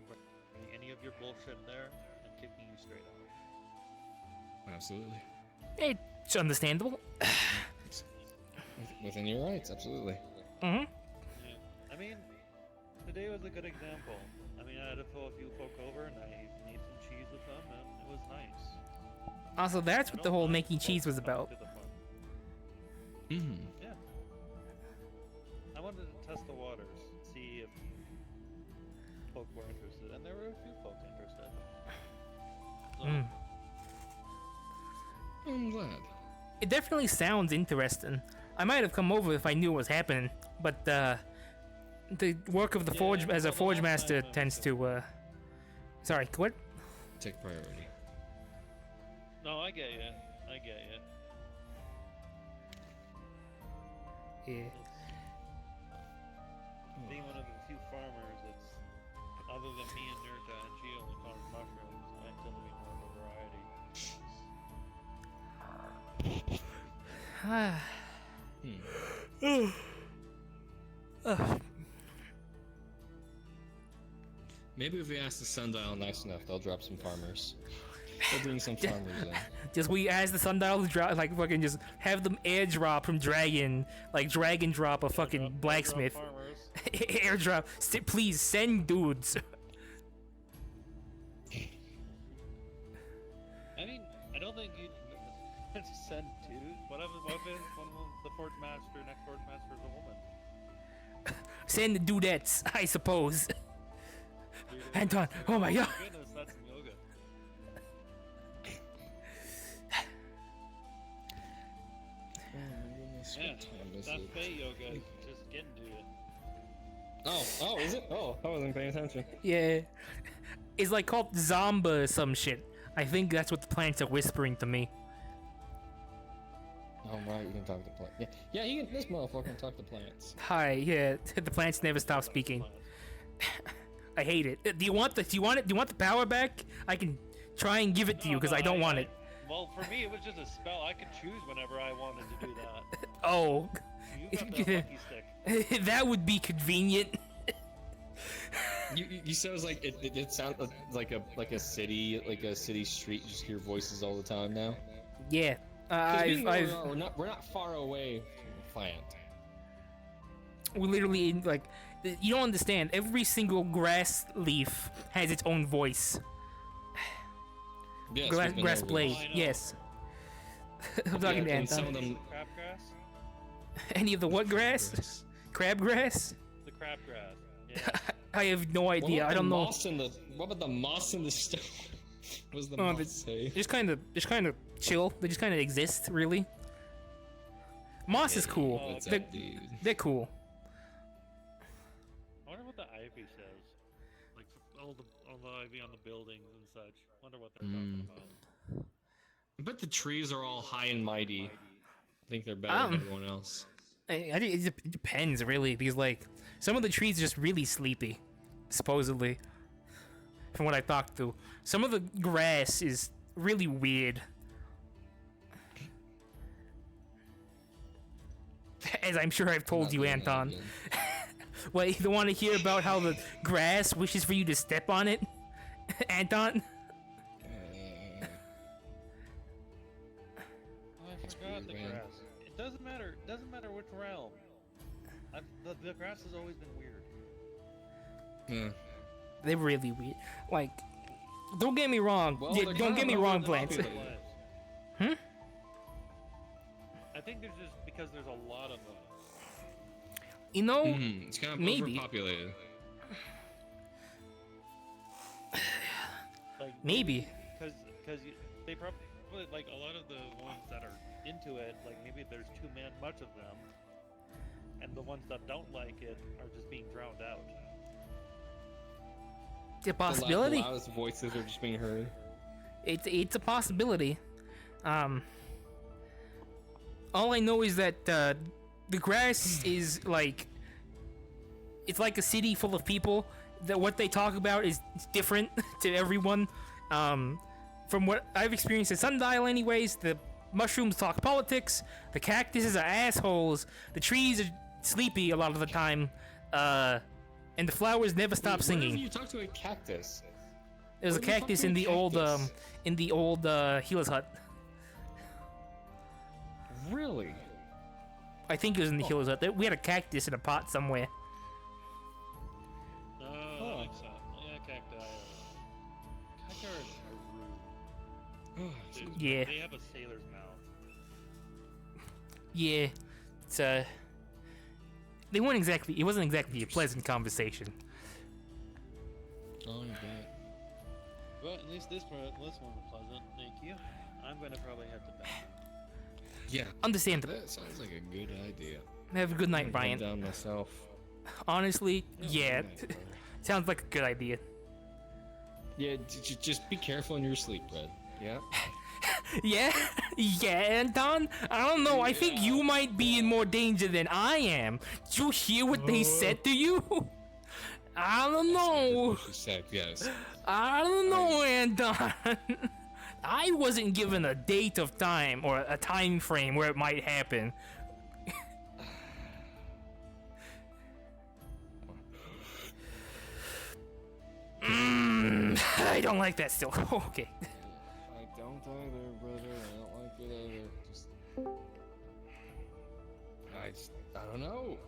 But if you bring any of your bullshit there, I'm kicking you straight out.
Absolutely.
It's understandable.
Within your rights, absolutely.
Mm-hmm.
Yeah. I mean, today was a good example. I mean, I had to pull a few folk over, and I made some cheese with them, and it was nice.
Also, that's what the whole making cheese was about.
Mm-hmm.
Yeah. I wanted to test the waters, see if folk were interested, and there were a few folk interested. So,
I'm glad.
It definitely sounds interesting. I might have come over if I knew what was happening, but the work of the forge as a forge master tends to. Sorry, what?
Take priority.
no, I get you. I get you.
Yeah.
Being one of the few farmers that's, other than me and Nurta and she only farms mushrooms, I tend to be more of a variety.
Maybe if we ask the Sundial nice enough, they'll drop some farmers. They'll bring some farmers in.
Just we ask the Sundial to drop, like fucking just have them air drop from Dragon, like Dragon drop a fucking blacksmith. Airdrop. Please send dudes.
I mean, I don't think you'd send two. What if one of the forge master, next forge master is a woman?
Send the dudettes, I suppose. Anton, oh my god.
Goodness, that's some yoga. Yeah, that Fae yoga is just getting to you.
Oh, is it? Oh, I wasn't paying attention.
Yeah. It's like called Zomba or some shit. I think that's what the plants are whispering to me.
Oh, right, you can talk to plants. Yeah, you can, this motherfucker can talk to plants.
Hi, yeah, the plants never stop speaking. I hate it. Do you want the power back? I can try and give it to you because I don't want it.
Well, for me, it was just a spell. I could choose whenever I wanted to do that.
Oh.
You got the lucky stick.
That would be convenient.
You sounds like it sounds like a city street. You just hear voices all the time now.
Yeah.
We're not far away from the plant.
We literally like you don't understand. Every single grass leaf has its own voice.
Yes,
grass blade. Yes. I'm talking to
and some of
Anton.
them.
Crabgrass?
Any of the what grass? Crabgrass?
The crabgrass. Yeah.
I have no idea. I don't know.
What about the moss in the stone? What does the
Oh,
moss say?
Just kind of chill. They just kind of exist, really. Moss is cool.
What's
They're,
up, dude?
they're cool.
I wonder what the ivy says. Like all the ivy on the buildings and such. Wonder what they're talking about.
I bet the trees are all high and mighty. I think they're better than everyone else.
I think it depends, really, because like some of the trees are just really sleepy, supposedly. From what I talked to, some of the grass is really weird. As I'm sure I've told you, Anton. Wait, you don't want to hear about how the grass wishes for you to step on it, Anton?
Oh, I forgot the grass. It doesn't matter. It doesn't matter which realm. The grass has always been weird.
They're really weird. Like, don't get me wrong.
Well,
Yeah,
they're
don't get me
kinda
wrong, plants.
overpopulated.
I think there's just because there's a lot of them.
You know,
It's kind of
maybe.
overpopulated.
Like
Maybe.
because they probably like a lot of the ones that are into it. Like maybe there's too much of them, and the ones that don't like it are just being drowned out.
It's a possibility.
The loudest voices are just being heard.
It's a possibility. All I know is that the grass is like, it's like a city full of people. That what they talk about is different to everyone. From what I've experienced in Sundial anyways, the mushrooms talk politics, the cactuses are assholes, the trees are sleepy a lot of the time, and the flowers never stop singing.
You talk to a cactus.
There's a cactus in the old healer's hut.
Really?
I think it was in the healer's hut. We had a cactus in a pot somewhere.
No, that makes sense. Yeah, cacti. Cacti are rude.
Yeah.
They have a sailor's mouth.
Yeah, it's they weren't exactly. It wasn't exactly a pleasant conversation.
Oh, you bet.
Well, at least this one was pleasant. Thank you. I'm gonna probably head to bed.
Yeah.
Understandable.
That sounds like a good idea.
Have a good night,
I'm
Brian.
down myself.
Honestly, yeah, sounds like a good idea.
Yeah, just be careful in your sleep, Red. Yeah.
yeah, Anton. I don't know. I think you might be in more danger than I am. Did you hear what they said to you? I don't know.
Yes.
I don't know, Anton. I wasn't given a date of time or a time frame where it might happen. I don't like that still. Okay.
I don't either, brother. I don't like it either. I don't know.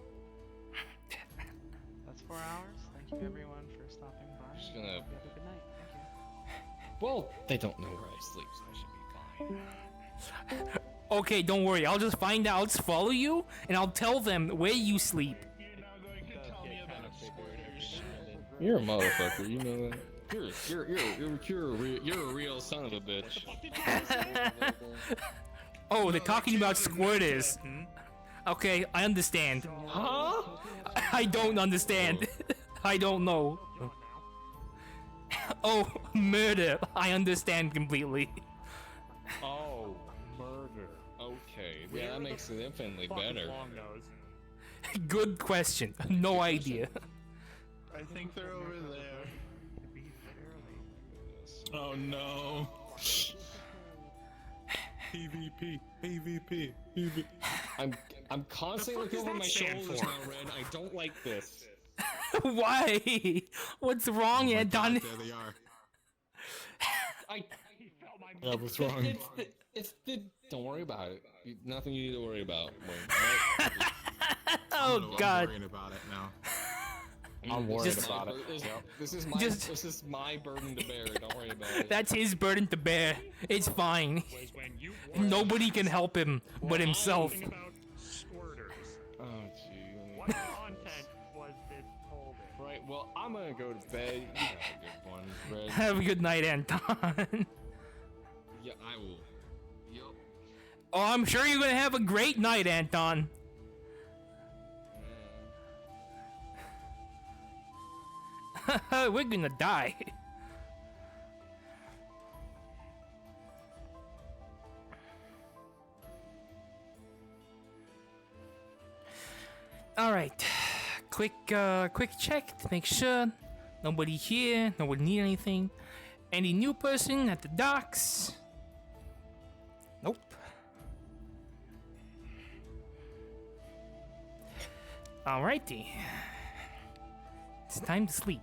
That's 4 hours. Thank you everyone for stopping by.
Just gonna.
Have a good night. Thank you.
Well, they don't know where I sleep, so I should be fine.
Okay, don't worry. I'll just find out, follow you, and I'll tell them where you sleep.
You're a motherfucker, you know that. You're a real son of a bitch.
Oh, they're talking about squirters. Okay, I understand.
Huh?
I don't understand. I don't know. Oh, murder. I understand completely.
Oh, murder. Okay, yeah, that makes it infinitely better.
Good question. No idea.
I think they're over there. Oh no. PvP.
I'm constantly looking over my shoulders now, Red. I don't like this.
Why? What's wrong, Anton?
There they are.
Yeah,
what's wrong?
Don't worry about it. Nothing you need to worry about.
Oh God.
I'm worrying about it now.
I'm worried
Just-
about it. This is my burden to bear. Don't worry about it.
That's his burden to bear. It's fine. Nobody can help him but himself.
Oh, gee.
What content was this told in?
Right, well, I'm gonna go to bed. You have a good one, Red.
Have a good night, Anton.
Yeah, I will. Yup.
Oh, I'm sure you're gonna have a great night, Anton. We're gonna die. All right, quick check to make sure nobody here, nobody need anything. Any new person at the docks? Nope. Alrighty. It's time to sleep.